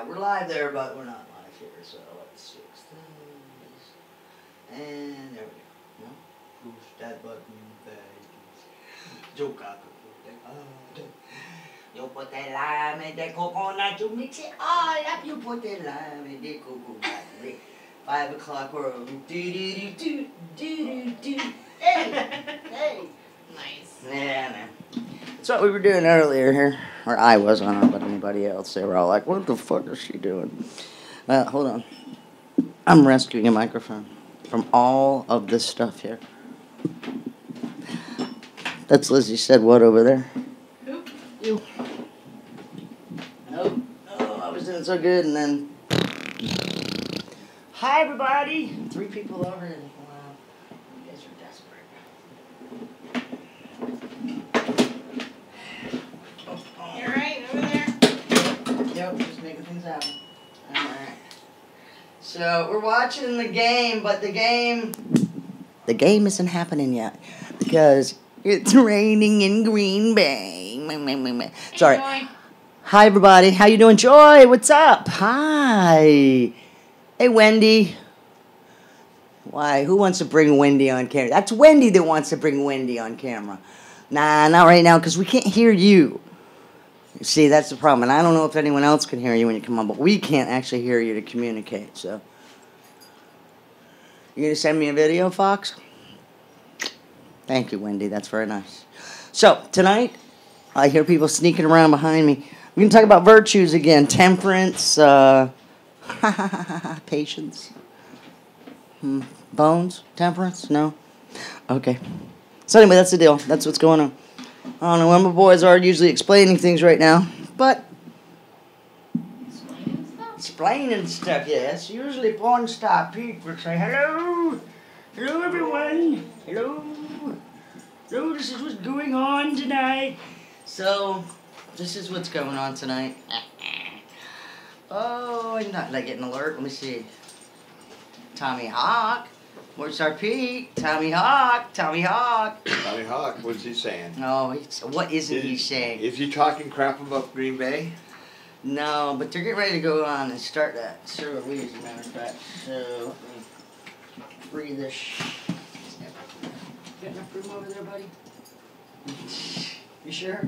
Yeah, we're live there, but we're not live here, so let's see. And there we go. No? Push that button. You put the lime and the coconut, you mix it all up. You put the lime and the coconut. 5 o'clock world. Do. Hey. Nice. Yeah, man. That's what we were doing earlier here. Or I was, I don't know about anybody else. They were all like, what the fuck is she doing? Hold on. I'm rescuing a microphone from all of this stuff here. That's Lizzie said what over there? Who? You. Nope. Oh, I was doing so good and then... Hi, everybody. 3 people over here. Wow. You guys are desperate. You're right over there. Yep, just making things happen. Alright. So, we're watching the game, but the game isn't happening yet. Because it's raining in Green Bay. Sorry. Hey, Hi, everybody. How you doing? Joy, what's up? Hi. Hey, Wendy. Why? Who wants to bring Wendy on camera? That's Wendy that wants to bring Wendy on camera. Nah, not right now, because we can't hear you. See, that's the problem. And I don't know if anyone else can hear you when you come on, but we can't actually hear you to communicate, so. You gonna send me a video, Fox? Thank you, Wendy. That's very nice. So, tonight, I hear people sneaking around behind me. We're gonna talk about virtues again. Temperance, patience. Bones? Temperance? No? Okay. So anyway, that's the deal. That's what's going on. I don't know when my boys are usually explaining things right now, but Explaining stuff? explaining stuff, yes. Usually porn star people say, hello. Hello, everyone. Hello. Hello, this is what's going on tonight. So, this is what's going on tonight. Oh, I'm not like getting alert. Let me see. Tommy Hawk. Where's our Pete? Tommy Hawk. Tommy Hawk. Tommy Hawk, what's he saying? Oh, what isn't he saying? Is he talking crap about Green Bay? No, but they're getting ready to go on and start that. So are we, as a matter of fact. So, let me free this. Got enough room over there, buddy? You sure?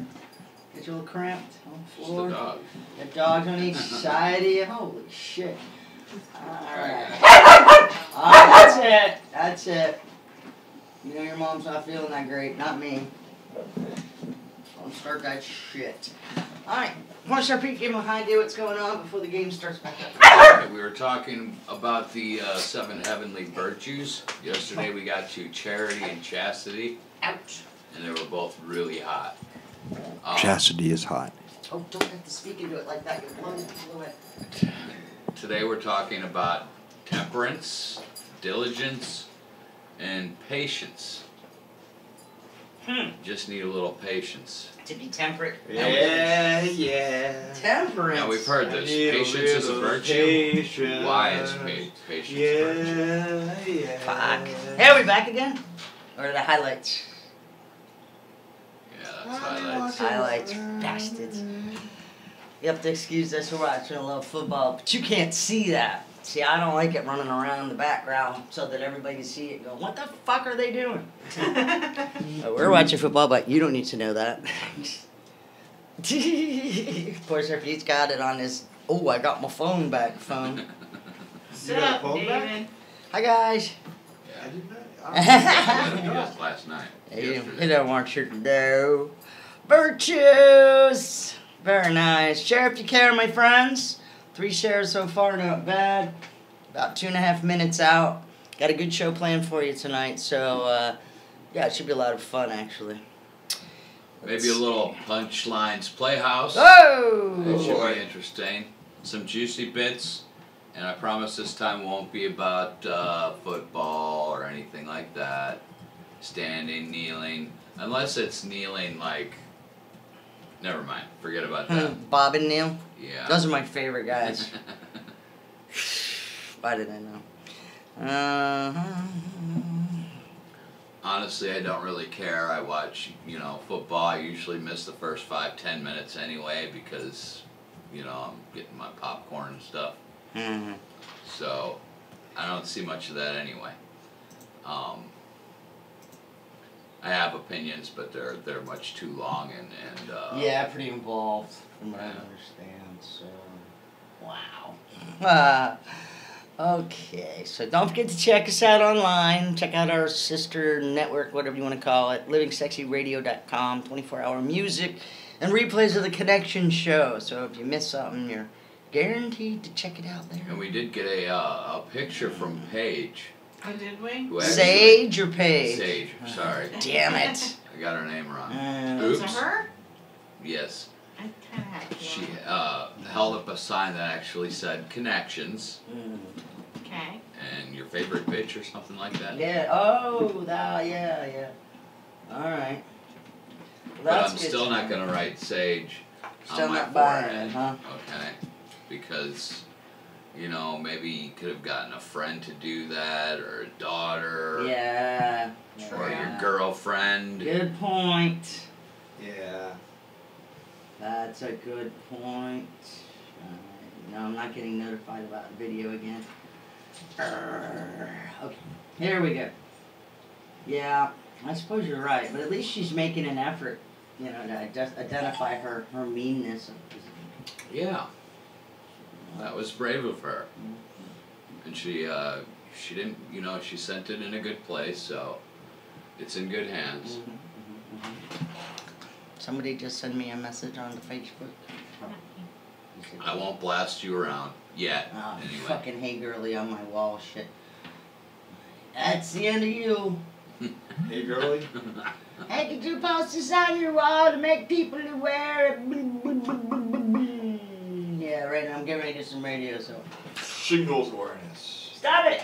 Get you a little cramped on the floor? Just the dog. Got dogs on each side of you? Holy shit. Alright. Alright, that's it. That's it. You know your mom's not feeling that great. Not me. Don't start that shit. Alright. Want to start Pete, give him a idea what's going on before the game starts back up. Okay, we were talking about the 7 heavenly virtues. Yesterday we got to charity and chastity, Ouch. and they were both really hot. Chastity is hot. Oh, don't have to speak into it like that. You're blowing it. Today we're talking about temperance, diligence, and patience. Just need a little patience. To be temperate. Yeah. Temperance. Now we've heard this. Patience is a virtue. Patience. Why is patience a virtue? Yeah. Fuck. Hey, are we back again? Or are the highlights? Yeah, that's highlights. Highlights, bastards. You have to excuse us for watching a little football, but you can't see that. See, I don't like it running around in the background so that everybody can see it and go, what the fuck are they doing? We're watching football, but you don't need to know that. Of course, if he's got it on his, oh, I got my phone back, phone. Sit got a up, phone back? David. Hi, guys. I did not. Just last night. You Yesterday. don't want you to know. Virtues! Very nice. Share if you care, my friends. 3 shares so far, not bad. About 2.5 minutes out. Got a good show planned for you tonight, so yeah, it should be a lot of fun, actually. Maybe a little punchlines playhouse. Oh! It should Boy. be interesting. Some juicy bits. And I promise this time won't be about football or anything like that. Standing, kneeling. Unless it's kneeling like... Never mind. Forget about that. Bob and Neil. Yeah. Those are my favorite guys. Why did I know? Honestly, I don't really care. I watch, football. I usually miss the first 5-10 minutes anyway because, I'm getting my popcorn and stuff. Mm-hmm. So I don't see much of that anyway. I have opinions, but they're much too long and Yeah, pretty involved, from what I Yeah. understand. So, wow. Okay, so don't forget to check us out online. Check out our sister network, whatever you want to call it, livingsexyradio.com, 24-hour music and replays of the Connection show. So if you miss something, you're guaranteed to check it out there. and we did get a picture from Paige. Oh, did we? Who actually- Sage or Paige? Sage, sorry. Damn it. I got her name wrong. Was it Oops. her? Yes. I kind of had to. She held up a sign that actually said Connections Okay. and your favorite bitch or something like that. Yeah, yeah. Alright. But I'm still not going to write Sage Still on my not buying forehead. it, huh? Okay. Because, maybe you could have gotten a friend to do that or a daughter Yeah. or yeah. your girlfriend. Good point. Yeah. That's a good point. No, I'm not getting notified about video again. Okay, here we go. Yeah, I suppose you're right, but at least she's making an effort, to identify her meanness. Yeah. That was brave of her. And she didn't, she sent it in a good place, so it's in good hands. Somebody just sent me a message on the Facebook. I won't blast you around yet, Oh, anyway. fucking hey girly on my wall shit. That's the end of you. Hey, girlie. Hey, could you post this on your wall to make people aware? Yeah, right now I'm getting ready to do some radio, so. Shingles awareness. Stop it!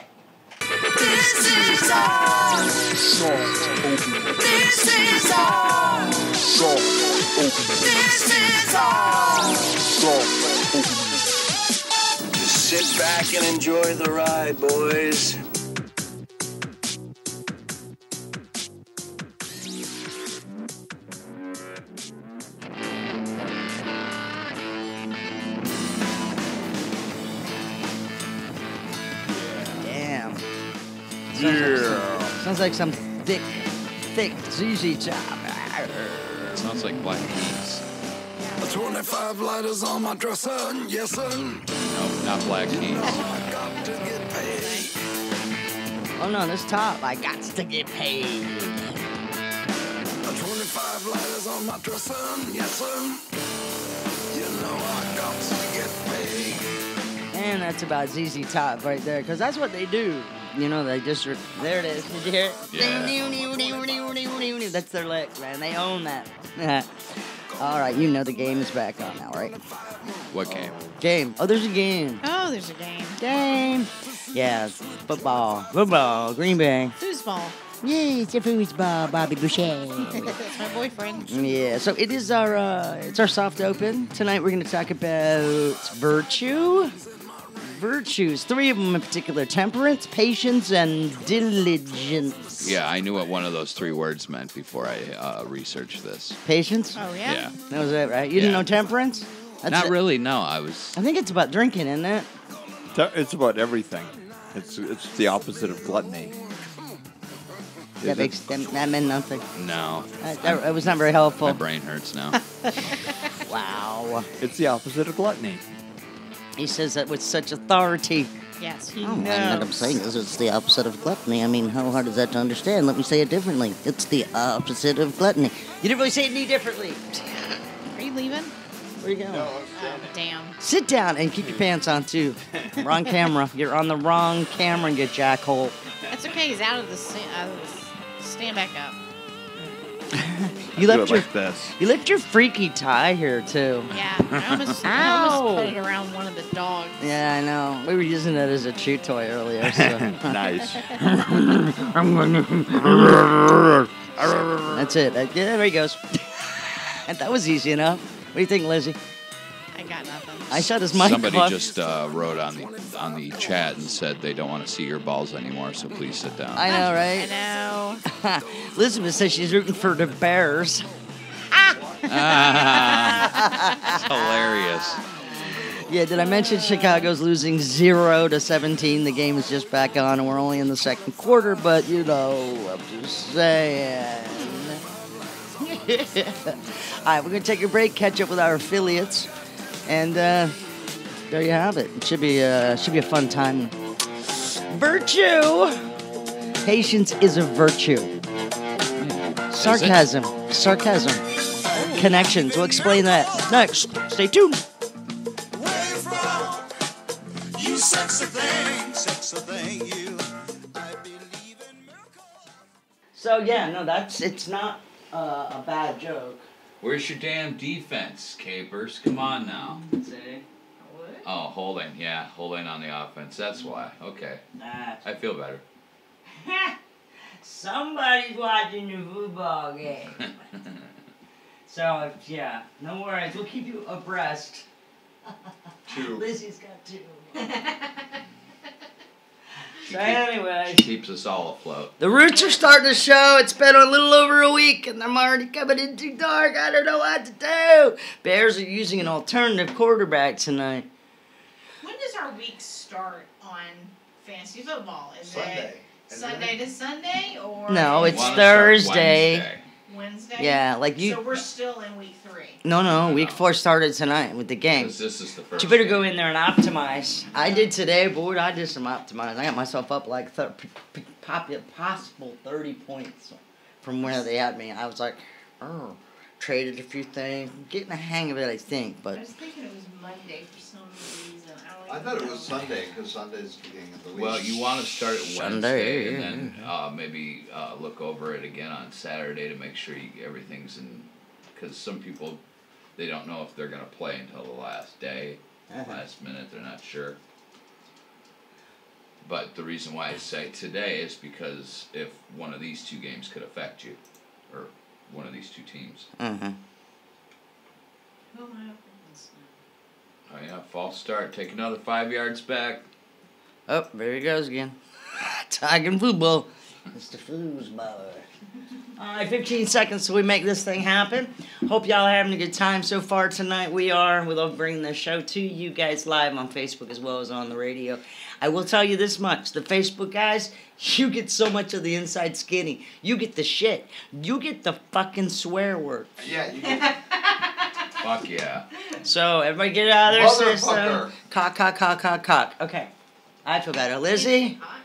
This is all. Soft opening. This is all. Soft opening. This is all. Soft opening. Just sit back and enjoy the ride, boys. Damn. Yeah. Sounds like some thick ZZ Top. Sounds like Black Keys. 25 lighters on my dresser, yes sir. No, not Black Keys. Got to get paid. Oh no, this top, I got to get paid. 25 lighters on my dresser, yes sir. You know I got to get paid. And that's about ZZ Top right there, because that's what they do. They just, there it is. Did you hear it? Yeah. That's their lick, man. They own that. All right, the game is back on now, right? What game? Game. Oh, there's a game. Oh, there's a game. Game. Yeah, it's football. Football. Green Bay. Foosball. Yay, it's a foosball, Bobby Boucher. That's my boyfriend. Yeah, so it is it's our soft open. Tonight we're going to talk about virtue. Virtues, 3 of them in particular: temperance, patience, and diligence. Yeah, I knew what one of those 3 words meant before I researched this. Patience? Oh, yeah? Yeah. That was it, right? You didn't Yeah. know temperance? Not really, no. I was. I think it's about drinking, isn't it? It's about everything. It's the opposite of gluttony. That meant nothing. No. That was not very helpful. My brain hurts now. Wow. It's the opposite of gluttony. He says that with such authority. Yes, he Oh, knows. what I'm saying is it's the opposite of gluttony. I mean, how hard is that to understand? Let me say it differently. It's the opposite of gluttony. You didn't really say it any differently. Are you leaving? Where you going? Oh, damn. Sit down and keep your pants on, too. Wrong camera. You're on the wrong camera, you jackhole. That's okay. He's out of the stand back up. You Do left it your like this. you left your freaky tie here, too. Yeah, I almost Ow. put it around one of the dogs. Yeah, I know. We were using it as a chew toy earlier, so. Nice. That's it. Yeah, there he goes. And that was easy enough. What do you think, Lizzie? I got nothing. I shut his mic Somebody off. just wrote on the chat and said they don't want to see your balls anymore, so please sit down. I know, I right? know. Elizabeth says she's rooting for the Bears. It's hilarious. Yeah, did I mention Chicago's losing 0-17? The game is just back on, and we're only in the second quarter, but, you know, I'm just saying. All right, we're going to take a break, catch up with our affiliates, and there you have it. It should be a fun time. Virtue! Patience is a virtue. Sarcasm. Connections. We'll explain that next. Stay tuned. You sexy thing, you. I believe in miracles. So yeah, no, it's not a bad joke. Where's your damn defense, Capers? Come on now. See? Oh, holding. Yeah, holding on the offense. That's why. Okay. I feel better. Somebody's watching the football game. So yeah, no worries. We'll keep you abreast. 2. Lizzie's got 2. So anyway, Keeps us all afloat. the Roots are starting to show. It's been a little over a week, and I'm already coming in too dark. I don't know what to do. Bears are using an alternative quarterback tonight. When does our week start on fantasy football? Is Sunday. it Sunday to Sunday or No, it's Wanna start Thursday. Wednesday? Yeah, like you. So we're still in week 3. No, week 4 started tonight with the game. Because this is the first. But you better game. go in there and optimize. I did today, boy. I did some optimizing. I got myself up like possible 30 points from where they had me. I was like, oh, traded a few things. Getting the hang of it, I think. I But was thinking it was Monday for some reason. I thought it was Sunday because Sunday's the beginning of the week. Well, you want to start it Sunday, Wednesday and then maybe look over it again on Saturday to make sure everything's in. Because some people, they don't know if they're going to play until the last day, last minute. They're not sure. But the reason why I say today is because if one of these 2 games could affect you, or one of these 2 teams. mm-hmm. Who am I up against now? Oh yeah, false start. Take another 5 yards back. Oh, there he goes again. Talking football. Mr. Foosball. All right, 15 seconds till we make this thing happen. Hope y'all are having a good time so far tonight. We are. We love bringing this show to you guys live on Facebook as well as on the radio. I will tell you this much. The Facebook guys, you get so much of the inside skinny. You get the shit. You get the fucking swear word. Yeah, you get Fuck yeah. So, everybody get it out of their system. Motherfucker. Cock. Okay. I feel better. Lizzie? Hot?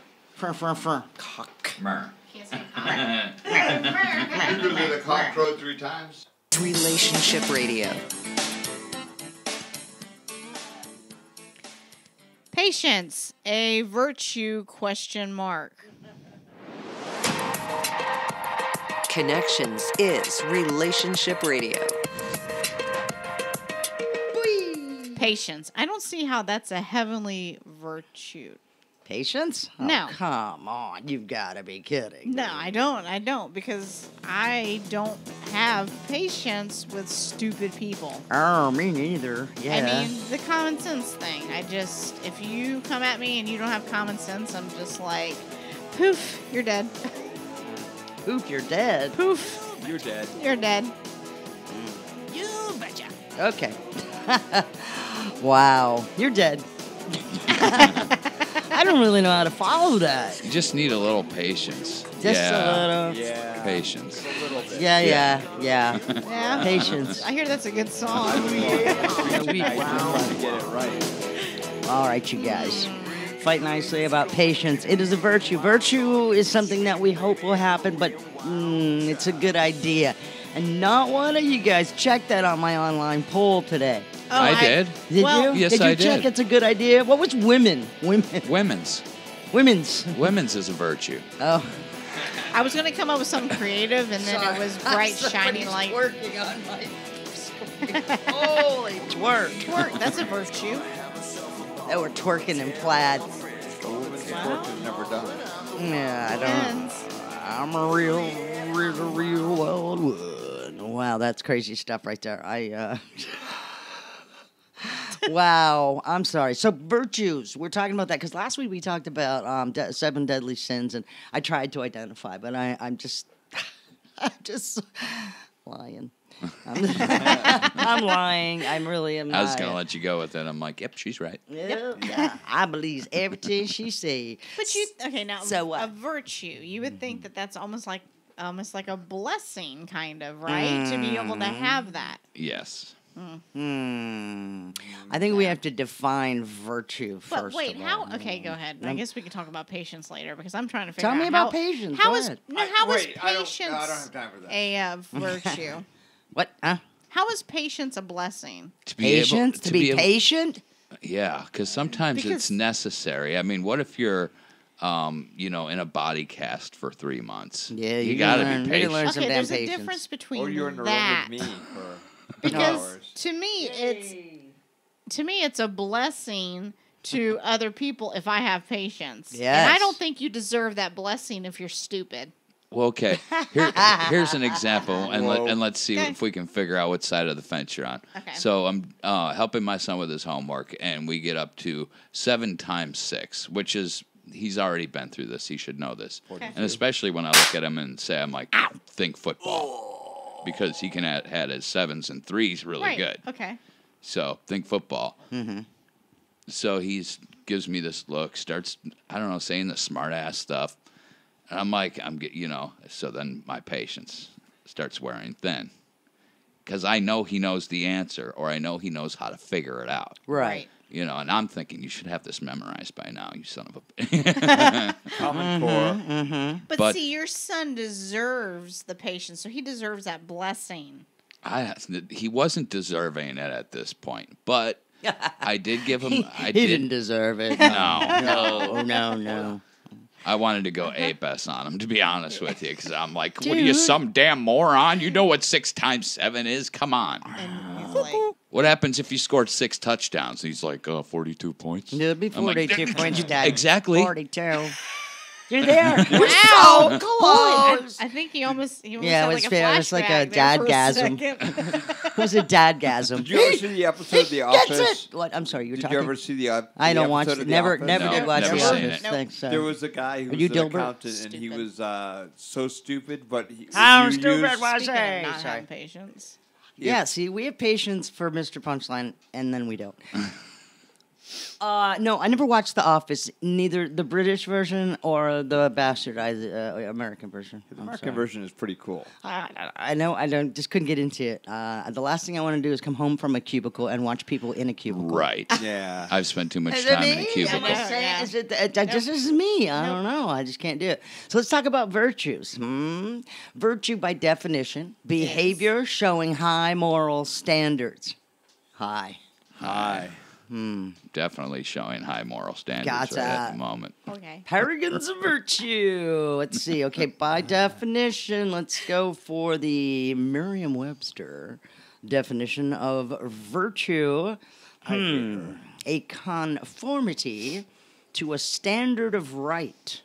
Cock. Mer. Can't say hot. you did a cock crow 3 times. Relationship Radio. Patience, a virtue ? Connections is Relationship Radio. Patience. I don't see how that's a heavenly virtue. Patience? Oh, No. Come on. You've got to be kidding. No, I don't because I don't have patience with stupid people. Oh, me neither. Yeah. I mean, the common sense thing. If you come at me and you don't have common sense, I'm just like, poof, you're dead. Oop, you're dead. Poof, You're dead. you're dead. You betcha. Okay. Wow. You're dead. I don't really know how to follow that. You just need a little patience. Just yeah. a little. Yeah. Patience. A little bit. Yeah. Yeah. Patience. I hear that's a good song. Trying to get it right. All right, you guys. Fight nicely about patience. It is a virtue. Virtue is something that we hope will happen, but it's a good idea. And not one of you guys checked that on my online poll today. Oh, I did. Did Well, you? Yes, did you I check did. it's a good idea? What was women? Women's. Women's. Women's is a virtue. Oh. I was going to come up with something creative, and then it was bright, shiny light. Working on my screen. Holy twerk. Twerk, that's a virtue. They were twerking in plaid. The woman's work is never done. Yeah, I don't. Depends. I'm a real old wood. Wow, that's crazy stuff right there. Wow, I'm sorry. So virtues, we're talking about that because last week we talked about 7 deadly sins, and I tried to identify, but I'm just lying. I'm lying. I'm really am I was not. gonna let you go with it. I'm like, yep, she's right. Yeah, I believe everything she say. But you okay now? So what? A virtue. You would think that that's almost like a blessing, kind of, right? To be able to have that. Yes. I think we have to define virtue But first. wait, of how? all. Okay, go ahead. I guess we can talk about patience later because I'm trying to figure Tell out me about how- patience. How Go is ahead. how is wait, I don't patience have time for that. a virtue? What? Huh? How is patience a blessing? To be able- Patience? To be able- patient? Yeah, because sometimes Because- it's necessary. I mean, what if you're, in a body cast for 3 months? Yeah, you you gotta gotta learn- be you gotta patient. learn some Okay, damn there's a patience. difference between Or you're in the that room with me for because hours. to me it's a blessing to other people if I have patience. And I Yes. don't think you deserve that blessing if you're stupid. Well, okay. Here's an example, and Whoa. let's see Okay. if we can figure out what side of the fence you're on. Okay. So I'm helping my son with his homework, and we get up to 7 times 6, which is he's already been through this. He should know this, and especially when I look at him and say, I'm like, think football, because he can had his 7s and 3s really right. good. Okay. So think football. Mm-hmm. So gives me this look, starts, I don't know, saying the smart ass stuff. And I'm like, so then my patience starts wearing thin. Because I know he knows the answer, or I know he knows how to figure it out. Right. And I'm thinking, you should have this memorized by now, you son of a... Common Core. But But- see, your son deserves the patience, so he deserves that blessing. He wasn't deserving it at this point, but I did give him... He didn't deserve it. No. No. I wanted to go ape-s on him, to be honest with you, because I'm like, what are you, some damn moron? You know what 6 times 7 is? Come on. And he's like, What happens if you scored 6 touchdowns? He's like, 42 points. It'll be I'm like, 42 points, Dad. Exactly. 42. You're there. You're Wow. so close. I think he almost Yeah, had it like was a fair. It was like a flashback there for dadgasm. second. It was a dadgasm. Did you ever see the episode of The Gets Office? it. What? I'm sorry. You're Did talking. you ever see the I don't watch episode it. of The Never Office? did No, watch never The seen Office. it. Nope. Thanks. There was a guy who Are was you an Dilbert? accountant, and he was so stupid, but he, How if you stupid use- was Speaking of he? not Sorry. having patience. Yeah, see, we have patience for Mr. Punchline, and then we don't. No, I never watched The Office, neither the British version or the bastardized American version. The American version is pretty cool. I know, I don't, just couldn't get into it. The last thing I want to do is come home from a cubicle and watch people in a cubicle. Right. Yeah. I've spent too much Is it time in a me? cubicle. Am I saying- Yeah. is it, that just is me. I don't know. I just can't do it. So let's talk about virtues. Virtue, by definition, behavior showing high moral standards. High. Hi. Definitely showing high moral standards Gotcha. right at the moment. Okay. Paragons of virtue. Let's see. Okay, by definition, let's go for the Merriam-Webster definition of virtue. A conformity to a standard of right.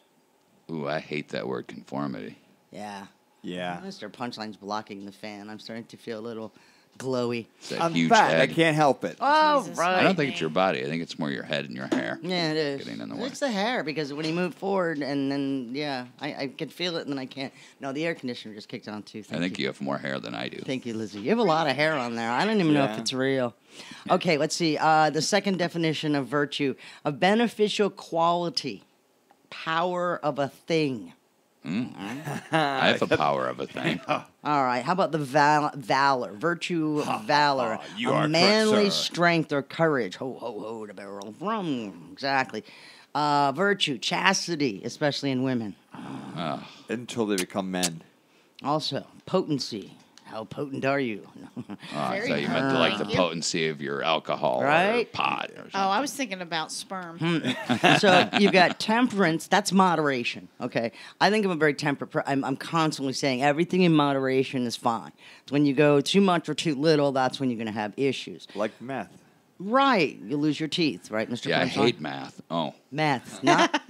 Ooh, I hate that word conformity. Yeah. Yeah. Mr. Punchline's blocking the fan. I'm starting to feel a little glowy. It's that I'm huge fat. head. I can't help it. Oh, Jesus. right. I don't think it's your body. I think it's more your head and your hair. Yeah, it is. Getting in the way. It's the hair because when he moved forward and then, yeah, I can feel it and then I can't. No, the air conditioner just kicked on too. I think you have more hair than I do. Thank you, Lizzie. You have a lot of hair on there. I don't even know if Yeah. it's real. Okay, let's see. The second definition of virtue: a beneficial quality, power of a thing. I have the power of a thing. All right. How about the valor, virtue of valor, you a are correct, manly sir. strength or courage? Ho ho ho! The barrel of rum. Exactly. Virtue, chastity, especially in women. Until they become men. Also, potency. How potent are you? Oh, I Very thought you meant like the Thank you. potency of your alcohol or Right? pot or something. Oh, I was thinking about sperm. So you've got temperance. That's moderation. Okay. I think I'm a very temperate. I'm constantly saying everything in moderation is fine. When you go too much or too little, that's when you're going to have issues. Like meth. Right. You lose your teeth. Right, Mr. Yeah, I Punchline? hate math. Oh, Math. Not.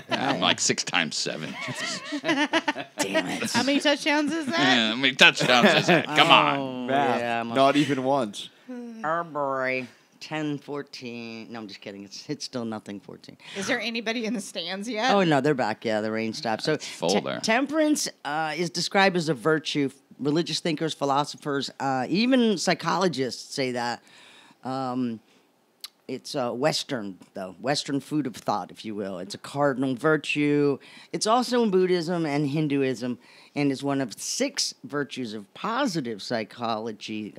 I'm like 6 times 7. Damn it. How many touchdowns is that? Yeah, how many touchdowns is that? Come on. Oh, Math. yeah, I'm a- Not even once. Oh boy. 10-14. No, I'm just kidding. It's still nothing 14. Is there anybody in the stands yet? Oh, no, they're back. Yeah, the rain stopped. So It's full there. temperance is described as a virtue. Religious thinkers, philosophers, even psychologists say that. It's a Western food of thought, if you will. It's a cardinal virtue. It's also in Buddhism and Hinduism, and is one of 6 virtues of positive psychology.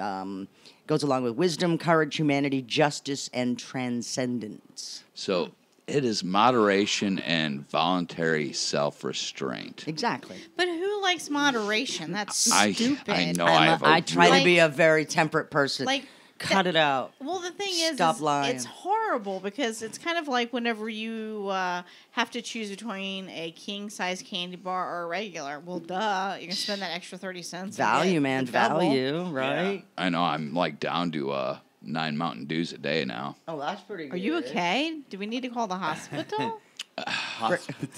Goes along with wisdom, courage, humanity, justice, and transcendence. So it is moderation and voluntary self-restraint. Exactly. But who likes moderation? That's I stupid. know. I have a I try Like- to be a very temperate person. Like, Cut it out. well, the thing Stop is lying. it's horrible because it's kind of like whenever you have to choose between a king-size candy bar or a regular. Well, duh, you're going to spend that extra 30 cents. and Value, get man. the double. Value, right? I know. I'm like down to 9 Mountain Dews a day now. Oh, that's pretty good. Are you okay? Do we need to call the hospital?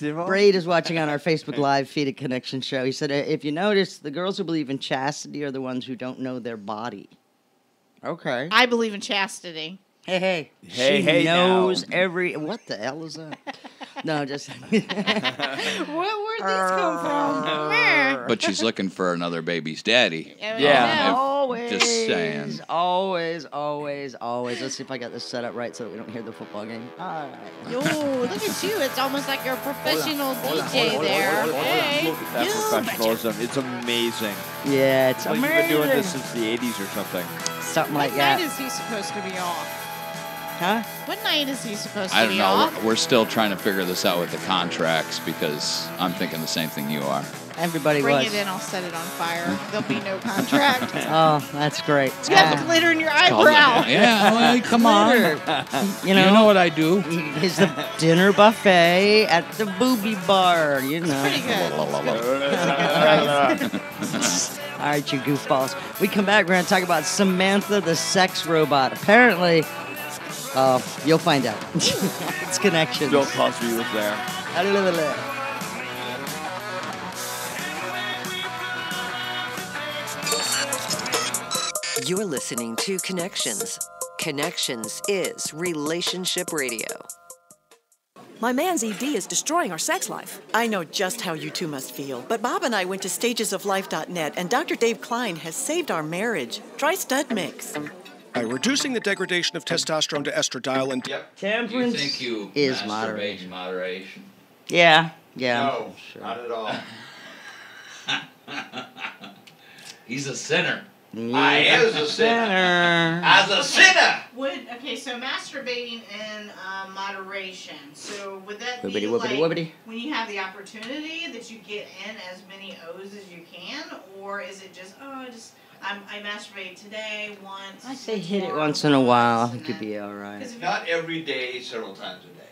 Braid is watching on our Facebook Live feed at Connection Show. He said, if you notice, the girls who believe in chastity are the ones who don't know their body. Okay. I believe in chastity. Hey. Hey, She hey now. knows every... What the hell is that? No, just... Where'd these come from? Meh. But she's looking for another baby's daddy. Yeah. Always. Just saying. Always. Let's see if I got this set up right so that we don't hear the football game. All right. Yo, look at you. It's almost like you're a professional DJ there. Hey. Look at that professionalism. It's amazing. Yeah, it's Like you've amazing. been doing this since the 80s or something. Something What like night that. is he supposed to be off? Huh? What night is he supposed I to don't be know. off? We're still trying to figure this out with the contracts because I'm thinking the same thing you are. Everybody Bring was. it in, I'll set it on fire. There'll be no contract. Oh, that's great. You have the glitter in your eyebrow. Yeah, well, come on. You You know, know what I do? it's the dinner buffet at the booby bar, you know. Pretty good. All right, you goofballs. We come back, we're going to talk about Samantha the sex robot. Apparently, you'll find out. It's Connections. Bill Cosby was there. You're listening to Connections. Connections is Relationship Radio. My man's ED is destroying our sex life. I know just how you two must feel, but Bob and I went to stagesoflife.net and Dr. Dave Klein has saved our marriage. Try Stud Mix. By reducing the degradation of testosterone to estradiol and Temperance You think you is masturbate moderation. in moderation? Yeah. No, Sure. not at all. He's a sinner. I is a sinner. As a sinner. Okay, so masturbating in moderation. So would that be Wibbity, wibbity, like wibbity. when you have the opportunity that you get in as many O's as you can, or is it just I masturbate today once? I say hit it once in a while. I think you'd be all right. Not every day, several times a day.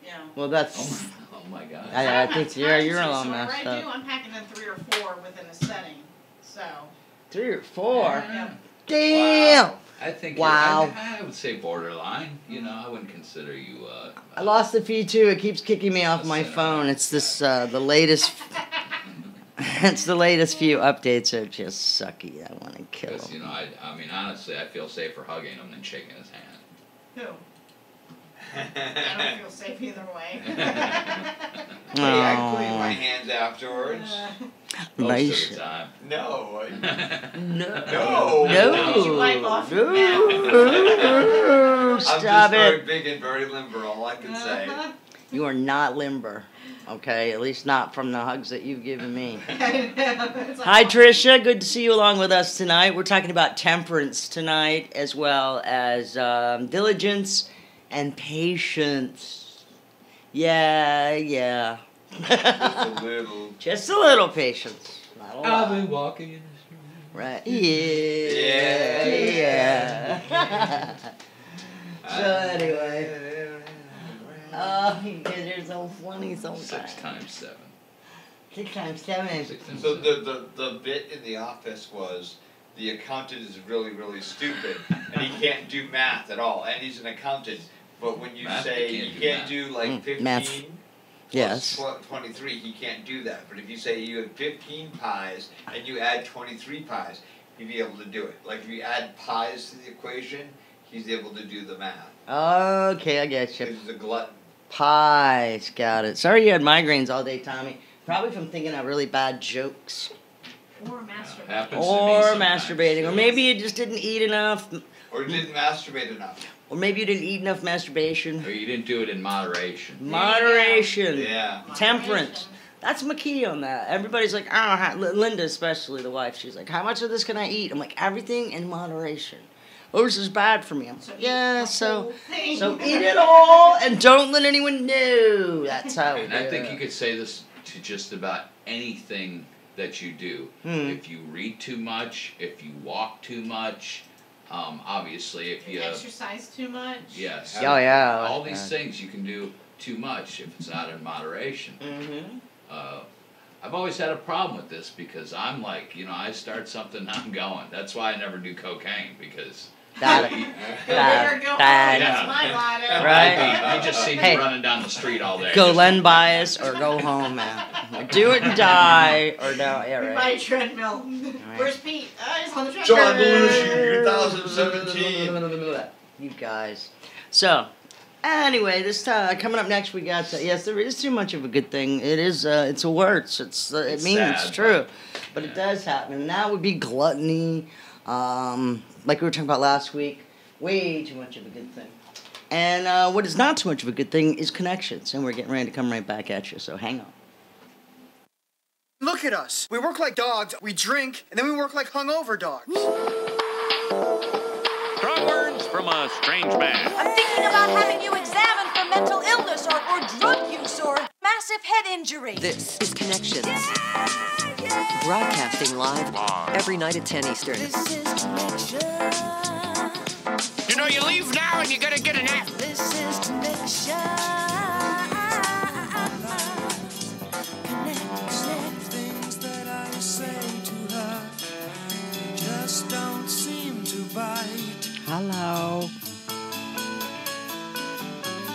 Yeah. Well, that's... Oh my God. I think you're a little so messed whatever I do, up. I'm packing in 3 or 4 within a setting. So. 3 or 4? Yeah. Damn! I think Wow. I would say borderline. You know, I wouldn't consider you. I lost the feed too. It keeps kicking me off my phone. It's this the latest. It's the latest few updates are just sucky. I want to kill Because, you him. know, I mean, honestly, I feel safer hugging him than shaking his hand. Who? I don't feel safe either way. Hey, I clean my hands afterwards. Most Nice. of the time. No. No. Did you wipe off your No. I'm Stop just very it. big and very limber, all I can say. You are not limber. Okay, at least not from the hugs that you've given me. Hi, Tricia. Good to see you along with us tonight. We're talking about temperance tonight, as well as diligence and patience. Yeah. Just a little. Just a little patience. Not a lot. I'll be walking in the street. Right. Yeah. So anyway. Oh, you guys are so funny sometimes. 6 times 7. 6 times 7. 6 times So 7. the bit in the office was the accountant is really, really stupid and he can't do math at all. And he's an accountant. But when you Math, say he he can't can't do do like 15 Math. plus Yes. 23, he can't do that. But if you say you have 15 pies and you add 23 pies, he'd be able to do it. Like if you add pies to the equation, he's able to do the math. Okay, I get you. He's a glutton. Pies, got it. Sorry you had migraines all day, Tommy. Probably from thinking of really bad jokes. Or masturbating. Happens to me Or sometimes, masturbating. Or too. maybe you just didn't eat enough. Or didn't masturbate enough. Or maybe you didn't eat enough masturbation. Or you didn't do it in moderation. Moderation. Yeah. Temperance. That's my key on that. Everybody's like, Linda especially, the wife, she's like, how much of this can I eat? I'm like, everything in moderation. Oh, this is bad for me. I'm like, yeah, so eat it all and don't let anyone know. That's how we And do I think it. you could say this to just about anything that you do. If you read too much, if you walk too much, obviously if you exercise too much. yes, Oh, yeah. all these things you can do too much if it's not in moderation. I've always had a problem with this because I'm like, I start something, I'm going. That's why I never do cocaine because. That, That's my motto. Right. You just see me running down the street all day. Go lend bias or go home, man. Do it and die or no. Yeah, Buy right. a treadmill. Where's Pete? He's on the treadmill. John Belushi, 2017. You guys. So, anyway, this coming up next, we got yes, there is too much of a good thing. It is. It's a word. It means sad, it's true, but it does happen. And that would be gluttony. Like we were talking about last week, way too much of a good thing. And what is not too much of a good thing is connections. And we're getting ready to come right back at you. So hang on. Look at us. We work like dogs, we drink, and then we work like hungover dogs. Strong words from a strange man. I'm thinking about having you examined for mental illness or drug use or massive head injury. This is Connections. Broadcasting live every night at 10 Eastern. You know, you leave now and you're gonna get a nap. This is connection. Things that I say to her just don't seem to bite. Hello.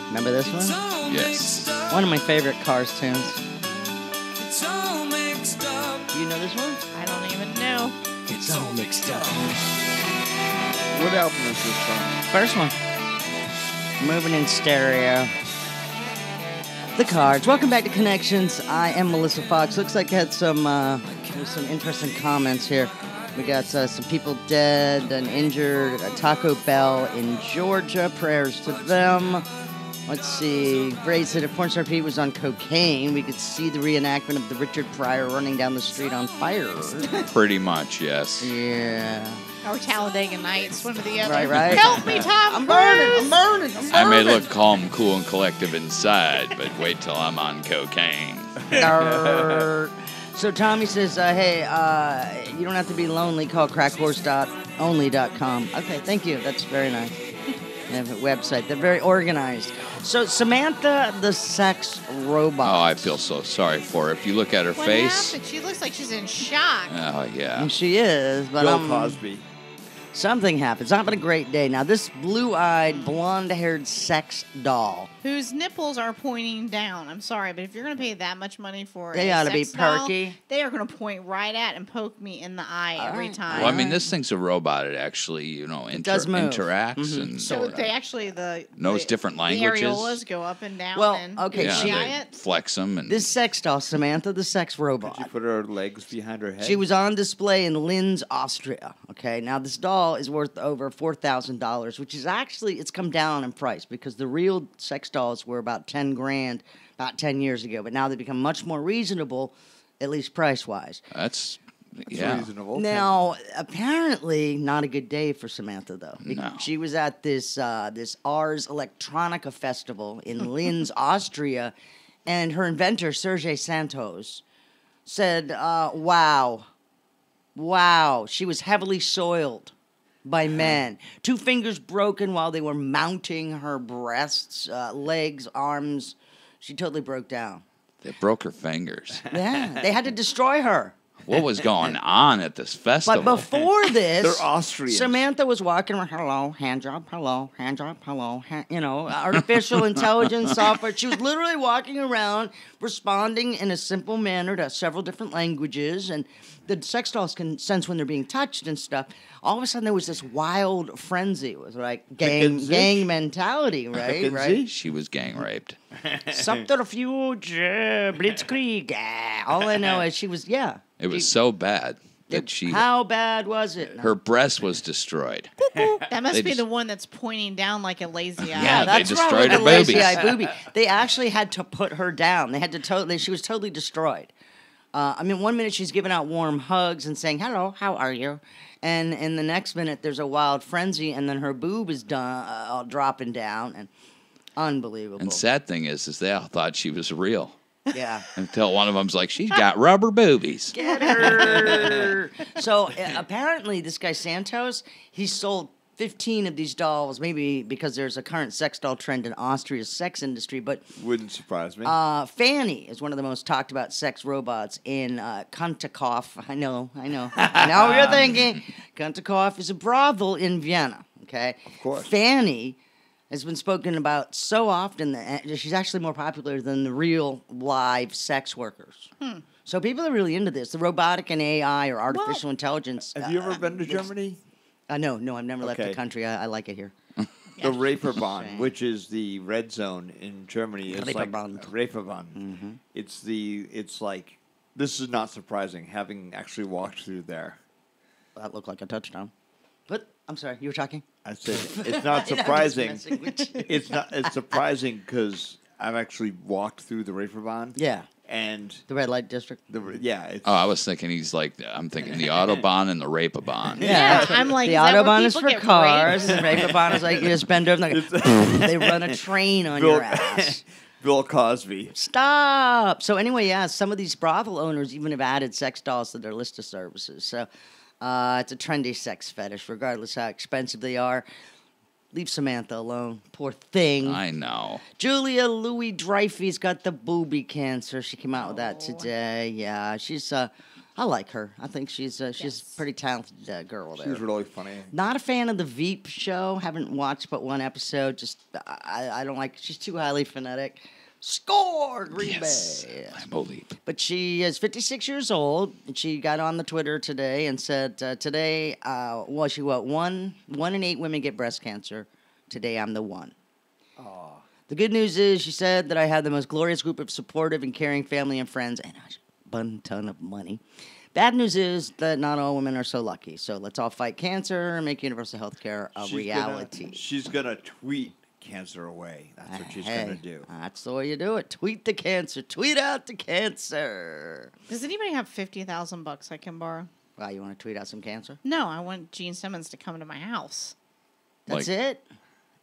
Remember this one? Yes. One of my favorite Cars tunes. It's all mixed up. You know this one? I don't even know. It's all mixed up. What album is this from? First one. Moving in stereo. The Cards. Welcome back to Connections. I am Melissa Fox. Looks like I had some interesting comments here. We got some people dead and injured at Taco Bell in Georgia. Prayers to them. Let's see. Gray said if Pornstar Pete was on cocaine, we could see the reenactment of the Richard Pryor running down the street on fire. Pretty much, yes. Yeah. Or Talladega Nights, one or the other. Right. Help me, Tom I'm burning. I may look calm, cool, and collective inside, but wait till I'm on cocaine. So Tommy says, hey, you don't have to be lonely. Call crackhorse.only.com. Okay, thank you. That's very nice. They have a website. They're very organized. So Samantha, the sex robot. Oh, I feel so sorry for her. If you look at her What face. happened? She looks like she's in shock. Oh, yeah. And she is, but Bill Cosby. Something happened. It's not been a great day. Now, this blue-eyed, blonde-haired sex doll. Whose nipples are pointing down. I'm sorry, but if you're going to pay that much money for They a ought to be sex doll, perky. they are going to point right at and poke me in the eye every time. Well, I mean, this thing's a robot. It actually, does move. interacts and So they actually knows different languages. The areolas go up and down. Well, and okay, Yeah, she- they flex them and This sex doll, Samantha, the sex robot. Did you put her legs behind her head? She was on display in Linz, Austria. Okay, now this doll is worth over $4,000, which is actually, it's come down in price because the real sex dolls were about $10,000 about 10 years ago, but now they've become much more reasonable, at least price-wise. That's reasonable. Now, apparently, not a good day for Samantha, though. No. She was at this Ars Electronica festival in Linz, Austria, and her inventor, Sergei Santos, said, wow, she was heavily soiled by men. 2 fingers broken while they were mounting her breasts, legs, arms. She totally broke down. They broke her fingers. Yeah, they had to destroy her. what was going on at this festival. But before this, They're Austrians. Samantha was walking around, hello, hand job, artificial intelligence software. She was literally walking around responding in a simple manner to several different languages, and the sex dolls can sense when they're being touched and stuff. All of a sudden, there was this wild frenzy. It was like gang mentality, right? She was gang raped. Subterfuge, blitzkrieg. All I know is she was, It was so bad that How bad was it? her breast was destroyed. That must They be just- the one that's pointing down like a lazy eye. Yeah, that's they destroyed right, her with the lazy boobies. eye boobie. They actually had to put her down. They had to she was totally destroyed. I mean, one minute she's giving out warm hugs and saying, hello, how are you? And in the next minute, there's a wild frenzy, and then her boob is done, dropping down, and unbelievable. And sad thing is they all thought she was real. Yeah. Until one of them's like, she's got rubber boobies. Get her. So apparently, this guy Santos, he sold 15 of these dolls, maybe because there's a current sex doll trend in Austria's sex industry, but Wouldn't surprise me. Fanny is one of the most talked about sex robots in Kontakov. I know what you're thinking. Kontakov is a brothel in Vienna, okay? Of course. Fanny has been spoken about so often that she's actually more popular than the real live sex workers. So people are really into this. The robotic and AI or artificial intelligence. Have you ever been to Germany? No, I've never left the Okay. country. I like it here. The Reeperbahn, which is the red zone in Germany, is Reeperbahn. like Reeperbahn. It's like, this is not surprising, having actually walked through there. That looked like a touchdown. But I'm sorry, you were talking. I said it's not I'm just surprising. messing with you. It's surprising because I've actually walked through the Reeperbahn. Yeah. And the red light district. It's, Oh, I was thinking I'm thinking the Autobahn and the Rapabahn. Yeah, I'm like, the is that where Autobahn is people for get cars, raped? and Rapabahn is like you just bend over, and they run a train on your ass. Bill Cosby. Stop. So anyway, some of these brothel owners even have added sex dolls to their list of services. So it's a trendy sex fetish, regardless how expensive they are. Leave Samantha alone. Poor thing. I know. Julia Louis-Dreyfus got the booby cancer. She came out with that today. Yeah, she's. I like her. I think she's a pretty talented girl there. She's really funny. Not a fan of the Veep show. Haven't watched but one episode. Just I don't like. She's too highly phonetic. Score, Green Bay. I believe. But she is 56 years old, and she got on the Twitter today and said, today, one in 8 women get breast cancer. Today, I'm the one. The good news is, she said, that I had the most glorious group of supportive and caring family and friends, and a bun ton of money. Bad news is that not all women are so lucky. So let's all fight cancer and make universal health care a reality. She's going to tweet cancer away. That's what she's going to do. That's the way you do it. Tweet the cancer. Tweet out the cancer. Does anybody have $50,000 I can borrow? Wow, you want to tweet out some cancer? No, I want Gene Simmons to come to my house. That's it?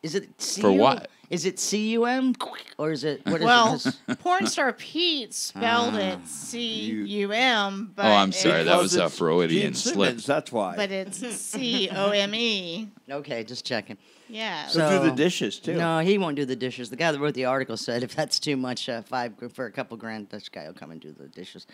Is it CU? For what? Is it CUM? Or is it, what is Well, it? porn star Pete spelled it CUM, but Oh, I'm sorry. That was a Gene Freudian slip. Simmons, that's why. But it's COME. Okay, just checking. Yeah. So do the dishes, too. No, he won't do the dishes. The guy that wrote the article said if that's too much, for a couple grand, this guy will come and do the dishes.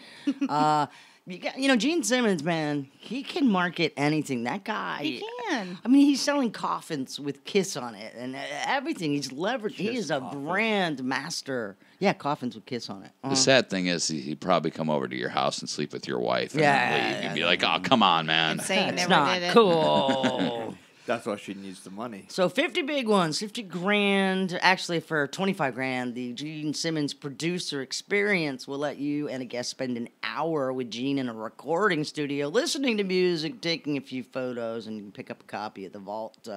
Gene Simmons, man, he can market anything. That guy. He can. I mean, he's selling coffins with Kiss on it and everything. He's leveraged. He is a brand master. Yeah, coffins with Kiss on it. The sad thing is he'd probably come over to your house and sleep with your wife and then leave. You'd be like, oh, come on, man. That's not cool. That's why she needs the money. So 50 big ones, 50 grand. Actually, for 25 grand, the Gene Simmons producer experience will let you and a guest spend an hour with Gene in a recording studio, listening to music, taking a few photos, and you can pick up a copy at the vault.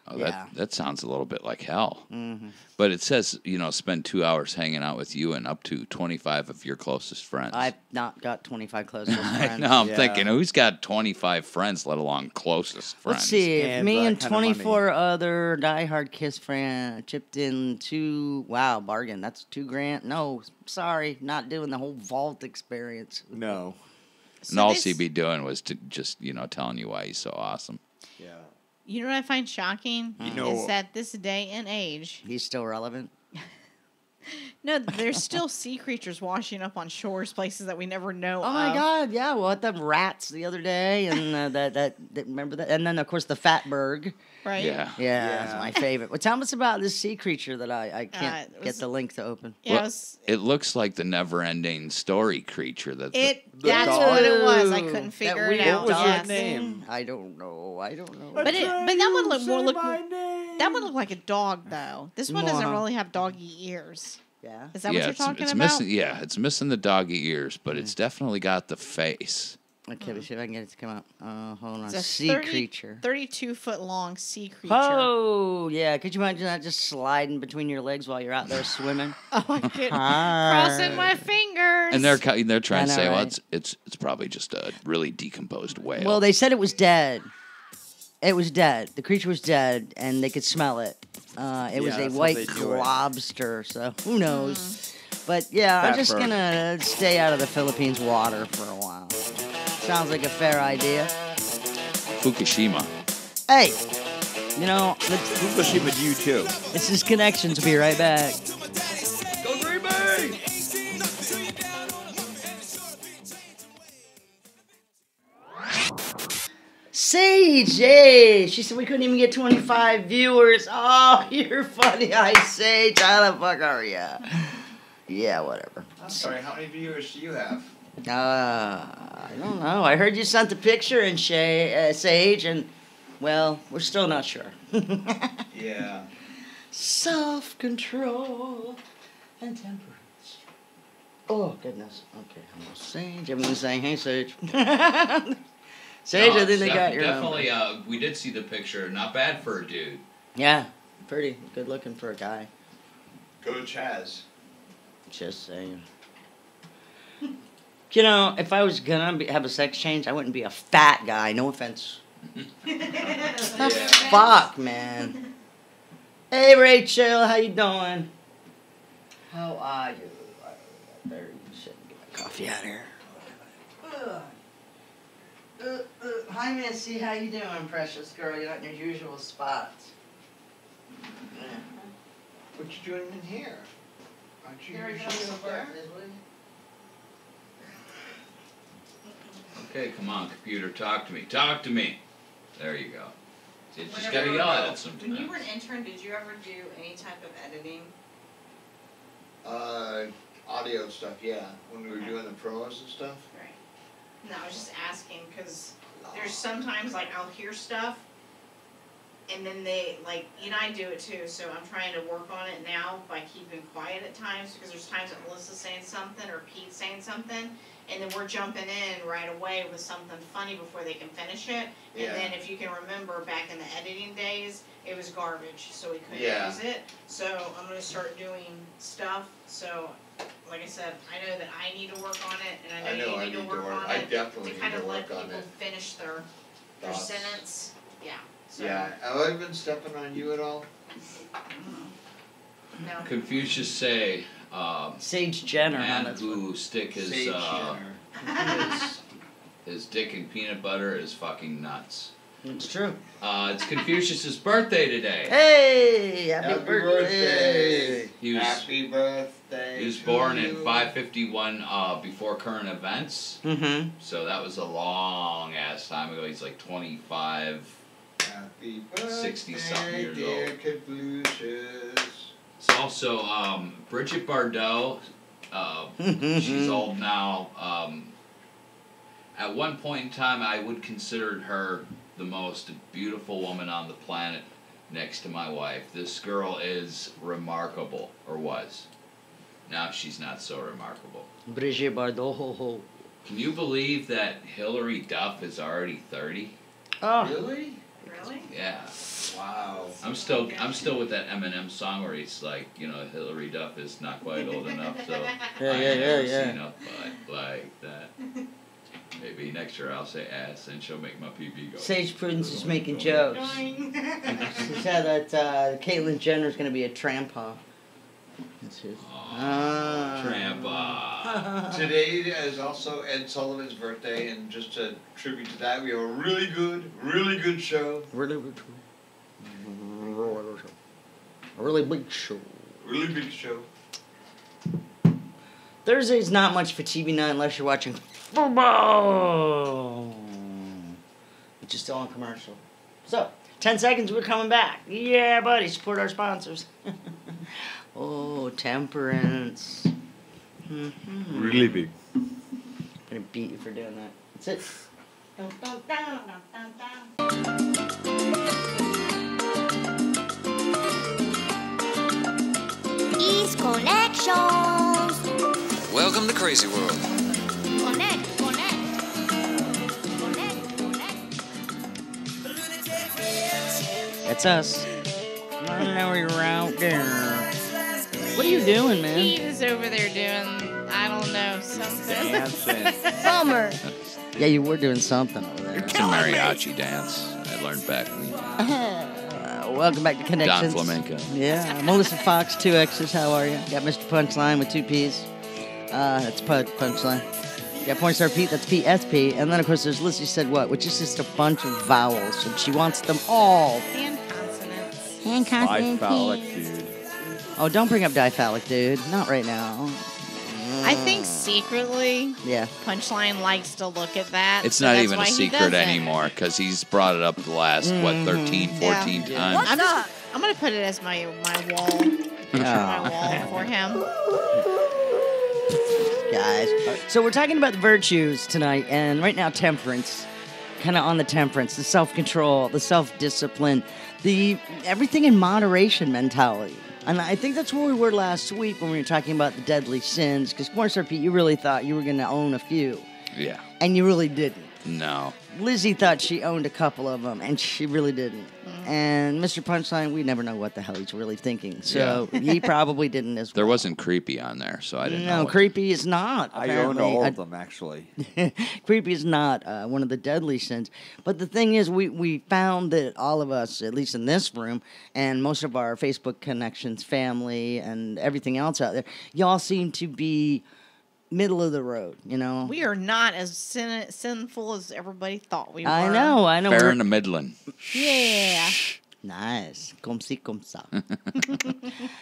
That sounds a little bit like hell. Mm-hmm. But it says, spend 2 hours hanging out with you and up to 25 of your closest friends. I've not got 25 closest I friends. know, I'm thinking, who's got 25 friends, let alone closest friends? Let's see. If And me that and kind of money. 24 other diehard Kiss friends chipped in bargain. That's $2,000. No, sorry, not doing the whole vault experience. No. And all he'd be doing was to just, telling you why he's so awesome. Yeah. You know what I find shocking? You know- is that this day and age, He's still relevant. No, there's still sea creatures washing up on shores, places that we never know. Oh my of. God! Yeah, well, the rats the other day, and that remember that, and then of course the fatberg. Right. Yeah. Yeah, that's my favorite. Well, tell us about this sea creature that I can't it get was- the link to open. Yeah, Well, it looks like the never-ending story creature. That's that's what it was. I couldn't figure it out. What was Yes. that name? I don't know. But that one looked more that one looked like a dog though. This one doesn't really have doggy ears. Yeah. Is that what you're it's, talking it's about? missing. Yeah, it's missing the doggy ears, but it's definitely got the face. Okay, let's see if I can get it to come up. Hold on. It's a Sea creature. 32-foot long sea creature. Oh, yeah. Could you imagine that just sliding between your legs while you're out there swimming? Oh, I couldn't. Crossing my fingers. And they're trying I to know, say, well, right? it's probably just a really decomposed whale. Well, they said it was dead. It was dead. The creature was dead, and they could smell it. It was a that's how white they do it. lobster, so who knows? But yeah, I'm just Fatberg. gonna stay out of the Philippines water for a while. Sounds like a fair idea. Fukushima. Hey, you know, Fukushima, you too. this is Connections. We'll be right back. Go Green Bay! Sage, hey, she said we couldn't even get 25 viewers. Oh, you're funny, hi Sage. How the fuck are ya? Yeah, whatever. I'm sorry, how many viewers do you have? I don't know. I heard you sent the picture in Sage, and well, we're still not sure. Yeah. Self-control and temperance. Oh goodness. Okay, hello, Sage. Everyone's saying, "Hey, Sage." Sage, I think they got your number. Definitely, we did see the picture. Not bad for a dude. Yeah, pretty good looking for a guy. Go Chaz. Just saying. You know, if I was gonna have a sex change, I wouldn't be a fat guy. No offense. Fuck, man. Hey, Rachel, how you doing? How are you? There, you should get my coffee out of here. Hi, Missy. How you doing, precious girl? You're not in your usual spots. What you doing in here? Aren't you Here we go, usually up there? Okay, come on, computer, talk to me. Talk to me. There you go. You just Whenever gotta you yell were- at it sometimes. When you were an intern, did you ever do any type of editing? Audio stuff, yeah. When we were doing the promos and stuff. Right. No, I was just asking because there's sometimes like I'll hear stuff, and then they like I do it too. So I'm trying to work on it now by keeping quiet at times because there's times that Melissa's saying something or Pete's saying something, and then we're jumping in right away with something funny before they can finish it. Yeah. And then if you can remember back in the editing days, it was garbage, so we couldn't Yeah. use it. So I'm gonna start doing stuff. So, like I said, I know that I need to work on it, and I know you need to work on I it. definitely to need kind to of let work on people it. finish their Thoughts. sentence. Yeah. So, Yeah. Have I been stepping on you at all? No. Confucius say, Sage Jenner, huh? man That's who stick his, Sage Jenner. his dick in peanut butter is fucking nuts. It's true. It's Confucius's birthday today. Hey, happy Happy birthday. He was, Happy birthday. he was to born you. in 551 before current events. Mm-hmm. So that was a long ass time ago. He's like 25. Happy birthday, 60-something years dear old. Confucius. It's also Bridget Bardot. She's old now. At one point in time, I would consider her the most beautiful woman on the planet next to my wife. This girl is remarkable, or was. Now she's not so remarkable. Brigitte Bardot, ho ho. Can you believe that Hillary Duff is already 30? Oh. Really? Really? Yeah. Wow. I'm still with that Eminem song where he's like, Hillary Duff is not quite old enough, so Yeah, I yeah, never yeah, seen a butt like that. Maybe next year I'll say ass and she'll make my PB go. Sage Prudence is making jokes. She said that Caitlyn Jenner's going to be a trampa. That's his. Trampa. Today is also Ed Sullivan's birthday, and just a tribute to that, we have a really good show. Really big show. A really big show. Really big show. Thursday's not much for TV night unless you're watching football, which is still on commercial. So, 10 seconds, we're coming back. Yeah, buddy, support our sponsors. Oh, temperance. Really big. I'm gonna beat you for doing that. That's it. East Connections. Welcome to Crazy World. Connect. That's us. I know you're out there. What are you doing, man? He is over there doing, I don't know, something. Bummer. Yeah, you were doing something over there. It's a mariachi dance I learned back when Welcome back to Connections. Don Flamenco. Yeah, Melissa Fox, 2 X's. How are you? Got Mr. Punchline with 2 P's. That's Punchline. Got Pornstar Pete, that's PSP. And then, of course, there's Lizzie Said What, which is just a bunch of vowels, and she wants them all. And consonants. And consonants. Diphallic, dude. Oh, don't bring up diphallic, dude. Not right now. I think secretly, Yeah. Punchline likes to look at that. It's so not that's even why a he secret does it. anymore because he's brought it up the last, 13, 14 times. I'm gonna put it as my wall. My wall for him. Guys. So we're talking about the virtues tonight, and right now temperance, kind of on the temperance, the self-control, the self-discipline, the everything in moderation mentality. And I think that's where we were last week when we were talking about the deadly sins, because Pornstar Pete, you really thought you were going to own a few, Yeah. and you really didn't. No. Lizzie thought she owned a couple of them, and she really didn't. And Mr. Punchline, we never know what the hell he's really thinking, so he probably didn't as well. There wasn't creepy on there, so I didn't know. No, what creepy is not. I own apparently. all of them, actually. Creepy is not one of the deadly sins. But the thing is, we found that all of us, at least in this room, and most of our Facebook connections, family, and everything else out there, y'all seem to be middle of the road, you know? We are not as sinful as everybody thought we were. I know. Fair in the Midland. Yeah. Nice. Comme ci, comme ça.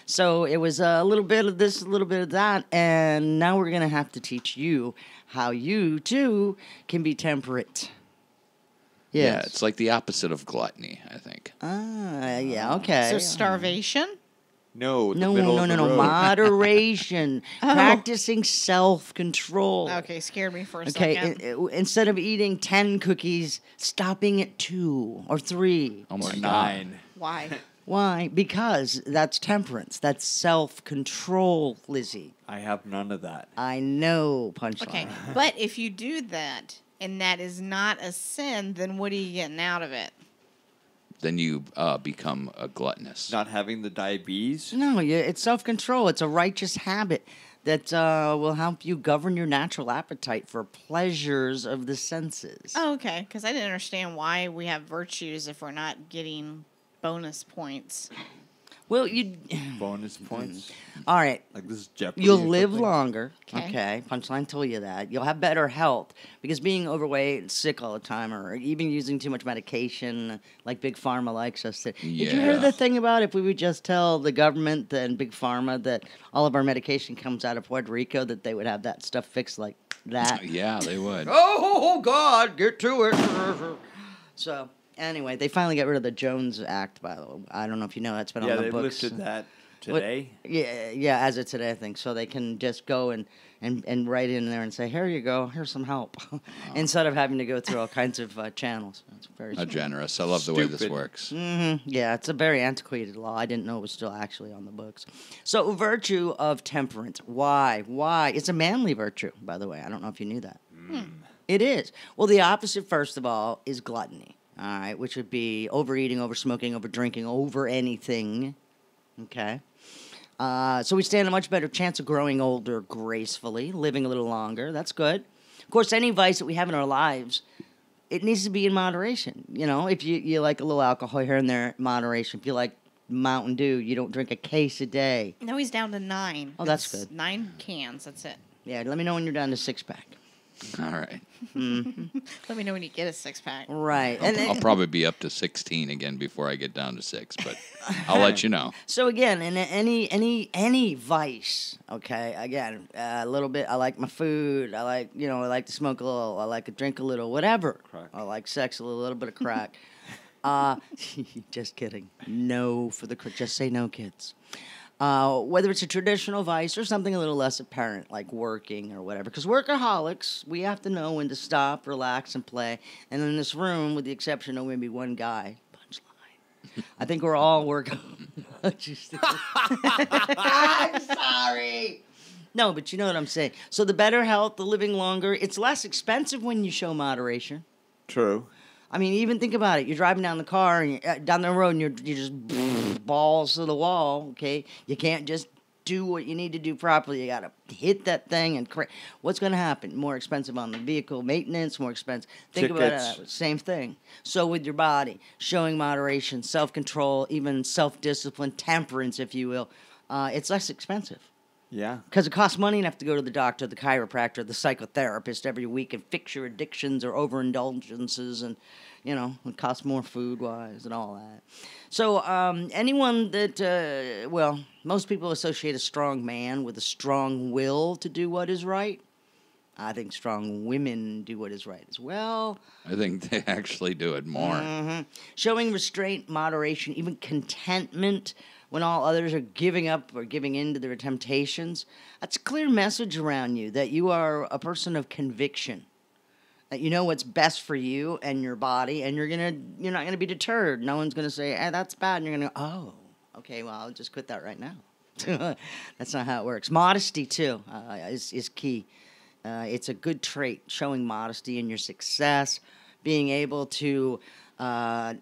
So it was a little bit of this, a little bit of that, and now we're going to have to teach you how you, too, can be temperate. Yeah, Yes. it's like the opposite of gluttony, I think. Yeah, okay. So starvation? No, No, middle no, of no, the no. road. Moderation. Practicing self-control. Okay, scared me for a Okay, second. instead of eating 10 cookies, stopping at 2 or 3. Oh, my God. 9. Why? Why? Because that's temperance. That's self-control, Lizzie. I have none of that. I know, Punchline. Okay, but if you do that and that is not a sin, then what are you getting out of it? Then you become a gluttonous. Not having the diabetes? No, it's self-control. It's a righteous habit that will help you govern your natural appetite for pleasures of the senses. Oh, okay, because I didn't understand why we have virtues if we're not getting bonus points. Well, you... Bonus points? All right. Like this is Jeopardy You'll or live something? longer. Okay. Okay. Punchline told you that. You'll have better health because being overweight and sick all the time or even using too much medication like Big Pharma likes us to. Did you hear Yeah. the thing about if we would just tell the government and Big Pharma that all of our medication comes out of Puerto Rico, that they would have that stuff fixed like that? Yeah, they would. Oh, God, get to it. So, anyway, they finally got rid of the Jones Act, by the way. I don't know if you know, that's been Yeah, on the they books. lifted that What- today. Yeah, as of today, I think. So they can just go and write in there and say, here you go, here's some help. Instead of having to go through all kinds of channels. It's very How smart. generous. I love the way this Stupid. works. Yeah, it's a very antiquated law. I didn't know it was still actually on the books. So, virtue of temperance. Why? It's a manly virtue, by the way. I don't know if you knew that. It is. Well, the opposite, first of all, is gluttony. All right, which would be overeating, over smoking, over drinking, over anything. Okay. So we stand a much better chance of growing older gracefully, living a little longer. That's good. Of course, any vice that we have in our lives, it needs to be in moderation. You know, if you like a little alcohol here and there, moderation. If you like Mountain Dew, you don't drink a case a day. No, he's down to 9. Oh, that's It's good. 9 cans, that's it. Yeah, let me know when you're down to 6-pack. All right. Let me know when you get a 6-pack. Right. I'll probably be up to 16 again before I get down to 6, but I'll let you know. So again, in any vice, okay. Again, a little bit. I like my food. I like I like to smoke a little. I like to drink a little. Whatever. Crack. I like sex a little bit of crack. Just kidding. No for the just say no, kids. Whether it's a traditional vice or something a little less apparent, like working or whatever. Because workaholics, we have to know when to stop, relax, and play. And in this room, with the exception of maybe one guy, punchline, I think we're all workaholics. I'm sorry. No, but you know what I'm saying. So the better health, the living longer, it's less expensive when you show moderation. True. I mean, even think about it. You're driving down the car and down the road, and you're just balls to the wall. Okay, you can't just do what you need to do properly. You gotta hit that thing and what's going to happen? More expensive on the vehicle maintenance. More expensive. Think Tickets. about it. Same thing. So with your body, showing moderation, self-control, even self-discipline, temperance, if you will, it's less expensive. Yeah. Because it costs money enough to go to the doctor, the chiropractor, the psychotherapist every week and fix your addictions or overindulgences, and it costs more food-wise and all that. So anyone that, most people associate a strong man with a strong will to do what is right. I think strong women do what is right as well. I think they actually do it more. Mm-hmm. Showing restraint, moderation, even contentment when all others are giving up or giving in to their temptations. That's a clear message around you that you are a person of conviction, that you know what's best for you and your body, and you're not gonna be deterred. No one's gonna say, that's bad, and you're gonna go, oh, okay, well, I'll just quit that right now. That's not how it works. Modesty, too, is key. It's a good trait, showing modesty in your success, being able to, calm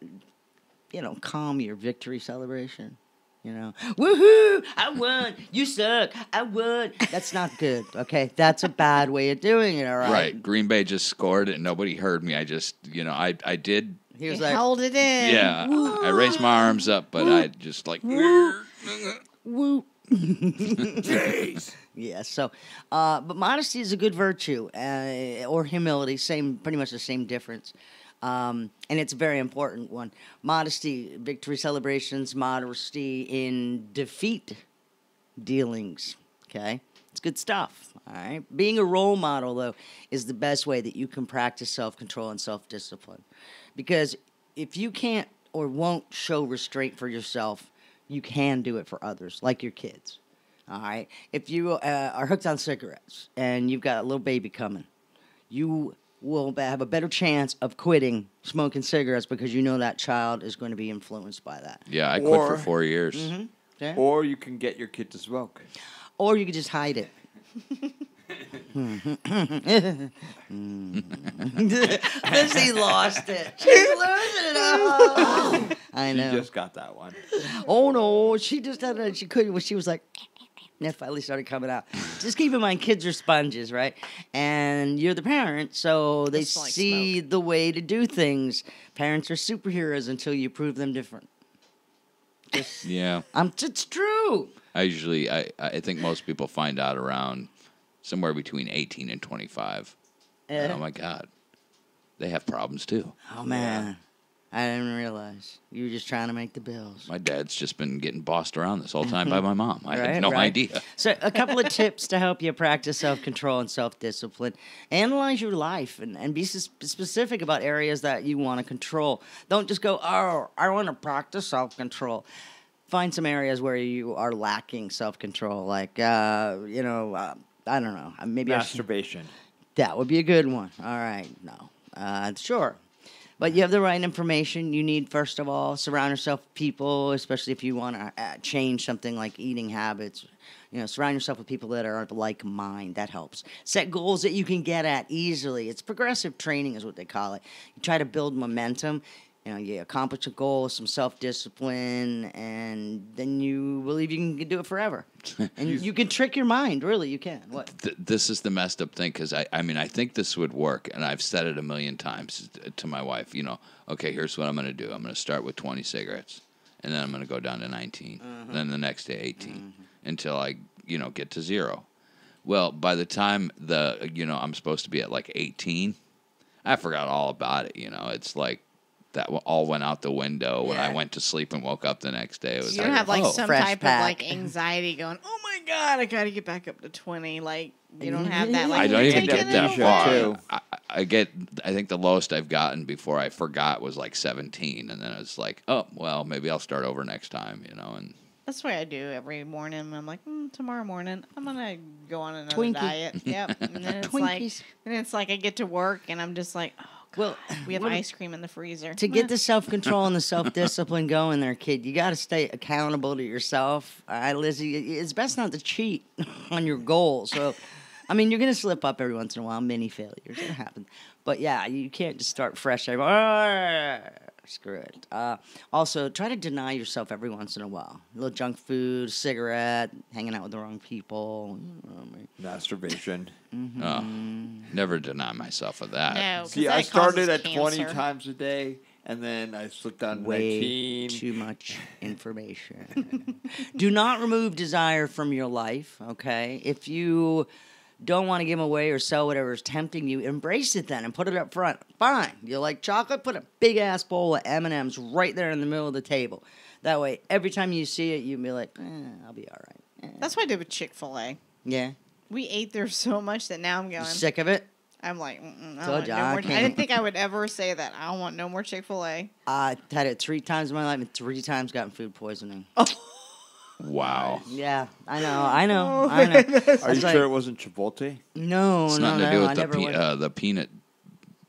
your victory celebration. Woohoo! I won. You suck. I won. That's not good. Okay, that's a bad way of doing it. All right. Right. Green Bay just scored and nobody heard me. I just, I did. He was held it in. Yeah. I raised my arms up, but I just like. Woo. Jeez. Yeah. So, but modesty is a good virtue, or humility. Pretty much the same difference. And it's a very important one. Modesty, victory celebrations, modesty in defeat dealings. Okay? It's good stuff. All right? Being a role model, though, is the best way that you can practice self-control and self-discipline. Because if you can't or won't show restraint for yourself, you can do it for others, like your kids. All right? If you are hooked on cigarettes and you've got a little baby coming, you will have a better chance of quitting smoking cigarettes because you know that child is going to be influenced by that. Yeah, I quit for 4 years. Mm-hmm. Yeah. Or you can get your kid to smoke. Or you can just hide it. Lizzie lost it. She's losing it all. I know. She just got that one. Oh, no. She just had it. She couldn't. She was like... And it finally started coming out. Just keep in mind, kids are sponges, right? And you're the parent, so they see the way to do things. Parents are superheroes until you prove them different. Yeah. It's true. I think most people find out around somewhere between 18 and 25. Oh, my God. They have problems, too. Oh, man. I didn't realize. You were just trying to make the bills. My dad's just been getting bossed around this whole time by my mom. I had no idea. So a couple of tips to help you practice self-control and self-discipline. Analyze your life and be specific about areas that you want to control. Don't just go, I want to practice self-control. Find some areas where you are lacking self-control, like, I don't know. Maybe masturbation. That would be a good one. All right. No. Sure. But you have the right information. You need, first of all, surround yourself with people, especially if you want to change something like eating habits. Surround yourself with people that are like mind. That helps. Set goals that you can get at easily. It's progressive training is what they call it. You try to build momentum. You accomplish a goal, some self-discipline, and then you believe you can do it forever. And you can trick your mind, really, you can. What? This is the messed up thing, because I think this would work, and I've said it a million times to my wife, okay, here's what I'm going to do. I'm going to start with 20 cigarettes, and then I'm going to go down to 19, then the next day 18, until I, get to 0. Well, by the time I'm supposed to be at like 18, I forgot all about it. It's like that all went out the window when I went to sleep and woke up the next day. It was You don't have like some fresh type pack. of like anxiety going, oh my God, I got to get back up to 20. Like, you don't have that. Like, I don't even taking get that it far. too. I think the lowest I've gotten before I forgot was like 17, and then it's like, oh well, maybe I'll start over next time, and That's what I do every morning. I'm like, tomorrow morning I'm gonna go on another Twinkie. diet. Yep. And then it's like I get to work and I'm just like, oh God, we have ice cream in the freezer. To get the self-control and the self-discipline going there, kid, you got to stay accountable to yourself. All right, Lizzie, it's best not to cheat on your goals. So, I mean, you're going to slip up every once in a while, mini failures. It happens. But, yeah, you can't just start fresh. Screw it. Also, try to deny yourself every once in a while. A little junk food, cigarette, hanging out with the wrong people. Masturbation. Mm-hmm. Oh, never deny myself of that. No, 'cause See, that I started causes at 20 cancer. times a day, and then I slipped down to Way 19. too much information. Do not remove desire from your life, okay? If you don't want to give away or sell whatever is tempting you, embrace it then and put it up front. Fine. You like chocolate? Put a big-ass bowl of M&Ms right there in the middle of the table. That way, every time you see it, you'll be like, I'll be all right. That's what I did with Chick-fil-A. Yeah? We ate there so much that now I'm going. You sick of it? I'm like, I Told want ya, no I more. I can't. didn't think I would ever say that. I don't want no more Chick-fil-A. I had it 3 times in my life and 3 times gotten food poisoning. Wow. Yeah, I know. I know. Are you It's like- sure it wasn't Chipotle? No, It's no, nothing to do no. with I never went. the peanut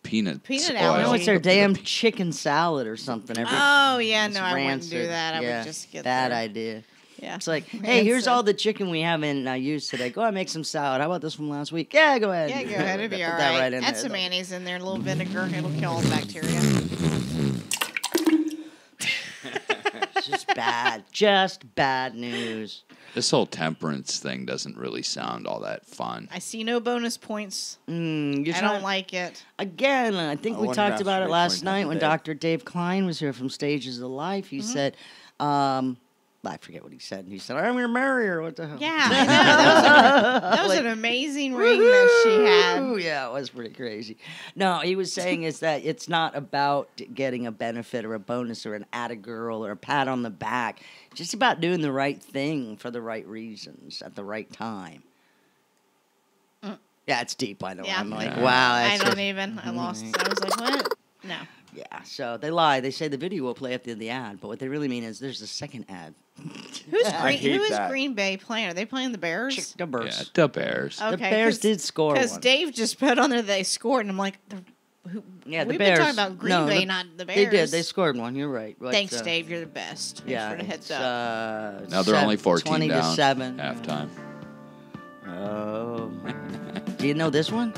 Peanut oil. allergy. No, it's their damn chicken salad or something. Oh, yeah, it's no, I wouldn't rancid. do that. I Yeah, would just get bad their- idea. Yeah. It's like, hey, here's Rancid. all the chicken we haven't used today. Go ahead and make some salad. How about this from last week? Yeah, go ahead. Yeah, go ahead. It'll be Put all that right. in Add there, some though. mayonnaise in there, a little vinegar. It'll kill all the bacteria. It's just bad. Just bad news. This whole temperance thing doesn't really sound all that fun. I see no bonus points. You're I don't like it. Again, I think I we wouldn't talked about it masturbate last 20 night times a when day. Dr. Dave Klein was here from Stages of Life. He said, I forget what he said. He said, I'm going to marry her. What the hell? Yeah, I know. That was an amazing ring that she had. Ooh, yeah, it was pretty crazy. No, he was saying is that it's not about getting a benefit or a bonus or an atta girl or a pat on the back. It's just about doing the right thing for the right reasons at the right time. Yeah, it's deep. I know. Yeah. I'm like, Yeah. wow. I That's don't even. I lost. I was like, what? No. Yeah, so they lie. They say the video will play after the ad, but what they really mean is there's a second ad. Who's I Green, hate who is that. Green Bay playing? Are they playing the Bears? The Bears. Yeah, the Bears. Okay, The Bears did score Because one. Dave just put on there they scored, and I'm like, Yeah, the we've Bears. been talking about Green no, Bay, the- not the Bears. They did. They scored one. You're right. But, Thanks, Dave. You're the best. Thanks Yeah, for the heads it's, up. Now they're only 14 20 down. to 7. Halftime. Oh. Do you know this one?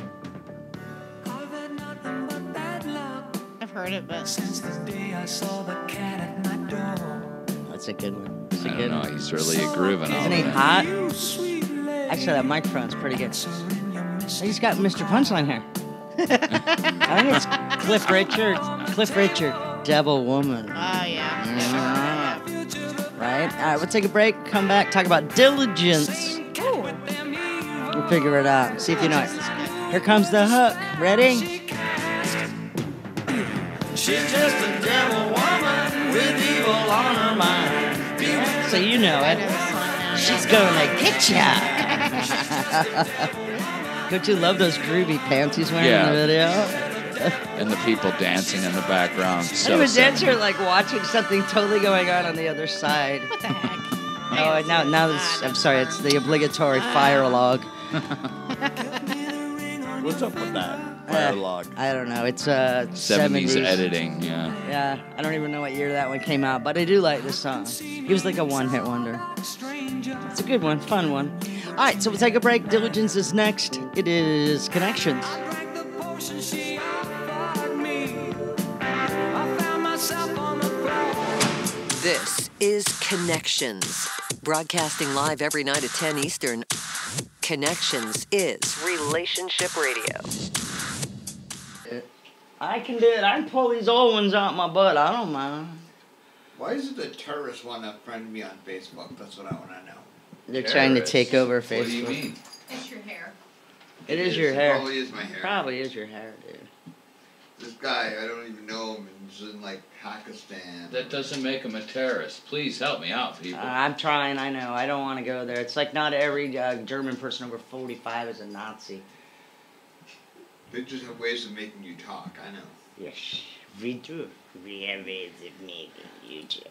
I've heard it, but Since the day I saw the cat at my door. That's a good one. It's a I don't good know. one. He's really grooving on Isn't he it. hot? Actually, that microphone's pretty good. He's got Mr. Punchline here. I think it's Cliff Richard. Cliff Richard, Devil Woman. oh yeah. Right? All right, we'll take a break, come back, talk about diligence. We'll figure it out. See if you know it. Here comes the hook. Ready? She's just a devil woman with evil on her mind. So you know it. She's gonna get ya. Don't you love those groovy pants he's wearing in the video? And the people dancing in the background. So I'm a sad. dancer, like watching something totally going on the other side. What the heck? Oh, now this, I'm sorry, it's the obligatory fire log. What's up with that? Fire log. I don't know. It's 70s editing, yeah. Yeah, I don't even know what year that one came out, but I do like this song. He was like a one-hit wonder. It's a good one, fun one. All right, so we'll take a break. Diligence is next. It is Connections. This is Connections. Broadcasting live every night at 10 Eastern. Connections is Relationship Radio. I can do it. I can pull these old ones out my butt. I don't mind. Why is it the terrorists want to friend me on Facebook? That's what I want to know. They're trying to take over Facebook. What do you mean? It's your hair. hair. It is your hair. Probably is my hair. Probably is your hair, dude. This guy, I don't even know him, and he's in like Pakistan. That doesn't make him a terrorist. Please help me out, people. I'm trying, I know. I don't want to go there. It's like not every German person over 45 is a Nazi. They just have ways of making you talk, I know. Yes, we do. We have ways of making you talk.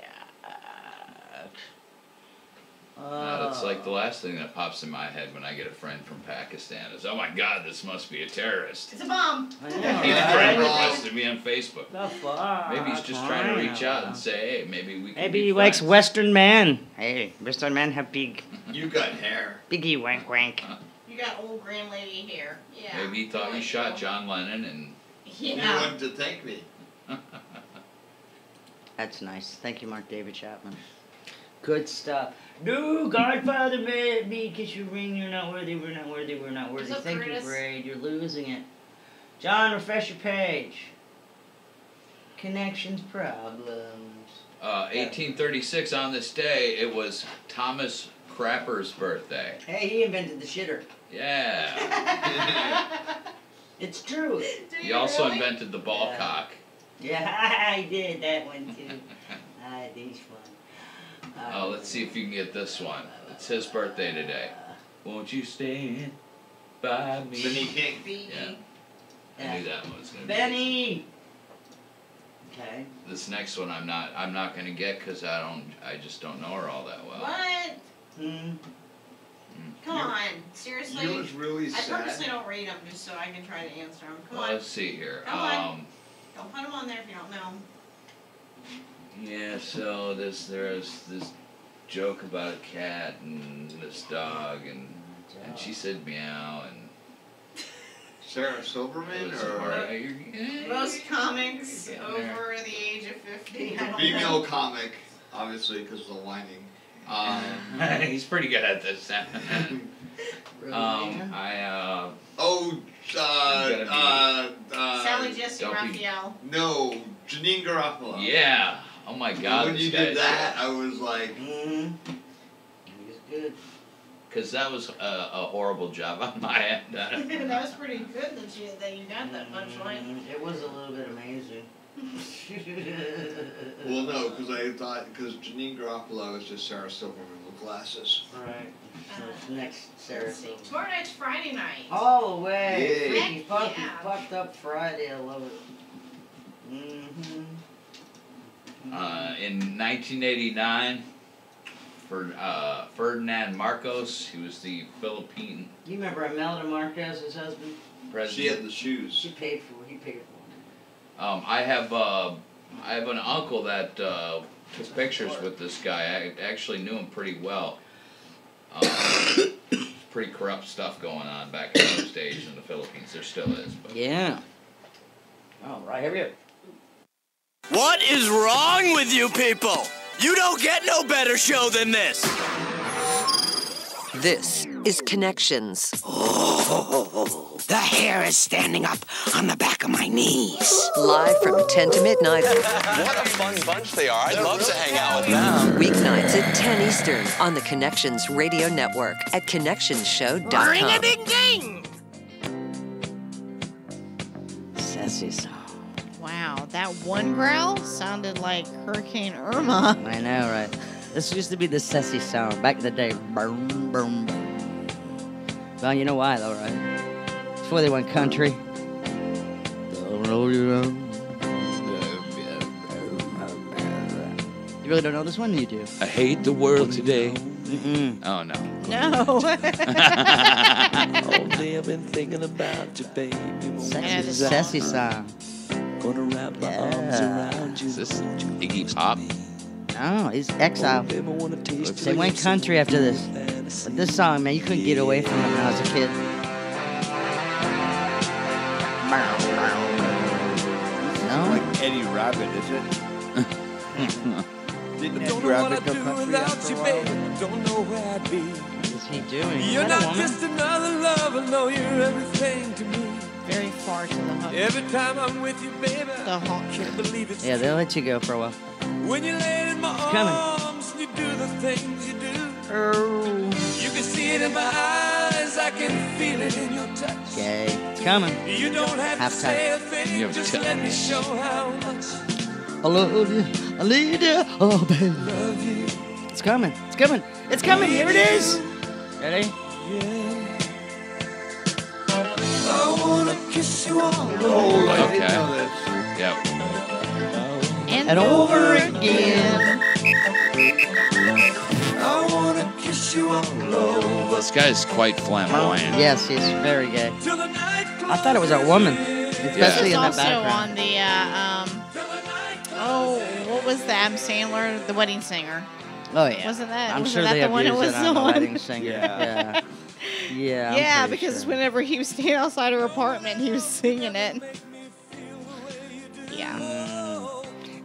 It's like the last thing that pops in my head when I get a friend from Pakistan is, oh my God, this must be a terrorist. It's a bomb. I know, His friend requested me on Facebook. The fuck? Maybe he's just trying to reach out and say, hey, maybe we can Maybe be he likes friends. Western men. Hey, Western men have big... You got hair. Biggie wank wank. You got old grand lady hair. Yeah. Maybe he thought you shot John Lennon and... You Yeah. wanted to thank me. That's nice. Thank you, Mark David Chapman. Good stuff. No, Godfather made me kiss your ring. You're not worthy. We're not worthy. We're not worthy. What's up, Thank you, Curtis? Braid. You're losing it. John, refresh your page. Connections problems. 1836, on this day, it was Thomas Crapper's birthday. Hey, he invented the shitter. Yeah. It's true. He also invented the ball cock. Yeah, I did that one too. I think it's fun. Oh, let's see if you can get this one. It's his birthday today. Won't you stand by me? Benny King. Yeah. I knew that one was gonna Benny. Okay. be. This next one I'm not gonna get because I just don't know her all that well. What? Hmm. Come on. Seriously? You know what's really I sad? purposely don't read them just so I can try to answer them. Come Well, on. let's see here. Come on. Don't put them on there if you don't know. Yeah, so there's this joke about a cat and this dog and she said meow and Sarah Silverman it was or hard. Most comics You're getting there. over the age of 50. I don't female know. comic, obviously because of the whining. He's pretty good at this. Sally Jesse don't be- Raphael. No, Janine Garofalo. Yeah. Oh my God. When this you guy's did that, I was like, He was good. Because that was a horrible job on my end. That was pretty good that you got that punchline. It was a little bit amazing. well, no, because I thought because Janine Garofalo is just Sarah Silverman with glasses. Right. So it's next Sarah. Let's see. Tomorrow night's Friday night. All the way. Yeah. Freaky, funky, fucked up Friday. I love it. Mm-hmm. In 1989, Ferdinand Marcos, he was the Philippine You remember Imelda Marquez, his husband? president. She had the shoes. He paid for it. I have an uncle that took pictures with this guy. I actually knew him pretty well. Pretty corrupt stuff going on back in those days in the Philippines. There still is. But. Yeah. All right, here we go. What is wrong with you people? You don't get no better show than this. This is Connections. Oh, the hair is standing up on the back of my knees. Live from 10 to midnight. What a fun bunch they are. I'd love to hang out with them. Weeknights at 10 Eastern on the Connections Radio Network at connectionsshow.com. Ring-a-ding-ding! Sassy song. Wow, that one growl sounded like Hurricane Irma. I know, right? This used to be the Sassy sound back in the day. Boom, boom, boom. Well, you know why, though, right? Before they went country. You really don't know this one? You do. I hate the world today. Oh, no. No. All day I've been thinking about you, baby. Sassy song. Gonna wrap my arms around you. Is this Iggy Pop? No, he's exile. They went country after this. But this song, man, you couldn't get away from it when I was a kid. No? Like Eddie Rabbit, is it? Didn't Eddie Rabbit go country after a while? Don't know where I'd be. What is he doing? You're Is that a not woman? just another lover, no, you're everything to me. Very far to the hook. Every time I'm with you, baby, The honk. can't believe it's Yeah, they'll let you go for a while. when you lay in my coming. arms, you do the things you do. Oh. You can see it in my eyes, I can feel it in your touch. Okay, it's coming. You don't have to say a thing, You have just to- let me show how much I love you. I need you. Oh, baby. love you. It's coming. It's coming. It's coming. Here it is. Ready? I wanna kiss you all over. Okay. Yep. And over again. I wanna kiss you all over. This guy's quite flamboyant. Yes, he's very gay. Till the night I thought it was a woman, especially He's in the also background. on the what was the Adam Sandler, The Wedding Singer? Oh yeah, Wasn't that? I'm wasn't sure that they the have one it used was it on The on? Wedding Singer. Yeah, yeah. I'm Yeah, pretty because sure. whenever he was standing outside her apartment, he was singing it. Yeah.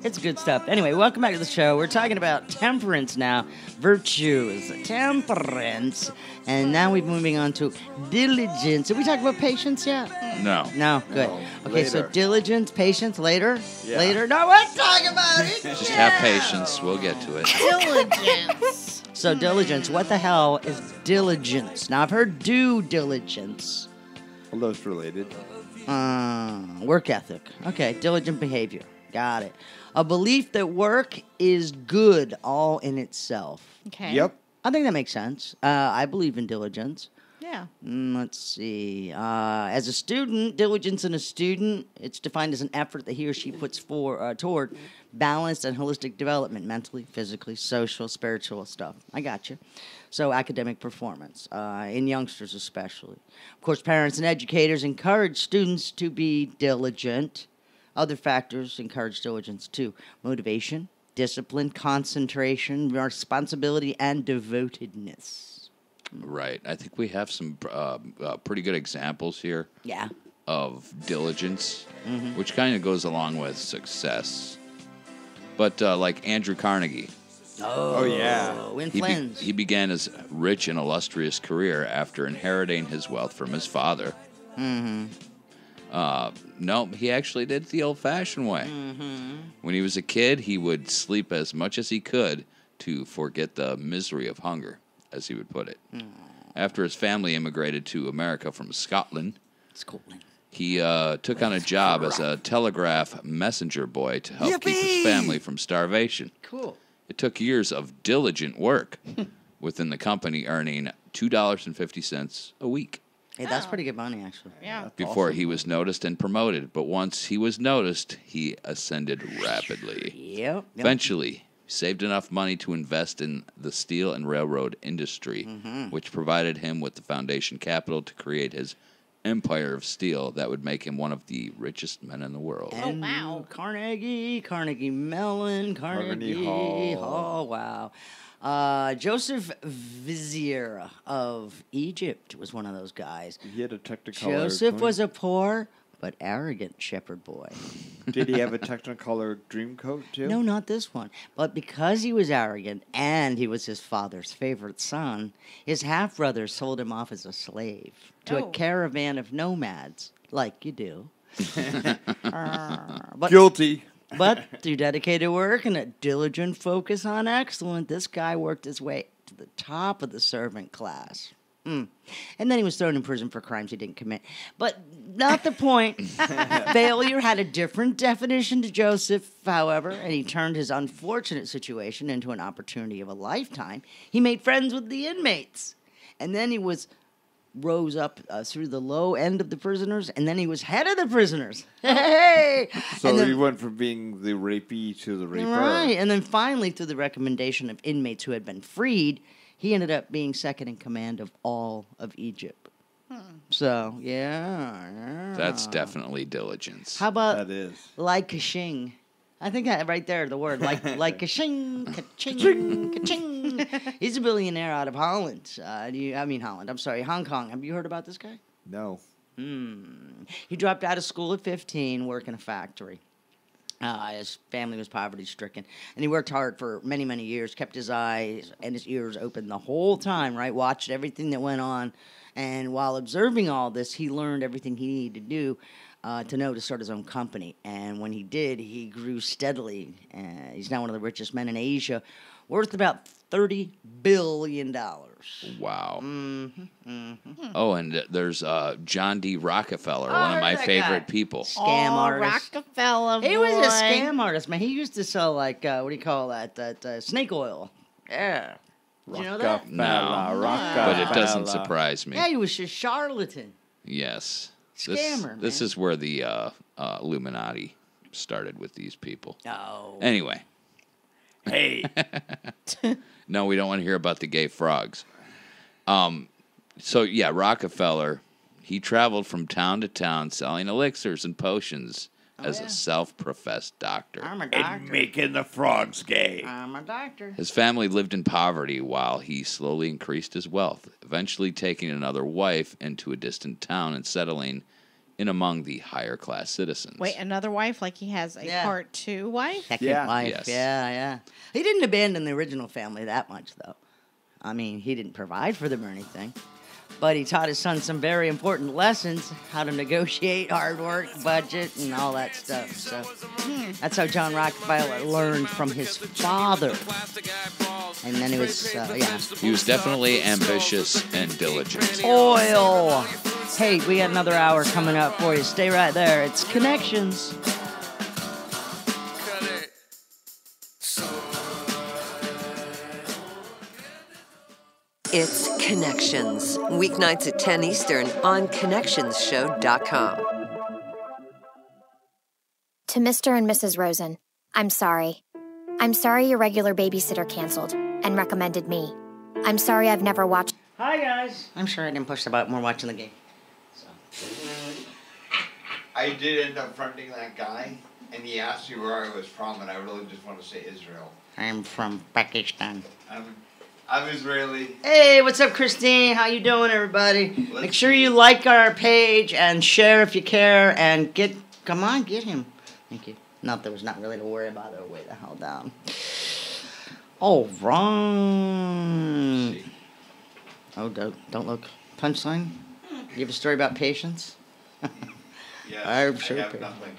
It's good stuff. Anyway, welcome back to the show. We're talking about temperance now. Virtues, temperance. And now we're moving on to diligence. Did we talk about patience yet? No. No, good. Okay, so later. diligence, patience, later? Yeah. Later? No, we're talking about it. Just have patience. We'll get to it. Diligence. So diligence, what the hell is diligence? Now, I've heard due diligence. Well, those related. Work ethic. Okay, diligent behavior. Got it. A belief that work is good all in itself. Okay. Yep. I think that makes sense. I believe in diligence. Yeah. Let's see. As a student, diligence in a student, it's defined as an effort that he or she puts toward balanced and holistic development, mentally, physically, social, spiritual stuff. I got you. So academic performance, in youngsters especially. Of course, parents and educators encourage students to be diligent. Other factors encourage diligence too. Motivation, discipline, concentration, responsibility, and devotedness. Right. I think we have some pretty good examples here. Yeah. Of diligence, Mhm. which kind of goes along with success. But like Andrew Carnegie. Oh, yeah. Win Flins. He began his rich and illustrious career after inheriting his wealth from his father. Mm-hmm. No, he actually did it the old-fashioned way. Mm-hmm. When he was a kid, he would sleep as much as he could to forget the misery of hunger, as he would put it. After his family immigrated to America from Scotland, he took on a job as a telegraph messenger boy to help keep his family from starvation. Cool. It took years of diligent work within the company, earning $2.50 a week. Hey, that's pretty good money, actually. Yeah. Before he was noticed and promoted. But once he was noticed, he ascended rapidly. Yep. Eventually, he saved enough money to invest in the steel and railroad industry, which provided him with the foundation capital to create his empire of steel that would make him one of the richest men in the world. And Carnegie Mellon, Carnegie Hall. Oh, wow. Joseph Vizier of Egypt was one of those guys. He had a Technicolor. Joseph Queen. was a poor but arrogant shepherd boy. Did he have a Technicolor dream coat too? No, not this one. But because he was arrogant and he was his father's favorite son, his half-brother sold him off as a slave to a caravan of nomads, like you do. But Guilty. But through dedicated work and a diligent focus on excellence, this guy worked his way to the top of the servant class. And then he was thrown in prison for crimes he didn't commit. But not the point. Failure had a different definition to Joseph, however, and he turned his unfortunate situation into an opportunity of a lifetime. He made friends with the inmates. And then he rose up through the low end of the prisoners, and then he was head of the prisoners. Hey! So And then- he went from being the rapey to the raper. Right, and then finally, through the recommendation of inmates who had been freed, he ended up being second in command of all of Egypt. So, yeah. That's definitely diligence. How about That is. like ka-shing? I think that right there, the word like ka-shing, ka-ching, ka-ching. He's a billionaire out of Holland. Hong Kong. Have you heard about this guy? No. He dropped out of school at 15, worked in a factory. His family was poverty-stricken, and he worked hard for many, many years, kept his eyes and his ears open the whole time, right? Watched everything that went on, and while observing all this, he learned everything he needed to do to start his own company. And when he did, he grew steadily. He's now one of the richest men in Asia, worth about $30 billion. Wow. Mm-hmm. Oh, and there's John D. Rockefeller, Oh, one of my that favorite guy. people. Scam artist. Rockefeller He was a boy. scam artist, man. He used to sell like what do you call that? Snake oil. Yeah. Did you know that? No, but it doesn't surprise me. Yeah, he was a charlatan. Yes. Scammer, This is where the Illuminati started with these people. Oh. Anyway. Hey. No, we don't want to hear about the gay frogs. So, yeah, Rockefeller, he traveled from town to town selling elixirs and potions as a self-professed doctor. I'm a doctor. And making the frogs gay. I'm a doctor. His family lived in poverty while he slowly increased his wealth, eventually taking another wife into a distant town and settling in among the higher-class citizens. Wait, another wife? Like he has a part 2 wife? Second wife. Yes. Yeah. He didn't abandon the original family that much, though. I mean, he didn't provide for them or anything. But he taught his son some very important lessons, how to negotiate, hard work, budget, and all that stuff. So that's how John Rockefeller learned from his father. And then he was, He was definitely ambitious and diligent. Oil. Hey, we got another hour coming up for you. Stay right there. It's Connections. It's Connections, weeknights at 10 Eastern on ConnectionsShow.com. To Mr. and Mrs. Rosen, I'm sorry. I'm sorry your regular babysitter canceled and recommended me. I'm sorry I've never watched. Hi, guys. I'm sure I didn't push the button. We're watching the game. I did end up fronting that guy, and he asked me where I was from, and I really just want to say Israel. I'm from Pakistan. I'm Israeli. Hey, what's up, Christine? How you doing, everybody? Make sure you like our page and share if you care, and come on, get him. Thank you. Not there was not really to worry about. Oh, way the hell down. All right. Oh, don't look. Punchline. You have a story about patience? Yes, I'm sure. I have nothing.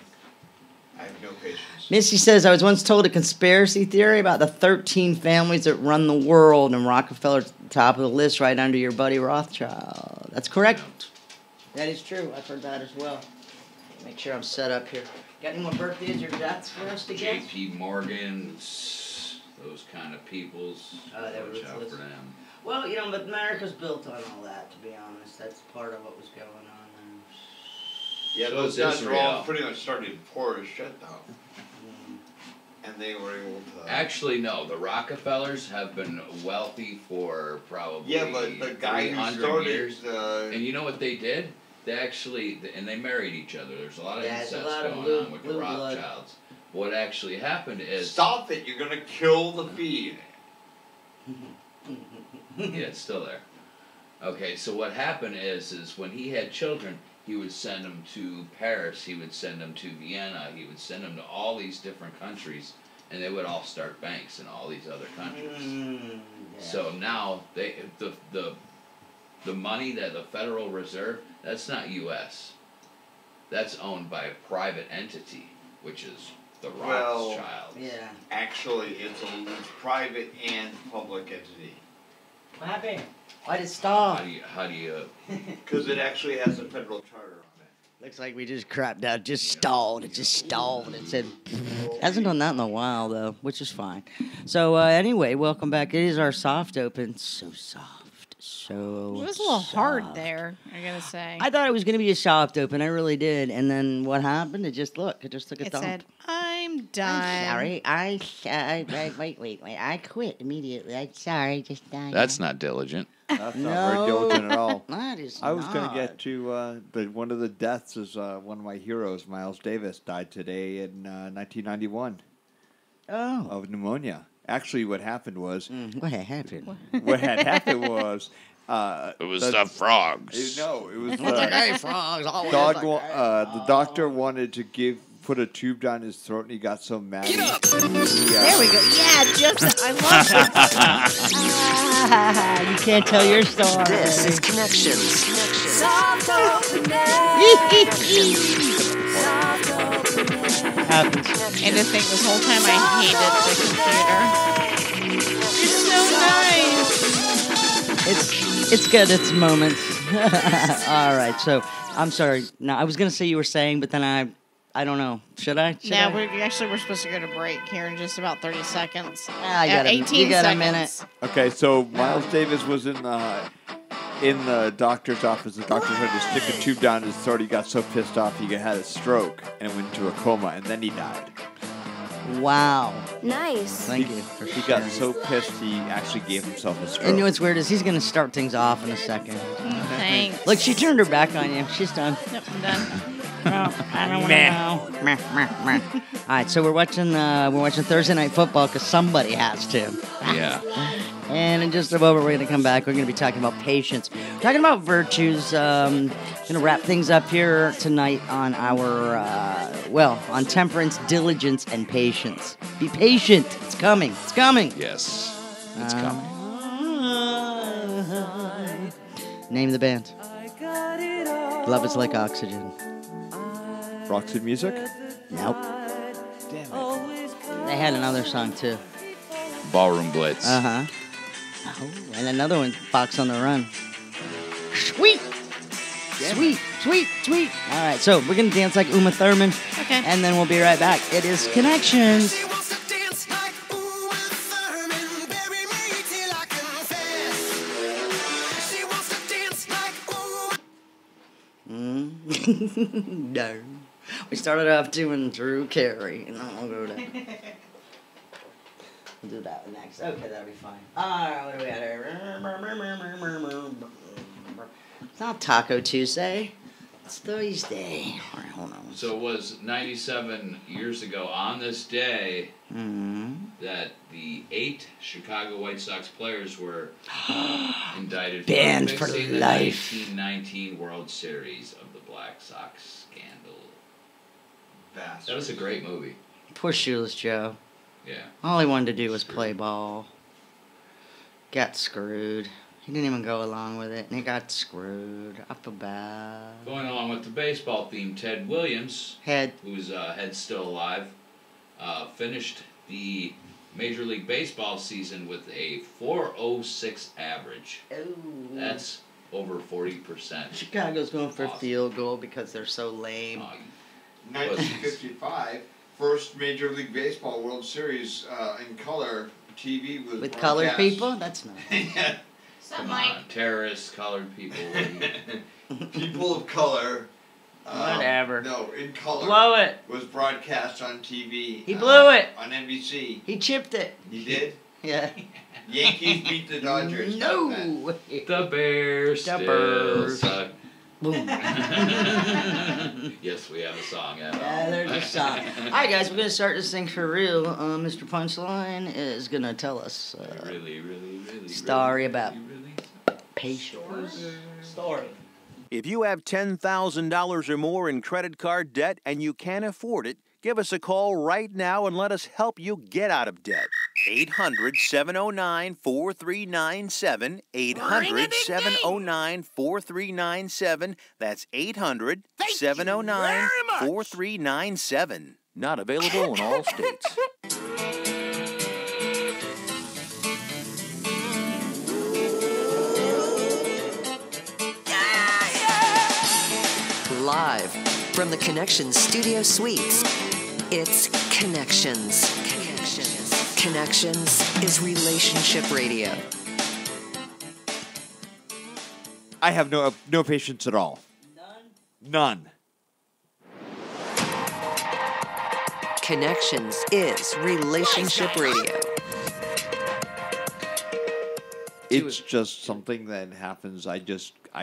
I have no patience. Missy says, I was once told a conspiracy theory about the 13 families that run the world, and Rockefeller's at the top of the list right under your buddy Rothschild. That's correct. That is true. I've heard that as well. Make sure I'm set up here. Got any more birthdays or deaths for us to get? J.P. Morgan's, those kind of peoples. Watch out for them. Well, but America's built on all that, to be honest. That's part of what was going on there. Yeah, So those is guys were all Israel. pretty much started poor as shit, though. And they were able to... Actually, no. The Rockefellers have been wealthy for probably Yeah, but the guy who 300 started years. the... And you know what they did? They actually, and they married each other. There's a lot of Yeah, there's a incest lot of going on with the blue blood. Rothschilds. What actually happened is... Stop it! You're gonna kill the feed. Yeah, it's still there. Okay, so what happened is when he had children, he would send them to Paris, he would send them to Vienna, he would send them to all these different countries, and they would all start banks in all these other countries. So now the money that the Federal Reserve, that's not U.S. That's owned by a private entity, which is the Rothschilds. Yeah. Actually, it's a private and public entity. What happened? Why did it stop? How do you? Because it actually has a federal charter on it. Looks like we just crapped out. Just stalled. It just stalled. It said, hasn't done that in a while, though, which is fine. So, anyway, welcome back. It is our soft open. So soft. So It was a little hard there, I gotta say. I thought it was going to be a soft open. I really did. And then what happened? It just took a It dump. said, I'm done. Sorry. Wait. I quit immediately. I'm sorry. Just died. That's not diligent. That's not very diligent at all. That is I was going not. to get to one of the deaths is one of my heroes, Miles Davis, died today in 1991 of pneumonia. Actually, what happened was... What had happened? What had happened was... it was the frogs. It was Hey, frogs, always the doctor wanted to put a tube down his throat, and he got so mad. Get up! There we go. Yeah, just I love it. You can't tell your story. This is Connections. Soft And to think this whole time I hated the computer. You're so It's got its moments. All right, so I'm sorry. Now I was gonna say you were saying, but then I don't know. Should I? Yeah, we're supposed to go to break here in just about 30 seconds. I got 18 you got seconds. a minute. Okay, so Miles Davis was in the doctor's office. The doctor tried to stick a tube down his throat. He got so pissed off he had a stroke and went into a coma, and then he died. Wow. Nice. Thank you. He got so pissed he actually gave himself a stroke. And you know what's weird is he's gonna start things off in a second. Thanks. Look, she turned her back on you. She's done. Yep, I'm done. No, I don't want to know. Meh, meh, meh. All right, so we're watching Thursday Night Football because somebody has to. Yeah. And in just a moment, we're going to come back. We're going to be talking about patience, talking about virtues. Going to wrap things up here tonight on our, on temperance, diligence, and patience. Be patient. It's coming. It's coming. Yes, it's coming. Name the band. Love is like oxygen. Roxy Music? Nope. Damn it. They had another song too. Ballroom Blitz. Uh-huh. Oh, and another one, Fox on the Run. Sweet! Sweet, sweet, sweet. All right, so we're going to dance like Uma Thurman. Okay. And then we'll be right back. It is Connections. Darn. We started off doing Drew Carey. And then we'll go to... We'll do that one next. Okay, that'll be fine. Alright, what do we got here? It's not Taco Tuesday. It's Thursday. Alright, hold on. So it was 97 years ago on this day that the 8 Chicago White Sox players were indicted Banned for for fixing the life. 1919 World Series of the Black Sox scandal. That was a great movie. Poor Shoeless Joe. Yeah. All he wanted to do was play ball. Got screwed. He didn't even go along with it, and he got screwed. I feel bad. Going along with the baseball theme, Ted Williams, whose head's still alive, finished the Major League Baseball season with a .406 average. Ooh. That's over 40%. Chicago's going for a field goal because they're so lame. 1955, first Major League Baseball World Series in color TV was With broadcast. colored people? That's nice. Yeah. Come on, terrorists, colored people. People of color. Whatever. No, in color. Blow it. Was broadcast on TV. He blew it. On NBC. He chipped it. He did? Yeah. Yankees beat the Dodgers. No. The Bears The still Bears. suck. Boom. Yes, we have a song. Yeah, there's a song. All right, guys, we're going to start this thing for real. Mr. Punchline is going to tell us really story about patience. Story. If you have $10,000 or more in credit card debt and you can't afford it, give us a call right now and let us help you get out of debt. 800-709-4397. 800-709-4397. That's 800-709-4397. Not available in all states. Live from the Connections Studio Suites, it's Connections. Connections is relationship radio. I have no patience at all. None. Connections is relationship radio. It's just something that happens. I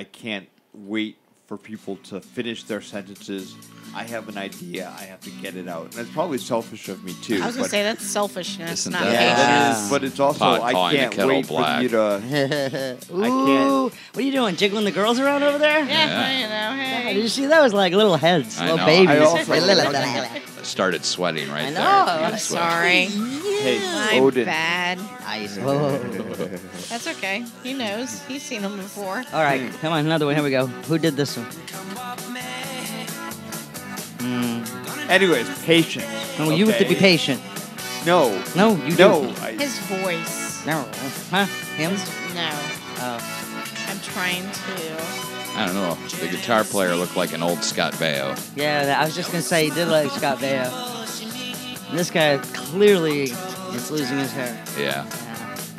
can't wait for people to finish their sentences. I have an idea. I have to get it out. And it's probably selfish of me, too. I was going to say, that's selfishness, Isn't not that- patience. But it's also, Pot I calling the can't kettle wait black. for you to... Ooh, what are you doing? Jiggling the girls around over there? Yeah, you know, hey. Did you see that? Was like little heads, I little know. babies. I also- I I started sweating right there. I'm sorry. Hey, I'm Odin. bad. Nice. That's okay. He knows. He's seen them before. All right, come on, another one. Here we go. Who did this one? Anyways, patience. No, you have to be okay? patient. No. No, you No. do. His voice. No. Huh? Him? No. Oh. I I'm trying to. I don't know. The guitar player looked like an old Scott Baio. Yeah, I was just gonna say he did like Scott Baio. And this guy clearly is losing his hair. Yeah.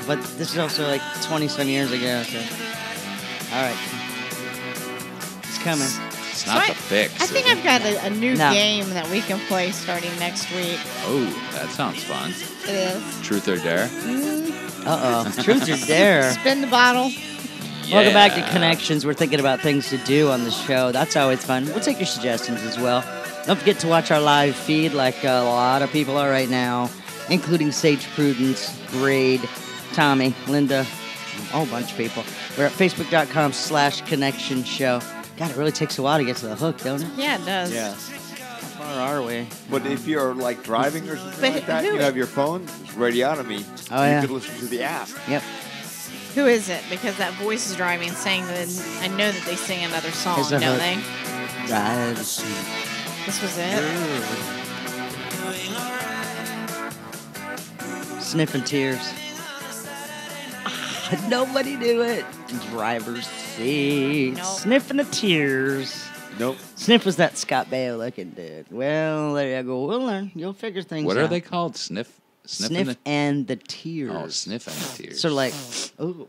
But this is also like 20-some years ago. So. All right. It's coming. It's not the fix. I think I've got a new No. game that we can play starting next week. Oh, that sounds fun. It is. Truth or Dare? Uh-oh. Truth or Dare? Spin the bottle. Welcome back to Connections. We're thinking about things to do on the show. That's always fun. We'll take your suggestions as well. Don't forget to watch our live feed like a lot of people are right now, including Sage Prudence, Braid, Tommy, Linda, a whole bunch of people. We're at facebook.com/connection show. God, it really takes a while to get to the hook, don't it? Yeah, it does. Yeah. How far are we? But if you're like driving or something But like that, who- you have your phone, it's Radiotomy. Oh, yeah. You could listen to the app. Yep. Who is it? Because that voice is driving, saying that I know that they sing another song, It's a don't hook. they? Right. This was it. Sniffing tears. Nobody do it. Driver's seat. Nope. Sniffing the tears. Nope. Sniff was that Scott Baio looking dude. Well, there you go. We'll learn. You'll figure things What out. are they called? Sniff Sniff and the tears. Oh, Sniff and the Tears. Sort of like, ooh.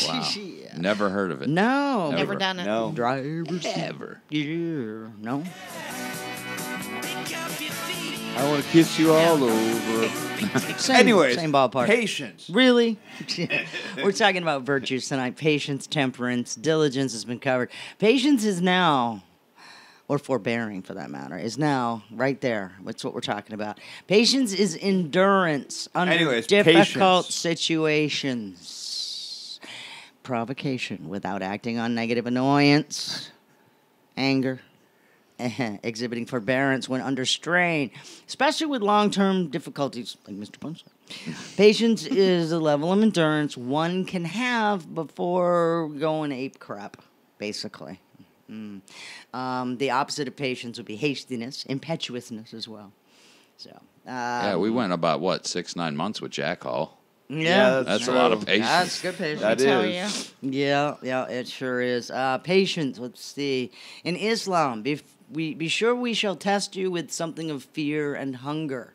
Wow. Yeah. Never heard of it. No. Never done it. No. Driver's seat. Ever. Yeah. No. I want to kiss you all over. Same, Anyways, same ballpark. patience. Really? We're talking about virtues tonight. Patience, temperance, diligence has been covered. Patience is now, or forbearing for that matter, is now right there. That's what we're talking about. Patience is endurance under Anyways, difficult patience. situations. Provocation without acting on negative annoyance, anger. Exhibiting forbearance when under strain, especially with long-term difficulties, like Mr. Punch. Patience is a level of endurance one can have before going ape crap, basically. The opposite of patience would be hastiness, impetuousness as well. So, Yeah, we went about, 6-9 months with Jack Hall. Yeah, That's a lot of patience. That's good patience. That is. Yeah, it sure is. Patience, let's see. In Islam, be sure we shall test you with something of fear and hunger,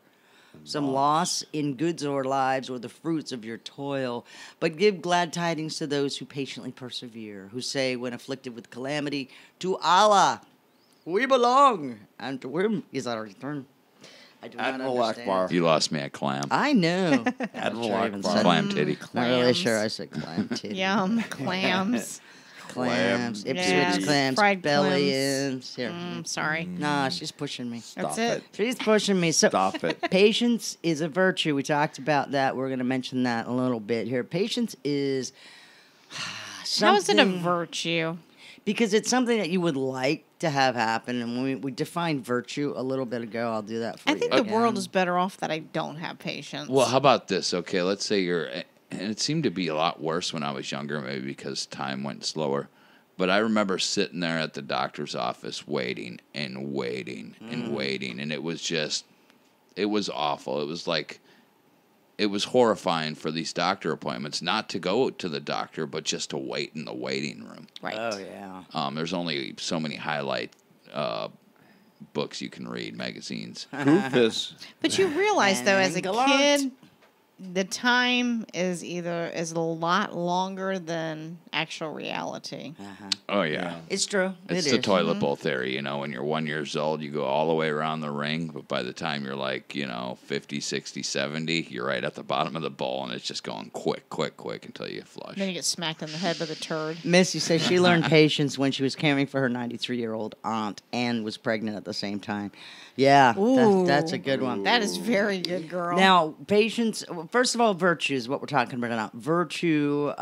some loss in goods or lives or the fruits of your toil. But give glad tidings to those who patiently persevere, who say when afflicted with calamity, to Allah we belong, and to him is our return. I do Admiral not understand. Akbar. You lost me at clam. I know. Admiral Sure I even Akbar. said- Clam titty. Not really sure I said clam titty. Yum, clams. Clams, Ipswich Yeah, clams, fried belly-ins. Here. Sorry. Nah, she's pushing me. That's it. She's pushing me. So, Stop it. Patience is a virtue. We talked about that. We're going to mention that a little bit here. Patience is How is it a something- virtue? Because it's something that you would like to have happen. And when we defined virtue a little bit ago, I'll do that for I you. think the again. world is better off that I don't have patience. Well, how about this? Okay, let's say and it seemed to be a lot worse when I was younger, maybe because time went slower. But I remember sitting there at the doctor's office waiting and waiting and waiting. And it was awful. It was horrifying for these doctor appointments, not to go to the doctor, but just to wait in the waiting room. Right. Oh, yeah. There's only so many highlight books you can read, magazines. Goofus. But you realize, though, as a Gallant. kid, the time is a lot longer than actual reality. Oh, yeah. It's true. It's It the is. toilet bowl theory. When you're 1 year old, you go all the way around the ring, but by the time you're 50, 60, 70, you're right at the bottom of the bowl, and it's just going quick until you flush. Then you get smacked in the head with a turd. Missy says she learned patience when she was caring for her 93-year-old aunt and was pregnant at the same time. Yeah, that's a good one. That is very good, girl. Now, patience, first of all, virtue is what we're talking about now. Virtue,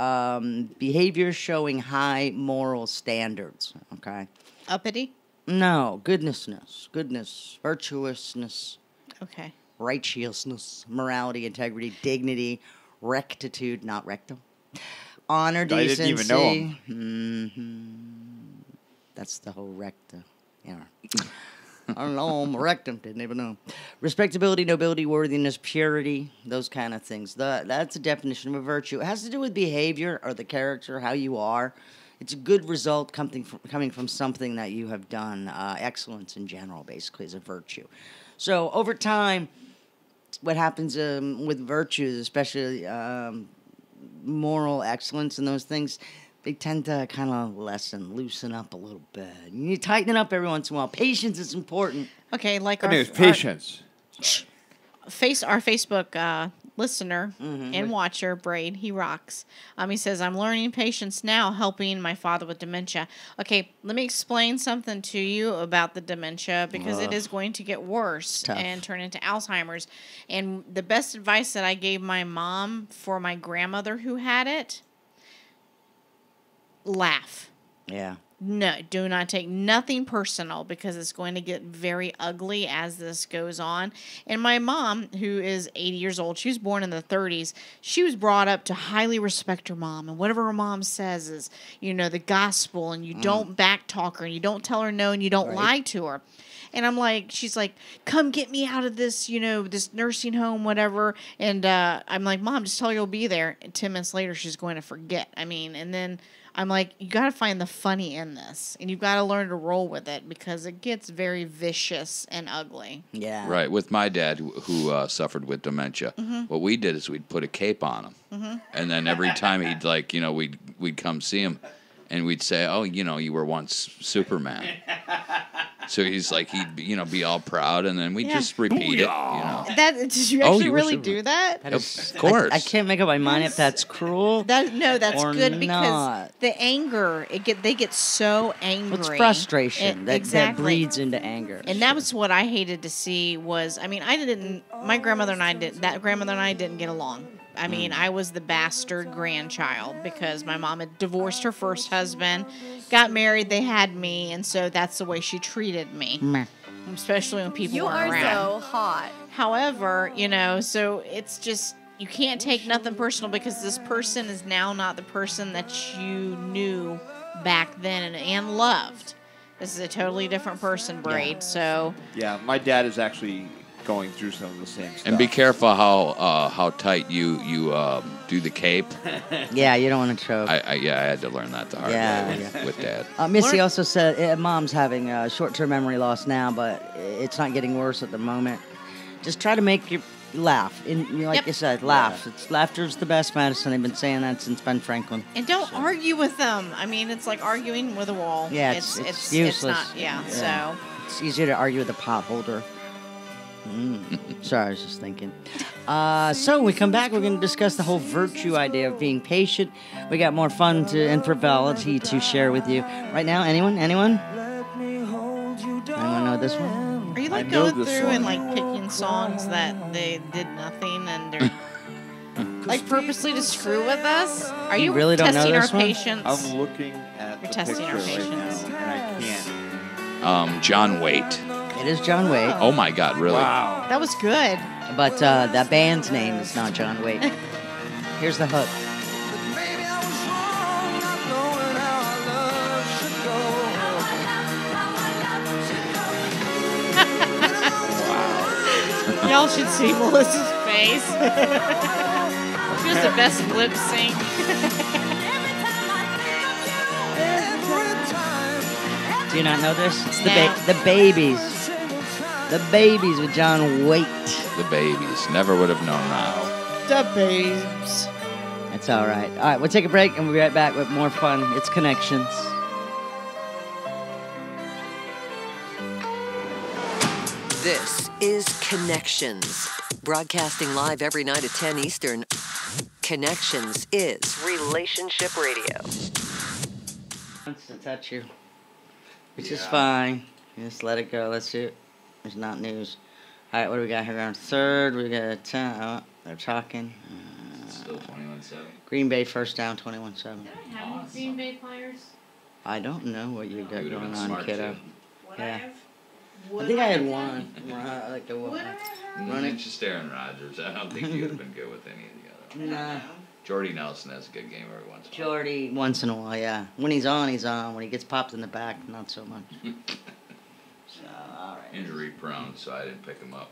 behavior showing high moral standards, okay? Uppity? No, goodness, virtuousness, Okay. righteousness, morality, integrity, dignity, rectitude, not rectum, honor, I decency. didn't even know 'em. That's the whole recta. Yeah. I don't know. I'm a rectum. Didn't even know. Respectability, nobility, worthiness, purity, those kind of things. That's a definition of a virtue. It has to do with behavior or the character, how you are. It's a good result coming from something that you have done. Excellence in general, basically, is a virtue. So over time, what happens with virtues, especially moral excellence and those things, they tend to kind of loosen up a little bit. You tighten it up every once in a while. Patience is important. Okay, like I mean, it's patience. Our Facebook listener and watcher, Braid, he rocks. He says, I'm learning patience now, helping my father with dementia. Okay, let me explain something to you about the dementia, because it is going to get worse and turn into Alzheimer's. And the best advice that I gave my mom for my grandmother who had it, laugh. Yeah. No, do not take nothing personal, because it's going to get very ugly as this goes on. And my mom, who is 80 years old, she was born in the 30s. She was brought up to highly respect her mom. And whatever her mom says is, the gospel. And you don't backtalk her. And you don't tell her no. And you don't lie to her. And I'm like, she's like, come get me out of this, this nursing home, whatever. And I'm like, Mom, just tell her you'll be there. And 10 minutes later, she's going to forget. And then I'm like, you got to find the funny in this. And you've got to learn to roll with it, because it gets very vicious and ugly. Yeah. Right. With my dad, who suffered with dementia, what we did is we'd put a cape on him. And then every time he'd we'd come see him, and we'd say, oh, you were once Superman. So he's like, he'd be all proud, and then we just repeat it. Did you actually really do that? Of course. I can't make up my mind if that's cruel. That's or good, because not. the anger, they get so angry. It's frustration that bleeds into anger. And that was what I hated to see was, my grandmother and I didn't get along. I was the bastard grandchild, because my mom had divorced her first husband, got married, they had me, and so that's the way she treated me. Especially when people were around. You are so hot. However, so it's just, you can't take nothing personal, because this person is now not the person that you knew back then and loved. This is a totally different person, Braid. So yeah, my dad is actually going through some of the same stuff. And be careful how tight you do the cape. Yeah, you don't want to choke. I had to learn that the hard way with Dad. Missy also said Mom's having short-term memory loss now, but it's not getting worse at the moment. Just try to make you laugh. Like you said, laugh. Laughter's the best medicine. They've been saying that since Ben Franklin. And don't argue with them. It's like arguing with a wall. Yeah, it's useless. It's not, so. It's easier to argue with a pot holder. Sorry, I was just thinking. So when we come back, we're going to discuss the whole virtue idea of being patient. We got more fun and frivolity to share with you. Right now, anyone? Anyone know this one? Are you going through and picking songs that they did nothing and they're purposely to screw with us? Are you really don't testing know this our one? patience? I'm looking at the testing our picture right patience. now, and I can't. John Waite. It is John Waite. Oh my God, really? Wow. That was good. But that band's name is not John Waite. Here's the hook. Y'all should see Melissa's face. She was the best lip sync. Do you not know this? It's the Babies. The Babies with John Waite. The Babies. Never would have known now. The Babes. That's all right. All right, we'll take a break and we'll be right back with more fun. It's Connections. This is Connections. Broadcasting live every night at 10 Eastern. Connections is Relationship Radio. Wants to touch you, which is fine. Just let it go. Let's do it. It's not news. All right, what do we got here on third? We got a 10. Oh, they're talking. Still 21-7. Green Bay first down, 21-7. How many Green Bay players? I don't know what you got going on, kiddo. Yeah. Would I think I had have? one. I like the one. Running. It's just Aaron Rodgers. I don't think he would have been good with any of the other. Nah. Jordy Nelson has a good game every once in a while. Jordy, once in a while, yeah. When he's on, he's on. When he gets popped in the back, not so much. So, all right. injury prone, so I didn't pick him up.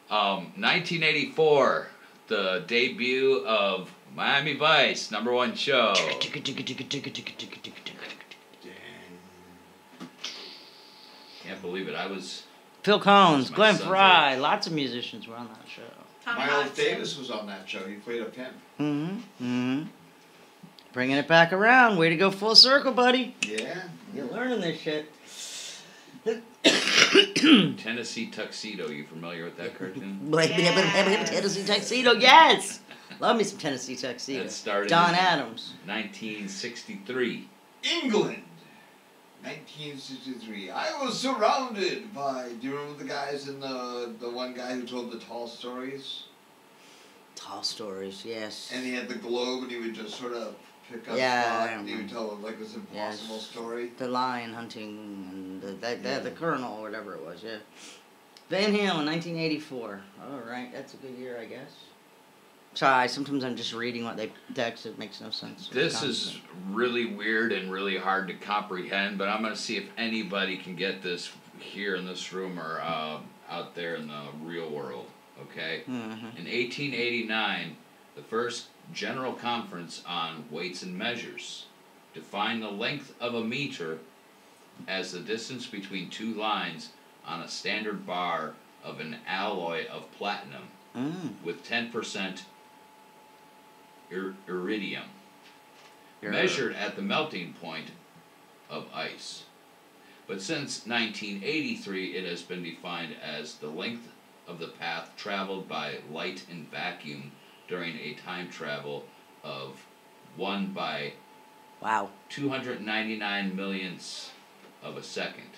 1984, the debut of Miami Vice, #1 show. Can't believe it. I was... Phil Collins, my Glenn son's Fry, lots of musicians were on that show. Miles Davis was on that show. He played a pimp. Bringing it back around. Way to go full circle, buddy. Yeah. You're learning this shit. Tennessee Tuxedo. You familiar with that cartoon? Tennessee Tuxedo, yes. Love me some Tennessee Tuxedo. That started Don in Adams. 1963. England. 1963. I was surrounded by. Do you remember the guys in the one guy who told the tall stories? Tall stories, yes. And he had the globe, and he would just sort of pick up. Yeah, and he would tell like this impossible story. The lion hunting and the colonel or whatever it was. Yeah. Van Halen, 1984. All right, that's a good year, I guess. Sorry, sometimes I'm just reading what they text. It makes no sense. This is really weird and really hard to comprehend, but I'm going to see if anybody can get this here in this room or out there in the real world, okay? In 1889, the first General Conference on Weights and Measures defined the length of a meter as the distance between two lines on a standard bar of an alloy of platinum with 10% iridium, measured at the melting point of ice. But since 1983, it has been defined as the length of the path traveled by light in vacuum during a time travel of 1 by 299 millionths of a second.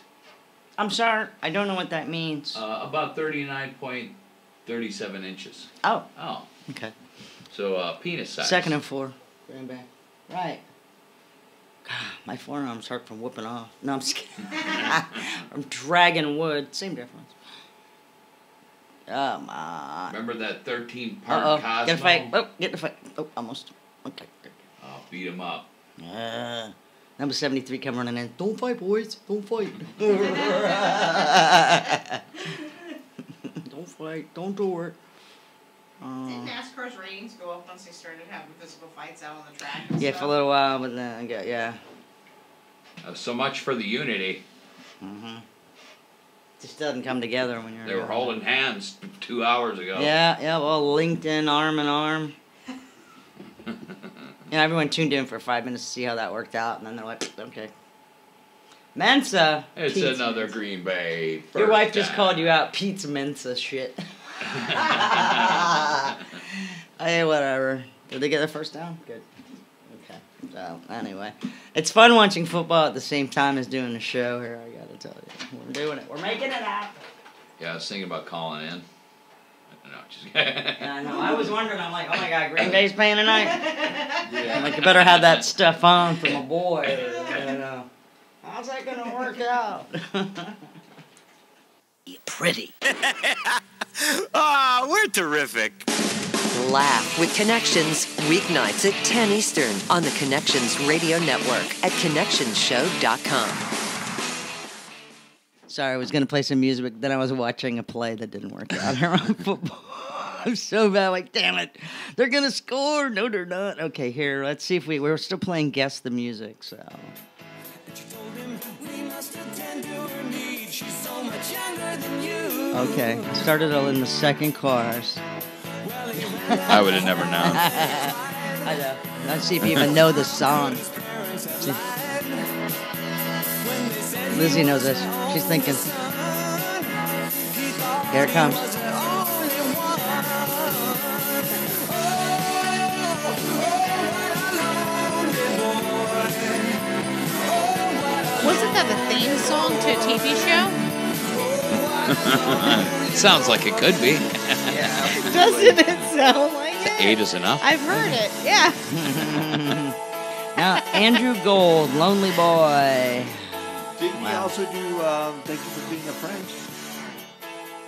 I'm sorry, I don't know what that means. About 39.37 inches. Oh. Oh. Okay. So, penis size. 2nd and 4. Bring back. Right. God, my forearms hurt from whooping off. No, I'm just kidding. I'm dragging wood. Same difference. Oh, my. Remember that 13-part Cosmo? Get a fight. Oh, get the fight. Oh, almost. Okay. Oh, beat him up. Number 73 come running in. Don't fight, boys. Don't fight. Don't fight. Don't do it. Didn't NASCAR's ratings go up once they started having physical fights out on the track? And Yeah, stuff? for a little while, but then, yeah. So much for the unity. Just doesn't come together when you're... They were holding hands 2 hours ago. Yeah, well, linked in arm in arm. Everyone tuned in for 5 minutes to see how that worked out, and then they're like, okay. Mensa. It's Pizza another Mensa. Green Bay. Your wife just called you out. Pizza Mensa shit. Hey, whatever. Did they get the first down? Good. Okay. So, anyway. It's fun watching football at the same time as doing the show here, I gotta tell you. We're doing it. We're making it happen. Yeah, I was thinking about calling in. No, just Yeah, I know. I was wondering. I'm like, oh my God, Green Bay's playing tonight. I'm like, you better have that stuff on for my boy. How's that gonna work out? Pretty. We're terrific. Laugh with Connections, weeknights at 10 Eastern on the Connections Radio Network at ConnectionsShow.com. Sorry, I was going to play some music, but then I was watching a play that didn't work out around football. I'm so bad, like, damn it. They're going to score. No, they're not. Okay, here, let's see if we're still playing Guess the Music, so. Okay, I started in the second chorus. I would have never known. I know. Let's see if you even know the song. Lizzie knows this. She's thinking. Here it comes. Wasn't that the theme song to a TV show? Sounds like it could be. Doesn't it sound like it? 8 is enough. I've heard it, yeah. Now, Andrew Gold, Lonely Boy. Didn't he also do Thank You for Being a Friend?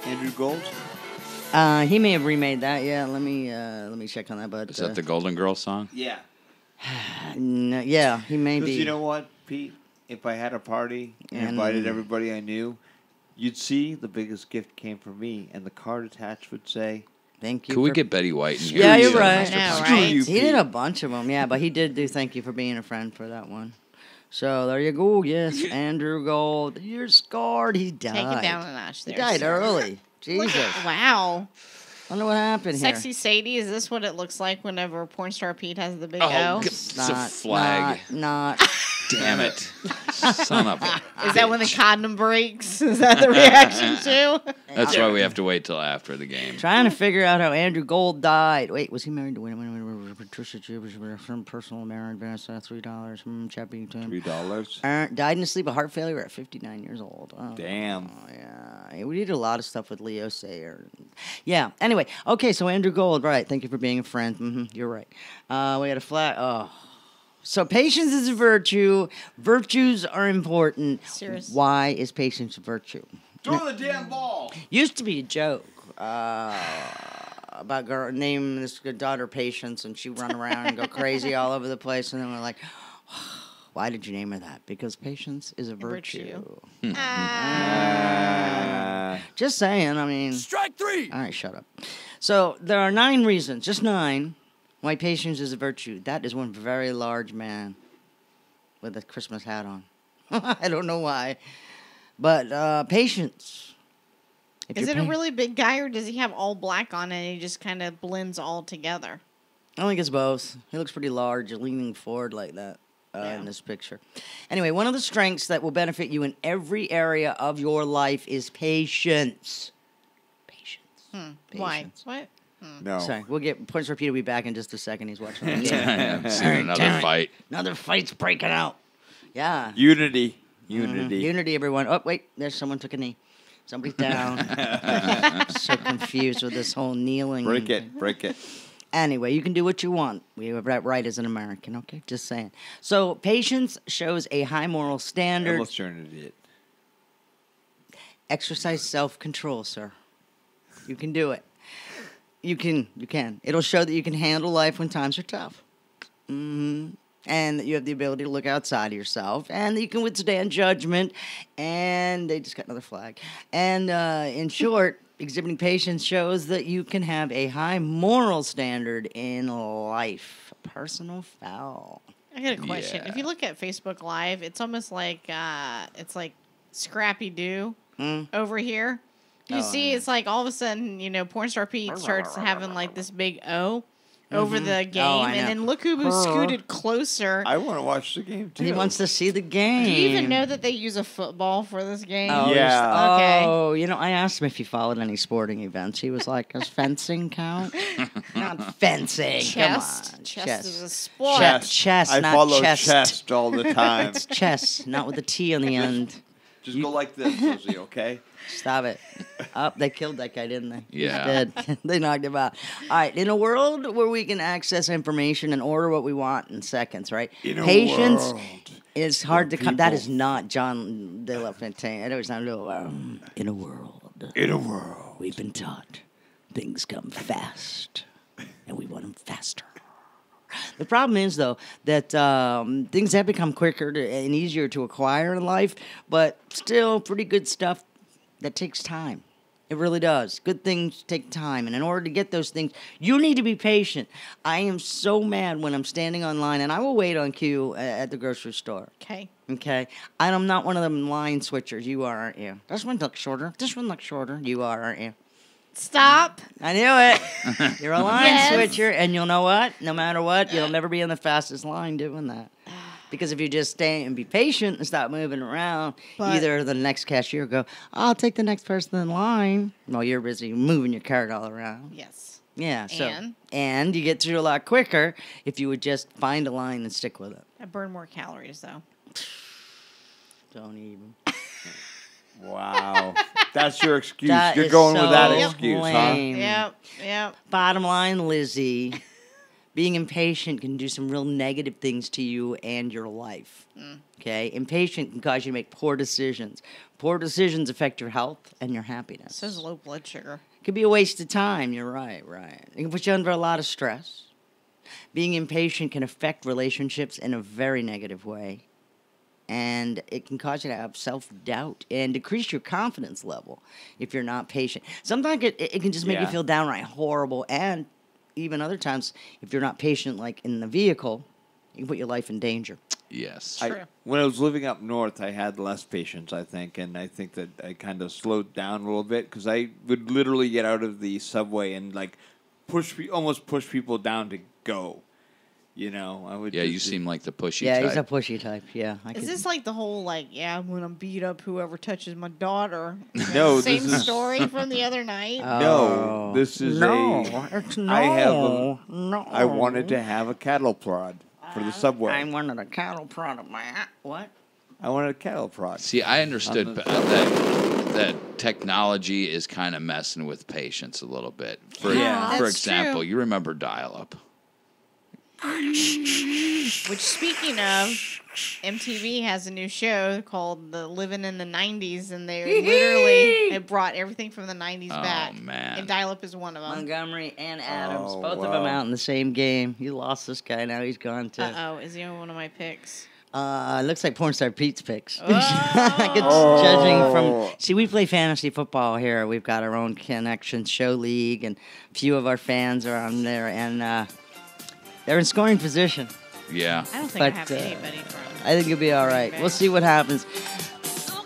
Andrew Gold? He may have remade that. Yeah, let me check on that. But Is that the Golden Girls song? Yeah. No, yeah, he may be. Because you know what, Pete? If I had a party and invited everybody I knew, You'd see the biggest gift came from me, and the card attached would say, "Thank you." Could we get Betty White in here? Yeah, you're right. Screw you, He Pete. did a bunch of them, yeah, but he did do "Thank you for being a friend" for that one. So there you go. Yes, Andrew Gold. You're scarred. He died. Take it down a notch there. He died sir. early. Look Jesus. at- wow. Wonder what happened here. Sexy Sadie, is this what it looks like whenever porn star Pete has the big Oh, O? it's a flag. Not. Damn it. Son of a. Is that when the condom breaks? Is that the reaction too? That's why we have to wait till after the game. Trying to figure out how Andrew Gold died. Wait, was he married to Patricia Jubers? Some personal marriage, $3. Chappie $3. Died in his sleep of heart failure at 59 years old. Oh, Damn. yeah. We did a lot of stuff with Leo Sayer. Yeah. Anyway, okay, so Andrew Gold, right. Thank you for being a friend. You're right. We had a flat. Oh. So patience is a virtue. Virtues are important. Seriously. Why is patience a virtue? Throw the damn ball. Used to be a joke about girl naming this daughter Patience, and she'd run around and go crazy all over the place. And then we're like, why did you name her that? Because patience is a virtue. Just saying. I mean, Strike 3. all right, shut up. So there are 9 reasons, just 9, why patience is a virtue. That is one very large man with a Christmas hat on. I don't know why, but patience. If Is you're it a really big guy, or does he have all black on and he just kind of blends all together? I think it's both. He looks pretty large, leaning forward like that in this picture. Anyway, one of the strengths that will benefit you in every area of your life is patience. Why? What? No. Sorry, we'll get Points Repeated will be back in just a second. He's watching the game. Yeah, I'm seeing All right, another damn it. fight. Another fight's breaking out. Yeah. Unity. Unity. Unity, everyone. Oh, wait, there's someone took a knee. Somebody's down. So confused with this whole kneeling. Break it. Break it. Anyway, you can do what you want. We have that right as an American, okay? Just saying. So, patience shows a high moral standard. Unless you're an idiot. Exercise self-control, sir. You can do it. You can. It'll show that you can handle life when times are tough. And that you have the ability to look outside of yourself, and that you can withstand judgment. And they just got another flag. And in short, exhibiting patience shows that you can have a high moral standard in life. Personal foul. I got a question. Yeah. If you look at Facebook Live, it's almost like Scrappy Doo over here. You Oh, see, it's like all of a sudden, Porn Star Pete starts having like this big O over the game, I and know. then look who scooted closer. I want to watch the game too. He wants to see the game. Do you even know that they use a football for this game? Oh, Yeah. Okay. Oh, I asked him if he followed any sporting events. He was like, does fencing count? Not fencing. Chest. Come on. Chest is a sport. Chest, I not follow chest. chest all the time. It's chess, not with a T on the end. Just go like this, Lizzie, okay? Stop it. Oh, they killed that guy, didn't they? Yeah. He's dead. They knocked him out. All right. In a world where we can access information and order what we want in seconds, right? Patience is hard to come. That is not John De La Fontaine. I know it's not in a world. We've been taught things come fast, and we want them faster. The problem is, though, that things have become quicker and easier to acquire in life, but still pretty good stuff that takes time. It really does. Good things take time, and in order to get those things, you need to be patient. I am so mad when I'm standing online, and I will wait on queue at the grocery store. Okay. Okay? I'm not one of them line switchers. You are, aren't you? This one looks shorter. This one looks shorter. You are, aren't you? Stop. I knew it. You're a line Yes. switcher, and you'll know what? No matter what, you'll never be in the fastest line doing that. Because if you just stay and be patient and stop moving around, But- either the next cashier will go, I'll take the next person in line, while you're busy moving your cart all around. Yes. Yeah, so And? you get through a lot quicker if you would just find a line and stick with it. I burn more calories, though. Don't even. Wow. That's your excuse. That You're is going so with that excuse, lame. Yep. Bottom line, Lizzie, being impatient can do some real negative things to you and your life. Okay? Impatient can cause you to make poor decisions. Poor decisions affect your health and your happiness. So is low blood sugar. It could be a waste of time. You're right. It can put you under a lot of stress. Being impatient can affect relationships in a very negative way. and it can cause you to have self-doubt and decrease your confidence level if you're not patient. Sometimes it can just make you feel downright horrible, and even other times, if you're not patient, like in the vehicle, you can put your life in danger. Yes. When I was living up north, I had less patience, I think, and I think that I kind of slowed down a little bit because I would literally get out of the subway and like almost push people down to go. You know, I would. Yeah, you seem like the pushy type. Yeah, he's a pushy type. Yeah. Is this like the whole I'm gonna beat up whoever touches my daughter? No, same this is- story from the other night. No, this is I wanted to have a cattle prod for the subway. I wanted a cattle prod of my what? I wanted a cattle prod. See, I understood that technology is kind of messing with patience a little bit. For That's example, true. you remember dial-up. Which, speaking of, MTV has a new show called The Living in the 90s, and they literally have brought everything from the 90s back. Oh, man. And Dial-Up is one of them. Montgomery and Adams, Oh, both of wow. them out in the same game. You lost this guy, now he's gone too. Uh-oh, is he on one of my picks? Looks like Pornstar Pete's picks. Oh. Judging from, see, we play fantasy football here. We've got our own Connection Show League, and a few of our fans are on there, and they're in scoring position. Yeah. I don't think I have anybody from. I think you'll be all right. We'll see what happens.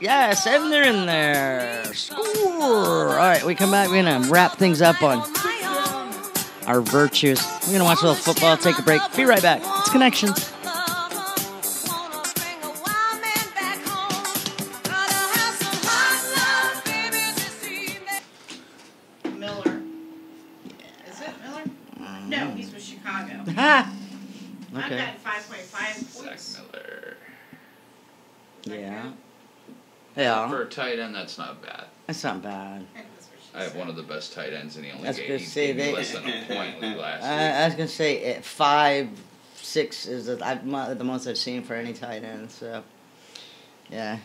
Yes, and they're in there. Score. All right, we come back. We're going to wrap things up on our virtues. We're going to watch a little football, take a break. Be right back. It's Connections. Miller. Is it Miller? No, he's with Chicago. Ha! I've Okay. got 5.5 points. Zach Miller. Yeah. Yeah. For a tight end, that's not bad. That's not bad. I have one of the best tight ends in the only That's game. good He to say. gave me They, less than a point last week. I was going to say 5, 6 is the most I've seen for any tight end. So, yeah.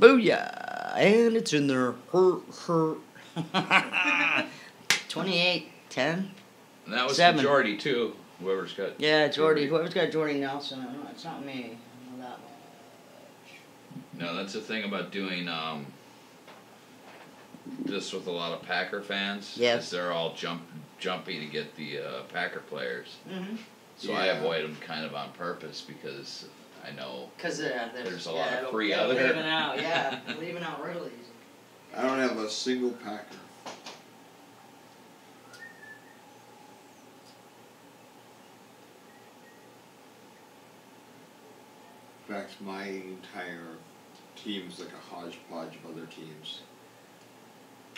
Booyah! And it's in there. Hurt. 28-10. And that was 7. for Jordy, too. Whoever's got. Yeah, Jordy. Whoever's got Jordy Nelson. I know it's not me. I know that one. No, that's the thing about doing this with a lot of Packer fans. Yes. Is they're all jumpy to get the Packer players. Mhm. So I avoid them kind of on purpose because I know Because there's a lot of free they're other. leaving out. Yeah, they're leaving out real easy. I don't have a single Packer. In fact, my entire team's like a hodgepodge of other teams.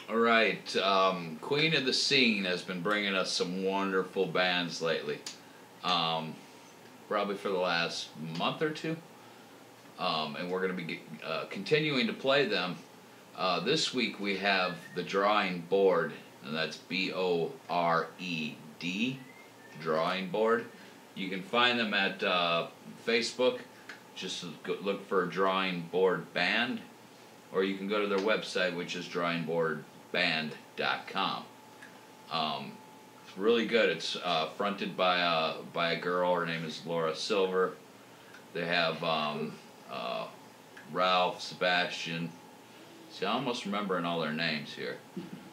All right, Queen of the Scene has been bringing us some wonderful bands lately. Probably for the last month or two. And we're going to be continuing to play them. This week we have The Drawing Board, and that's Bored, Drawing Board. You can find them at Facebook. Just look for Drawing Board Band, or you can go to their website, which is drawingboardband.com. It's really good. It's fronted by a girl. Her name is Laura Silver. They have Ralph, Sebastian. See, I'm almost remembering all their names here.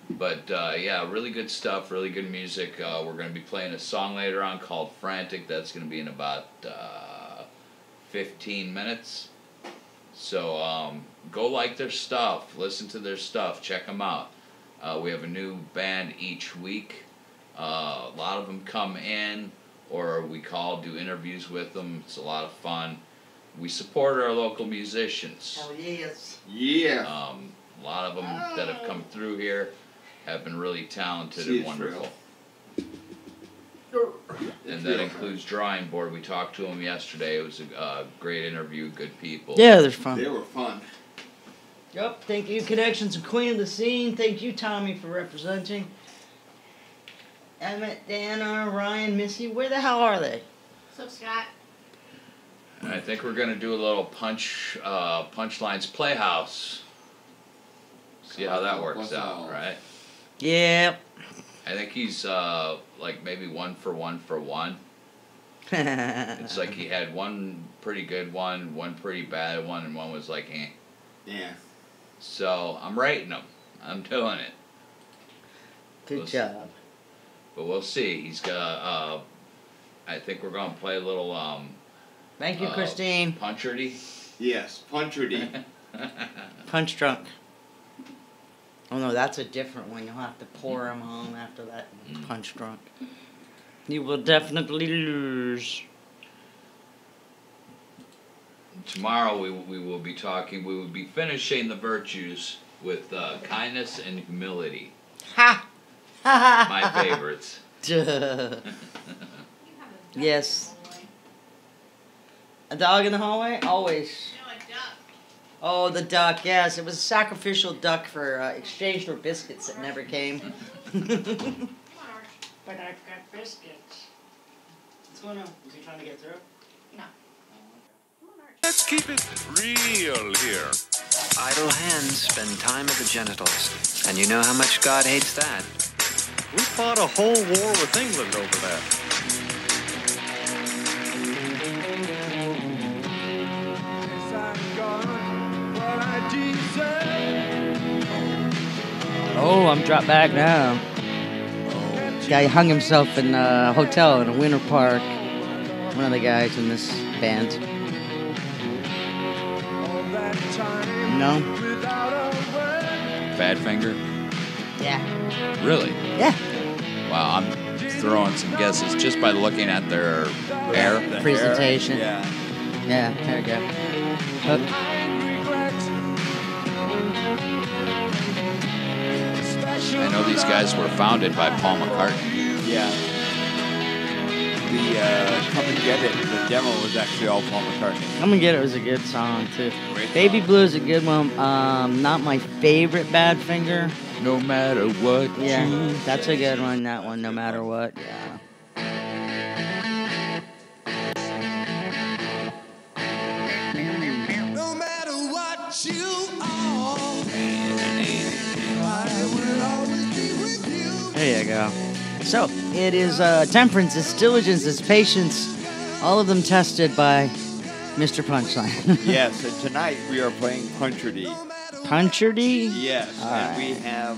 But yeah, really good stuff, really good music. We're going to be playing a song later on called Frantic. That's going to be in about 15 minutes. So go like their stuff, listen to their stuff, check them out. We have a new band each week. A lot of them come in, or we do interviews with them. It's a lot of fun. We support our local musicians. Hell yes. Yeah. A lot of them that have come through here have been really talented See, and it's wonderful. real. And that includes Drawing Board. We talked to them yesterday. It was a great interview, good people. Yeah, they're fun. They were fun. Yep, thank you, Connections and Queen of the Scene. Thank you, Tommy, for representing. Emmett, Dana, Ryan, Missy, where the hell are they? What's up, Scott? And I think we're going to do a little Punchlines Playhouse. See how that works out, right? Yeah. I think he's like maybe 1 for 1 for 1. It's like he had one pretty good one pretty bad one, and one was like, eh. Yeah. So I'm rating him. I'm doing it. Good job. But we'll see. He's got. I think we're gonna play a little. Thank you, Christine. Puncherty. Yes, Puncherty. Punch drunk. Oh no, that's a different one. You'll have to pour him home after that. Punch drunk. You will definitely lose. Tomorrow we will be talking. We will be finishing the virtues with kindness and humility. Ha! My favorites. Yes. A dog in the hallway? Always. No, a duck. Oh, the duck, yes. It was a sacrificial duck for exchange for biscuits that never came. But I've got biscuits. What's going on? Is he trying to get through? No. Let's keep it real here. Idle hands spend time at the genitals. And you know how much God hates that. We fought a whole war with England over that. Oh, I'm dropped back now. Guy hung himself in a hotel in a winter park. One of the guys in this band. No? Badfinger? Yeah. Really? Yeah. Wow, I'm throwing some guesses just by looking at their hair. Presentation. Yeah. Yeah, there we go. Hook. I know these guys were founded by Paul McCartney. Yeah. The Come and Get It, the demo was actually all Paul McCartney. Come and Get It was a good song, too. Great Baby song. Blue is a good one. Not my favorite Badfinger. No matter what. Yeah, that's a good one, that one, no matter what. Yeah. No matter what you are, I will always be with you. There you go. So, it is temperance, it's diligence, it's patience, all of them tested by Mr. Punchline. Yes, and tonight we are playing Puncherty. Puncherty? Yes, All and right. we have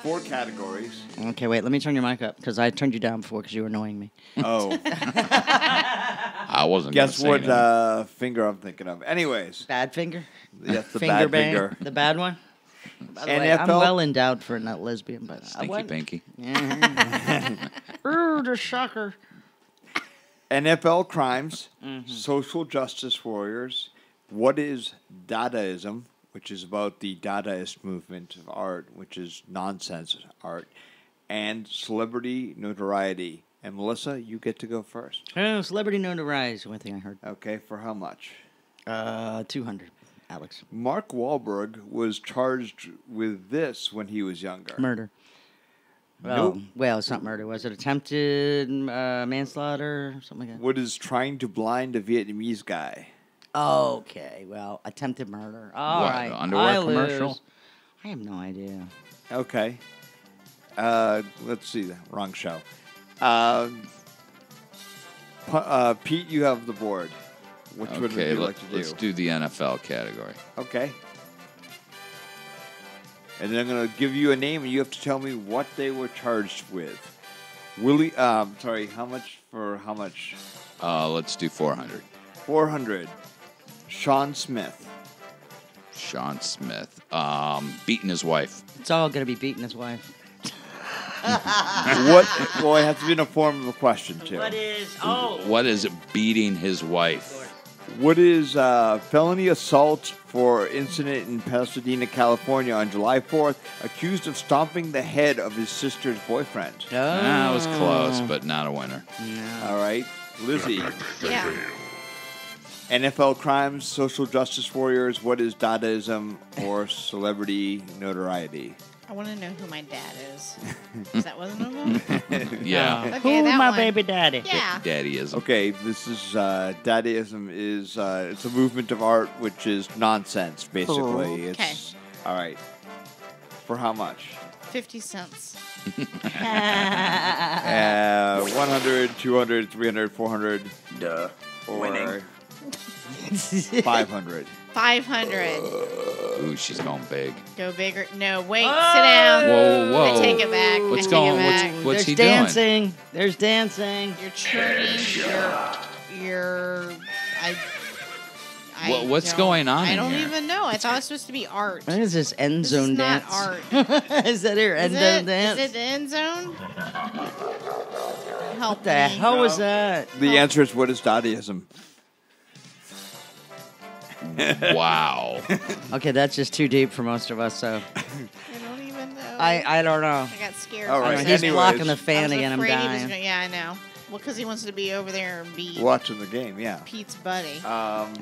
4 categories. Okay, wait, let me turn your mic up, because I turned you down before because you were annoying me. Oh. I wasn't Guess gonna what say anything. finger I'm thinking of. Anyways. Bad finger? Yes, the Finger bad bang? finger. The bad one? By the way, I'm NFL? well endowed for not lesbian, but I Stinky wasn't. Pinky. Yeah. Ooh, the shocker. NFL crimes, Mhm. social justice warriors, what is Dadaism, which is about the Dadaist movement of art, which is nonsense art, and celebrity notoriety. And Melissa, you get to go first. Oh, celebrity notoriety is one thing I heard. Okay, for how much? 200, Alex. Mark Wahlberg was charged with this when he was younger. Murder. Nope. Well, it's not murder. Was it attempted manslaughter or something like that? What is trying to blind a Vietnamese guy? Okay, well, attempted murder. All What, right. underwear I commercial? lose. I have no idea. Okay. Let's see. Wrong show. Pete, you have the board. Which one would Okay, you like to do? let's do the NFL category. Okay. And then I'm going to give you a name, and you have to tell me what they were charged with. Sorry, how much for how much? Let's do 400. 400. Sean Smith. Sean Smith. Beating his wife. It's all going to be beating his wife. What? Well, it has to be in a form of a question, too. What is... Oh. What is beating his wife? What is felony assault for incident in Pasadena, California on July 4th, accused of stomping the head of his sister's boyfriend? That was close, but not a winner. All right. Lizzie. Yeah. NFL crimes, social justice warriors, what is Dadaism or celebrity notoriety? I want to know who my dad is. Is that one of them? Yeah. Okay, Who's that my one. baby daddy? Yeah. Daddyism. Okay, this is Dadaism is it's a movement of art which is nonsense basically. Okay. It's all right. For how much? 50 cents. 100, 200, 300, 400. Duh. Or Winning. 500. 500. Ooh, she's going big. Go bigger. No, wait. Sit down. Whoa, whoa. I take it back. What's I going? Take it back. What's he There's doing? dancing. There's dancing. You're turning your. What's don't- going on I in don't here? even know. I thought it was supposed to be art. What is this end This is zone not dance? art. Is that your end Is zone it? dance? Is it the end zone? Help What the me. hell was that? The answer is, what is Dadaism? Wow. Okay, that's just too deep for most of us. So I don't even know. I don't know. I got scared. All for a right, second. He's anyways. blocking the I fan was again. I'm afraid he was dying. gonna- yeah, I know. Well, because he wants to be over there and be Watching the game, yeah. Pete's buddy. Um,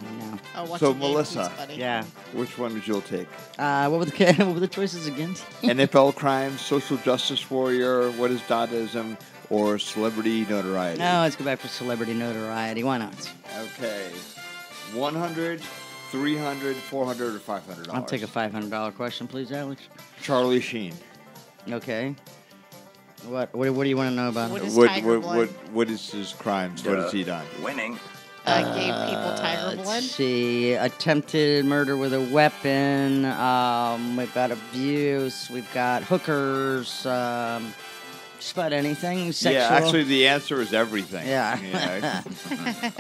Oh, watch so the game, Melissa, Pete's buddy. Yeah. which one would you take? What were the what were the choices again? NFL crimes, social justice warrior, what is Dadaism, or celebrity notoriety? No, let's go back for celebrity notoriety. Why not? Okay. 100, 300, 400, or $500? I'll take a $500 question, please, Alex. Charlie Sheen. Okay. What do you want to know about What him? is Tiger Blood? What is his crimes? What has he done? Winning. Gave people Tiger Blood. Let's see. Attempted murder with a weapon. We've got abuse. We've got hookers. Just about anything sexual. Yeah, actually, the answer is everything. Yeah.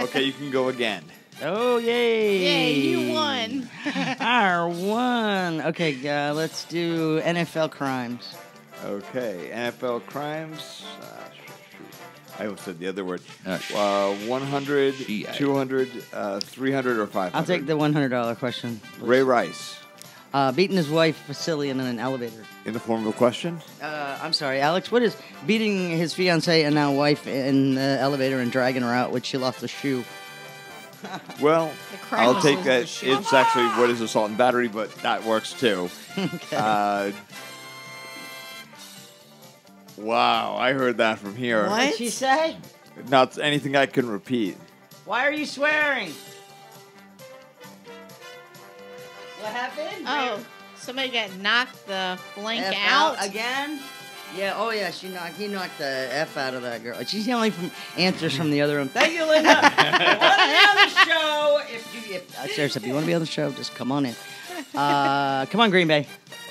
Okay, you can go again. Oh, yay. Yay, you won. I won. Okay, let's do NFL crimes. Okay, NFL crimes. I almost said the other word. 100, 200, 300, or 500. I'll take the $100 question. please. Ray Rice. Beating his wife, Vasily, in an elevator. In the form of a question? I'm sorry, Alex. What is beating his fiancee and now wife in the elevator and dragging her out, which she lost a shoe? Well, crime I'll take is that. the shoe. It's actually what is assault and battery, but that works too. Okay. Wow, I heard that from here. What did she say? Not anything I can repeat. Why are you swearing? What happened? Oh, somebody got knocked the blank F out. again? Yeah. Oh yeah. He knocked the F out of that girl. She's the only answers from the other room. Thank you, Linda. If you want to be on the show? Seriously, if you want to be on the show, just come on in. Come on, Green Bay.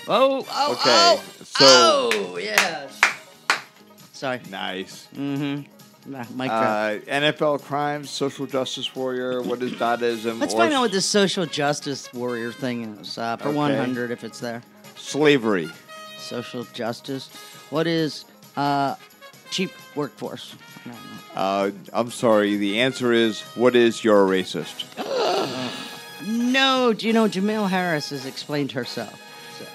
Oh. Okay, so- Oh yeah. Sorry. Nice. Mm-hmm. Mic drop. NFL crimes, social justice warrior. What is Dadaism? Let's or find out what this social justice warrior thing is. For Okay. 100, if it's there. slavery. Social justice. What is cheap workforce? I don't know. I'm sorry. The answer is, what is you're a racist? No, do you know Jamil Harris has explained herself? So.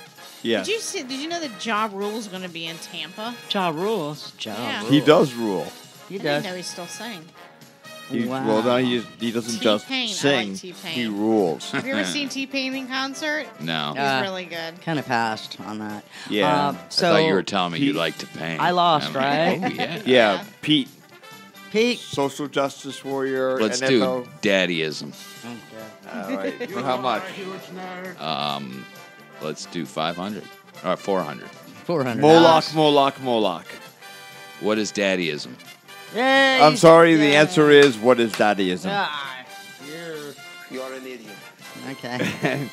Yes. Did you know that Ja Rule is going to be in Tampa? Ja rules. Yeah. He does rule. He I does. didn't know he still sang. Well, no, he doesn't just T-Pain, I sing. like T-Pain. He rules. Have you ever seen T-Pain in concert? No. He's really good. Kind of passed on that. Yeah. So I thought you were telling me you like to paint. I lost, I'm like, right? Oh, yeah. Yeah, Pete. Pete. Social justice warrior. Let's NFL. do daddyism. All right. For how much? Let's do 500 or 400. 400. Moloch. What is daddyism? Yay! I'm sorry. The answer is, what is Dadaism? You're an idiot. Okay.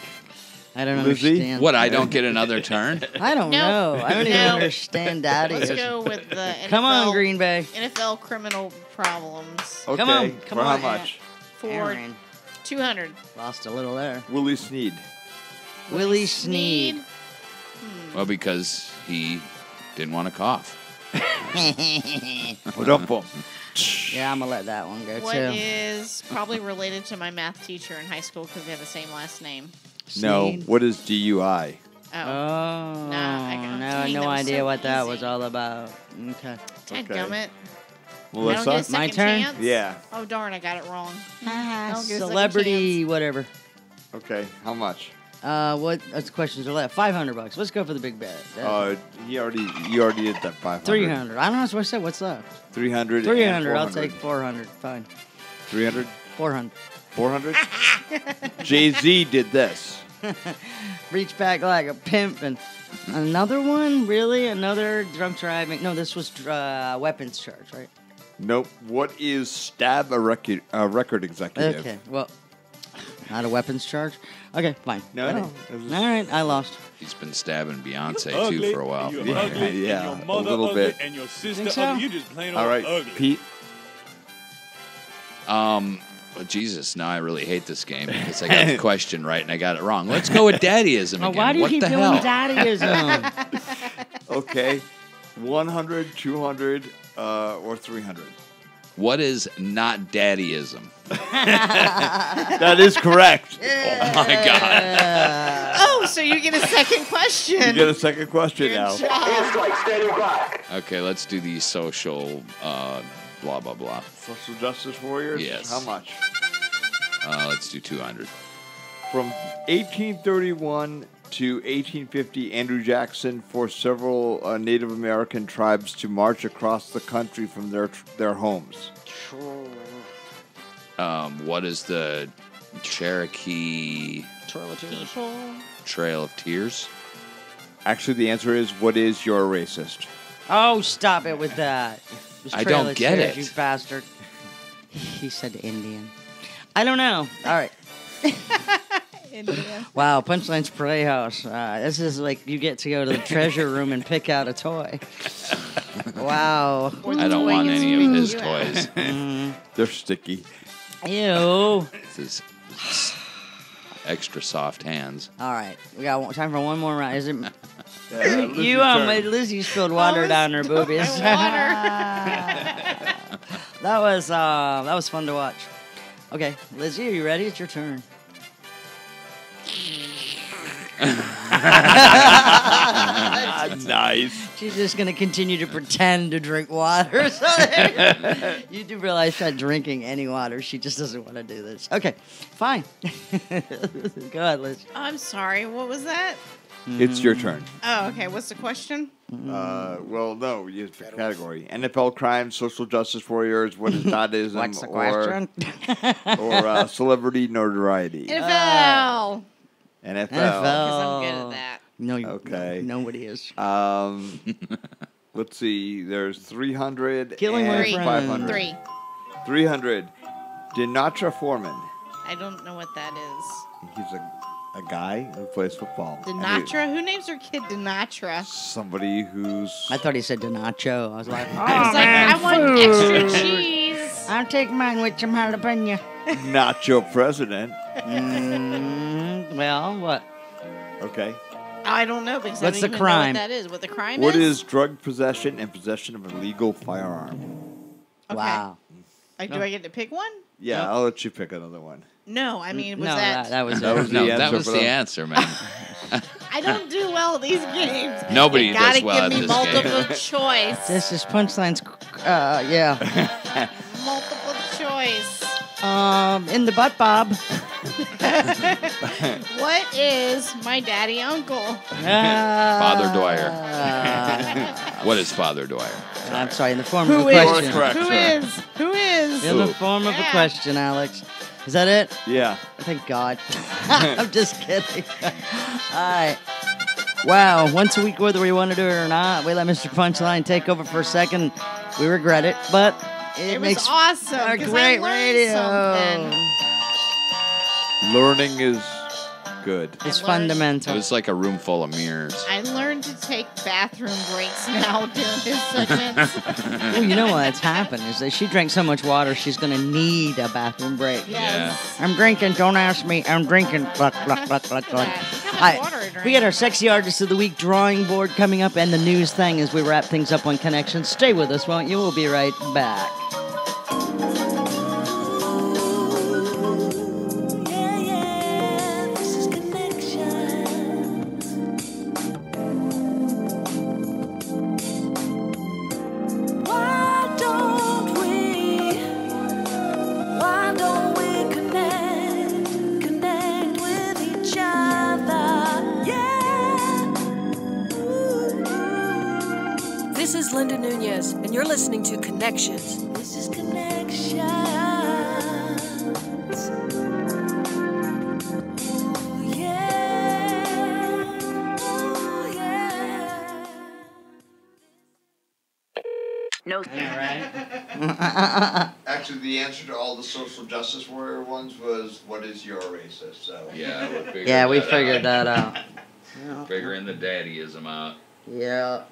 I don't Lizzie? understand. What? I don't get another turn? I don't know. I don't even No. understand daddy. Let's go with the NFL, Come on, Green Bay. NFL criminal problems. Okay. Come on. For how much? For Aaron. 200. Lost a little there. Willie Snead. Willie Snead. Well, because he didn't want to cough. What up, Boom? Yeah, I'm going to let that one go, What too. is probably related to my math teacher in high school because they have the same last name. No. Snead. What is DUI? Oh. Oh, Nah, no, no idea what that was all about. Okay. Dadgummit. Melissa? I don't get a second My turn? chance? Yeah. Oh, darn, I got it wrong. I don't get a second Celebrity, whatever. Okay. How much? What questions are left? $500. Let's go for the big bet. You already did that 500. 300. I don't know what I said. What's left? 300. 300. I'll take 400. Fine. 300. 400. 400. Jay-Z did this. Reach back like a pimp and Another one? Really? Another drunk driving? No, this was weapons charge, right? Nope. What is stab a record executive? Okay, well, not a weapons charge? Okay, fine. No. All right, I lost. He's been stabbing Beyonce, Ugly, too, for a while. You're ugly, Yeah, and your mother a little ugly, bit. and your sister Think so? ugly. You just plain All old right, ugly. Pete. Well, Jesus, now I really hate this game because I got the question right and I got it wrong. Let's go with daddyism again. Why do you what keep the doing hell? daddyism? Okay. 100, 200, or 300. What is not daddyism? That is correct. Oh, my God. Oh, so you get a second question. You get a second question now. Okay, let's do the social blah, blah, blah. Social justice warriors? Yes. How much? Let's do 200. From 1831 to 1850, Andrew Jackson forced several Native American tribes to march across the country from their homes. What is the Cherokee Trail of Tears? Actually, the answer is, what is your racist? Oh, stop it with that. This I trailer don't get says, it. You bastard. He said Indian. I don't know. All right. Indian. Wow, Punchline's Playhouse. This is like you get to go to the treasure room and pick out a toy. Wow. I don't want any of his toys. They're sticky. Ew. This is extra soft hands. All right, we got time for one more round. Is it? Lizzie's turn. Lizzie spilled water down her boobies. That was fun to watch. Okay, Lizzie, are you ready? It's your turn. Nice. She's just gonna continue to pretend to drink water. So you do realize she's not drinking any water. She just doesn't want to do this. Okay, fine. Go ahead, Liz. I'm sorry. What was that? It's your turn. Oh, okay. What's the question? Well, no, you pick category. NFL crimes, social justice warriors, what is Dadaism, What's the question? or celebrity notoriety. NFL. NFL. Because I'm good at that. No, Okay. nobody is. Let's see. There's 300 Killing and my friend. 500. 3. 300. Dinatra Foreman. I don't know what that is. He's a guy who plays football. And Dinatra? Who names their kid Dinatra? somebody who's... I thought he said Donacho. I was like, I was like, I want extra cheese. I'll take mine with some jalapeno. not your president. Well, what? Okay. I don't know because What's I the don't even crime? know what that is. What the crime What is? is drug possession and possession of a legal firearm? Okay. Wow. Do I get to pick one? Yeah, I'll let you pick another one. No, I mean, was No, that... that was That it. was No, the that answer. was for the the- answer, man. I don't do well at these games. Nobody You does gotta well give at me this game. multiple choice. This is Punchline's, yeah. Multiple choice. In the butt, Bob. What is my daddy uncle? Father Dwyer. What is Father Dwyer? I'm sorry, in the form of Who a is? question. Correct, Who sir. is? Who is? In the form of a Yeah. question, Alex. Is that it? Yeah. Thank God. I'm just kidding. All right. Wow, once a week, whether we want to do it or not, we let Mr. Punchline take over for a second. We regret it, but it It was makes awesome. a 'cause great I learned radio. something. Learning is good. It's It fundamental. was like a room full of mirrors. I learned to take bathroom breaks now during his segments. Well, you know what's happened is that she drank so much water, she's going to need a bathroom break. Yes. I'm drinking. Don't ask me. I'm drinking. Cluck, cluck, cluck, cluck, cluck. How much water I drink? We got our Sexy Artist of the Week drawing board coming up and the news thing as we wrap things up on Connections. Stay with us, won't you? We'll be right back. This is Connection. Why don't we connect with each other? Yeah. This is Linda Nunez, and you're listening to Connections. This is Connections. Oh, yeah. Oh, yeah. All right. Actually, the answer to all the social justice warrior ones was, "What is your racist?" So Yeah, we figured that out. Yeah. Figuring the daddyism out. Yeah.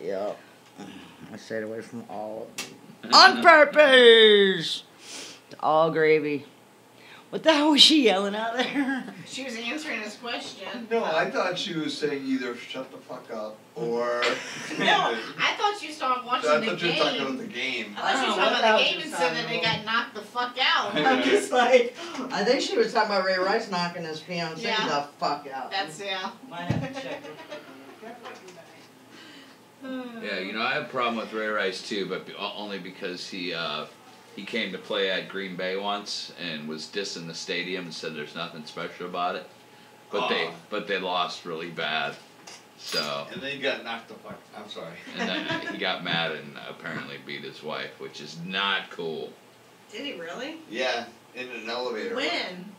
I stayed away from all of them. On purpose! All gravy. What the hell was she yelling out there? She was answering his question. No, I thought she was saying either "shut the fuck up" or. No, I thought you started watching I the thought you game. were talking about the game. I thought you were talking about the game and said that they got knocked the fuck out. I'm just like, I think she was talking about Ray Rice knocking his fiancée the fuck out. That's, yeah. Might have to check Yeah, I have a problem with Ray Rice too, but only because he came to play at Green Bay once and was dissing the stadium and said there's nothing special about it. But they lost really bad. So. And then he got knocked the fuck. I'm sorry. And then he got mad and apparently beat his wife, which is not cool. Did he really? Yeah, in an elevator. When?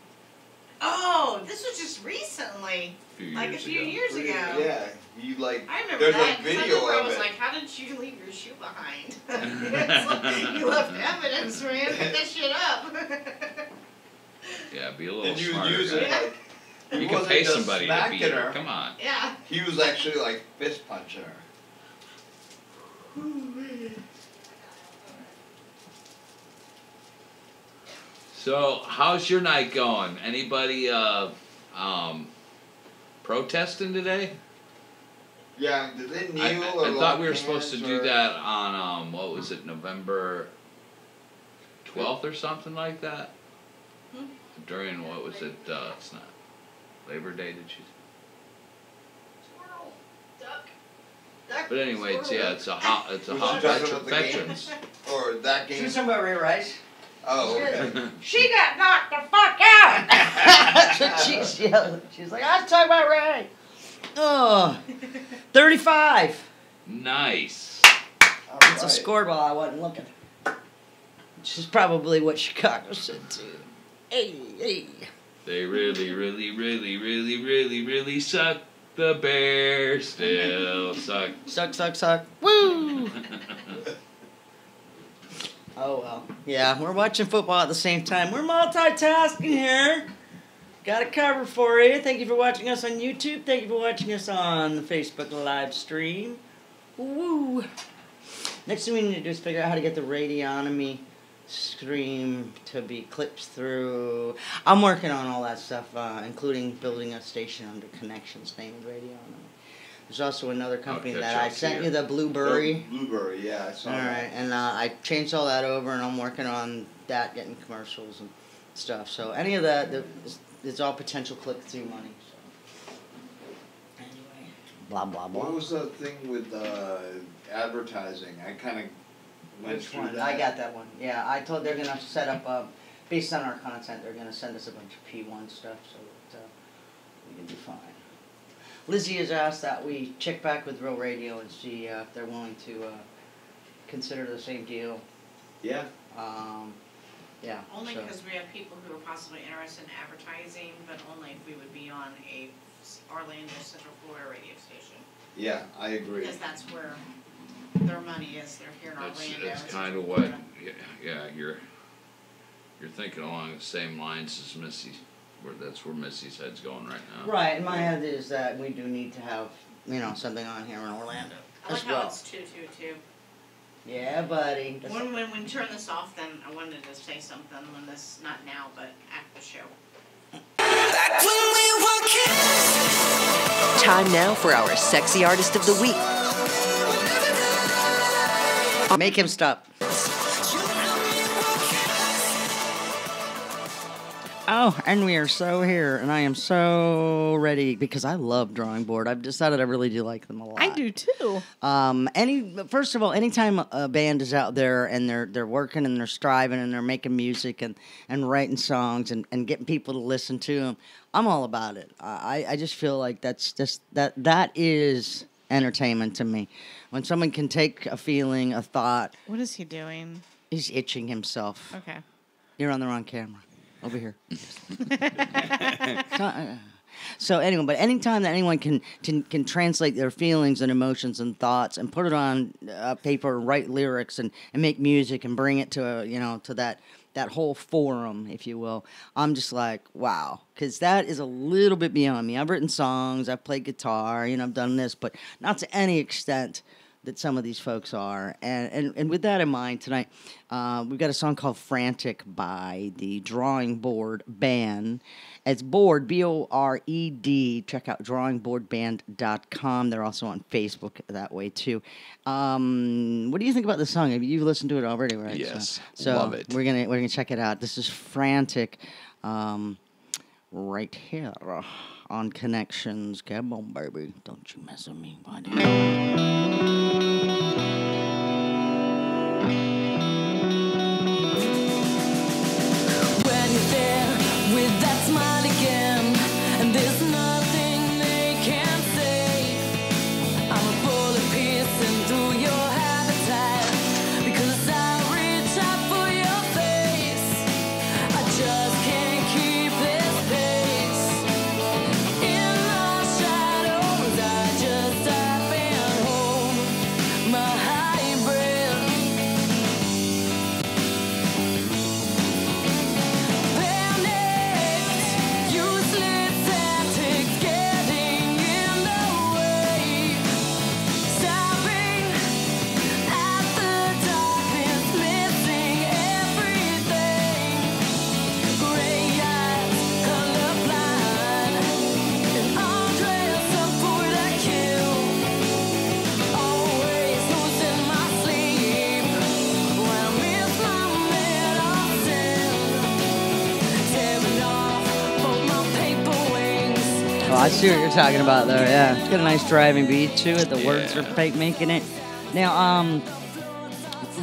Oh, this was just recently. Like a few years ago. Yeah, you like. I remember there's that. a video I of was it. like, how did you leave your shoe behind? It's like, you left evidence, man. Pick that shit up. Yeah, be a little And you smarter. use it guy. like. You He can wasn't pay just somebody to smacking beat her. her. Come on. Yeah. He was actually like fist punching her. So, how's your night going? Anybody protesting today? Yeah, did they kneel or I lock thought we were supposed to hands do or- that on what was it, November 12th or something like that? During what was it? It's not Labor Day, did you? But anyway, it's it's a Was she talking about the veterans. game? Or that game? She was talking about Ray Rice. Oh, okay. She got knocked the fuck out! That's what she's yelling. She's like, I was talking about Ray. Oh, 35. Nice. It's a scoreball. I wasn't looking. Which is probably what Chicago said too. Hey. They really, really, really, really, really, really suck. The Bears still suck. Suck. Woo! Oh, well. Yeah, we're watching football at the same time. We're multitasking here. Got it covered for you. Thank you for watching us on YouTube. Thank you for watching us on the Facebook live stream. Woo! Next thing we need to do is figure out how to get the Radionomy stream to be clipped through. I'm working on all that stuff, including building a station under Connections named Radionomy. There's also another company that I sent you, the Blueberry. Blueberry, yeah, I saw All that. right, and I changed all that over, and I'm working on that, getting commercials and stuff. So any of that, it's all potential click-through money. So. Anyway, blah, blah, blah. What was the thing with advertising? I kind of went Which through one? that. I got that one. Yeah, I told they're going to set up, based on our content, they're going to send us a bunch of P1 stuff so that we can do fine. Lizzie has asked that we check back with Real Radio and see if they're willing to consider the same deal. Yeah. Yeah. Only so. because we have people who are possibly interested in advertising, but only if we would be on a Orlando Central Florida radio station. Yeah, I agree. Because that's where their money is. They're here in Orlando. It's Central kind of Florida. what, yeah, you're thinking along the same lines as Missy's. That's where Missy's head's going right now. Right, and my head is that we do need to have, something on here in Orlando I like as how well. it's 222. Yeah, buddy. That's When we turn this off, then I wanted to say something when this, not now, but after the show. Time now for our Sexy Artist of the Week. Make him stop. Oh, and we are so here, and I am so ready because I love Drawing Board. I've decided I really do like them a lot. I do too. First of all, anytime a band is out there and they're working and they're striving and they're making music and writing songs and getting people to listen to them, I'm all about it. I just feel like that is entertainment to me. When someone can take a feeling, a thought. What is he doing? He's itching himself. Okay. You're on the wrong camera. Over here. So anyway, but anytime that anyone can translate their feelings and emotions and thoughts and put it on paper and write lyrics and make music and bring it to to that whole forum, if you will, I'm just like, wow, because that is a little bit beyond me. I've written songs, I've played guitar, I've done this, but not to any extent that some of these folks are. And with that in mind, tonight, we've got a song called Frantic by the Drawing Board Band. It's Board, B-O-R-E-D. Check out drawingboardband.com. They're also on Facebook that way, too. What do you think about the song? You've listened to it already, right? Yes, so love it. We're gonna check it out. This is Frantic right here on Connections. Come on, baby. Don't you mess with me, buddy. When you're there with that smile again, and there's nothing they can say, I'm a bullet piercing through your habitat, because I reach out for your face. I just can't keep this pace. In the shadows, I just tap and hold my high breath. Useless antics getting in the way, staring at the darkness, missing everything. Gray eyes, colorblind, and all dressed up for the kill. Always losing my sleep when I miss my medicine. Tearing off both my paper wings. Oh, I see what you're talking about, though. Yeah, it's got a nice driving beat to it. The words are fake making it. Now,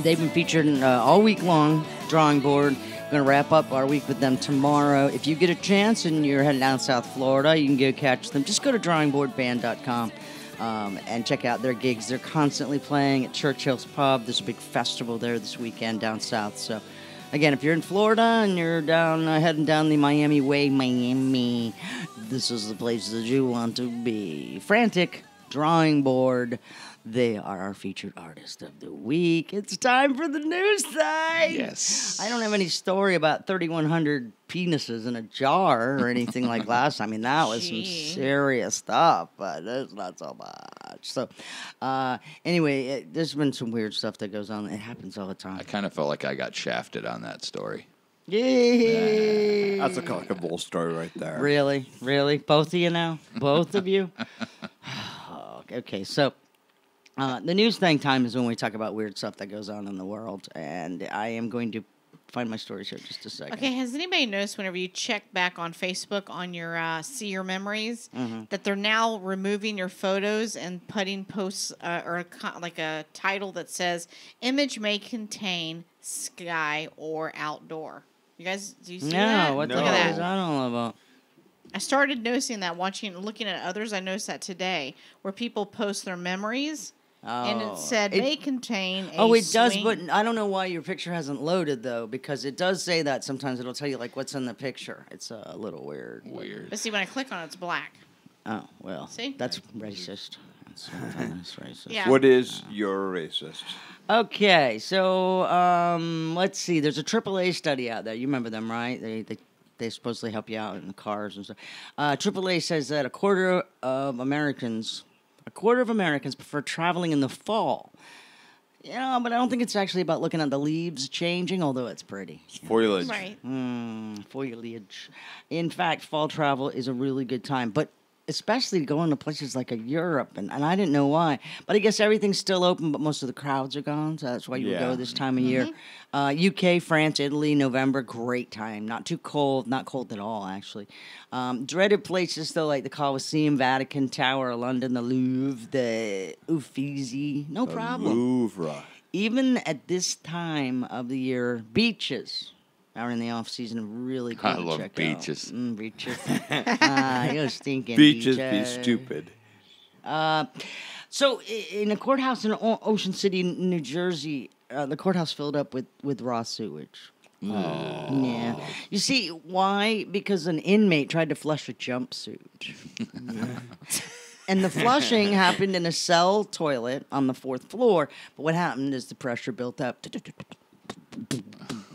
they've been featured all week long. Drawing Board. We're gonna wrap up our week with them tomorrow. If you get a chance and you're heading down South Florida, you can go catch them. Just go to drawingboardband.com and check out their gigs. They're constantly playing at Churchill's Pub. There's a big festival there this weekend down south. So, again, if you're in Florida and you're down heading down the Miami way, Miami, this is the place that you want to be. Frantic, Drawing Board. They are our featured artist of the week. It's time for the news thing. Yes. I don't have any story about 3,100 penises in a jar or anything like last time. I mean, that was some serious stuff, but it's not so much. So, anyway, there's been some weird stuff that goes on. It happens all the time. I kind of felt like I got shafted on that story. Yeah. That's a cock and bull story right there. Really? Both of you now? Both of you? Okay, so the news thing time is when we talk about weird stuff that goes on in the world, and I am going to find my stories here in just a second. Okay, has anybody noticed whenever you check back on Facebook on your see your memories that they're now removing your photos and putting posts or like a title that says image may contain sky or outdoor? You guys, do you see that? What the Look hell at is that. I don't know about. I started noticing that looking at others. I noticed that today where people post their memories. And it said may contain a it does, swing. but I don't know why your picture hasn't loaded, though, because it does say that sometimes it'll tell you, like, what's in the picture. It's a little weird. But see, when I click on it, it's black. Oh, well. See? That's racist. That's racist. Yeah. What is your racist? Okay, so let's see. There's a AAA study out there. You remember them, right? They supposedly help you out in the cars and stuff. AAA says that a quarter of Americans prefer traveling in the fall. Yeah, but I don't think it's actually about looking at the leaves changing, although it's pretty. Foliage. Right. Foliage. In fact, fall travel is a really good time, but especially going to places like Europe, and I didn't know why. But I guess everything's still open, but most of the crowds are gone, so that's why you would go this time of year. UK, France, Italy, November, great time. Not too cold, not cold at all, actually. Dreaded places, though, like the Colosseum, Vatican, Tower, London, the Louvre, the Uffizi, no problem. Louvre. Even at this time of the year, beaches are in the off season, really cool I to love check beaches. out. Beaches. You're stinking Beaches beaches. be stupid. So in a courthouse in Ocean City, New Jersey, the courthouse filled up with raw sewage. Yeah. You see, why? Because an inmate tried to flush a jumpsuit. And the flushing happened in a cell toilet on the 4th floor. But what happened is the pressure built up.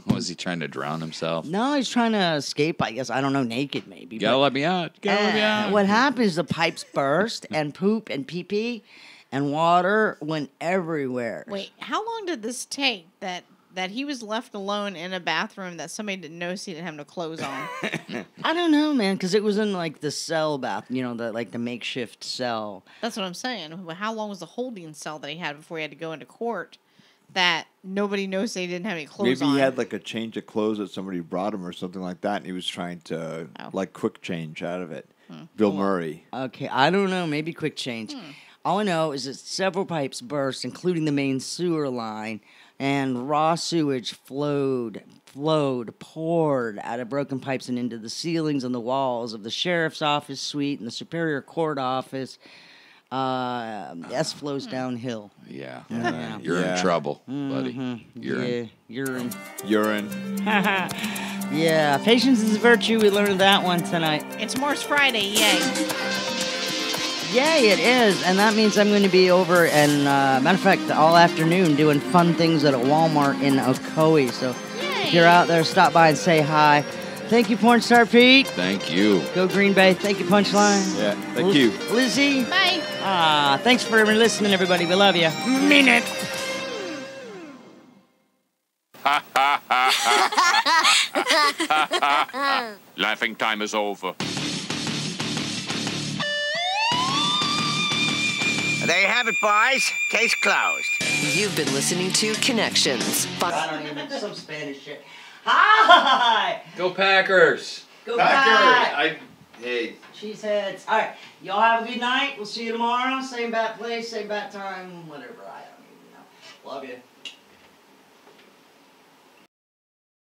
Was he trying to drown himself? No, he's trying to escape, I guess. I don't know, naked maybe. Gotta let me out. Gotta let me out. What happens, the pipes burst, and poop and pee-pee and water went everywhere. Wait, how long did this take that he was left alone in a bathroom that somebody didn't notice he didn't have no clothes on? I don't know, man, because it was in, like, the cell bath, the makeshift cell. That's what I'm saying. How long was the holding cell that he had before he had to go into court that nobody knows he didn't have any clothes on? Maybe he had like a change of clothes that somebody brought him or something like that, and he was trying to quick change out of it. Bill Murray. Okay, I don't know. Maybe quick change. All I know is that several pipes burst, including the main sewer line, and raw sewage poured out of broken pipes and into the ceilings and the walls of the sheriff's office suite and the Superior Court office. S flows downhill. Yeah. You're in trouble, buddy. Urine. Urine. Yeah, patience is a virtue. We learned that one tonight. And tomorrow's Friday. Yay. Yay, it is. And that means I'm going to be over and, matter of fact, all afternoon doing fun things at a Walmart in Ocoee. So if you're out there, stop by and say hi. Thank you, Porn Star Pete. Thank you. Go Green Bay. Thank you, Punchline. Yeah, thank you. Lizzie. Bye. Thanks for listening, everybody. We love you. Mean it. Laughing time is over. There you have it, boys. Case closed. You've been listening to Connections. I don't even some Spanish shit. Hi! Go Packers! Go Packers! Hey. Cheeseheads. All right. Y'all have a good night. We'll see you tomorrow. Same bat place, same bat time, whatever. I don't even know. Love you.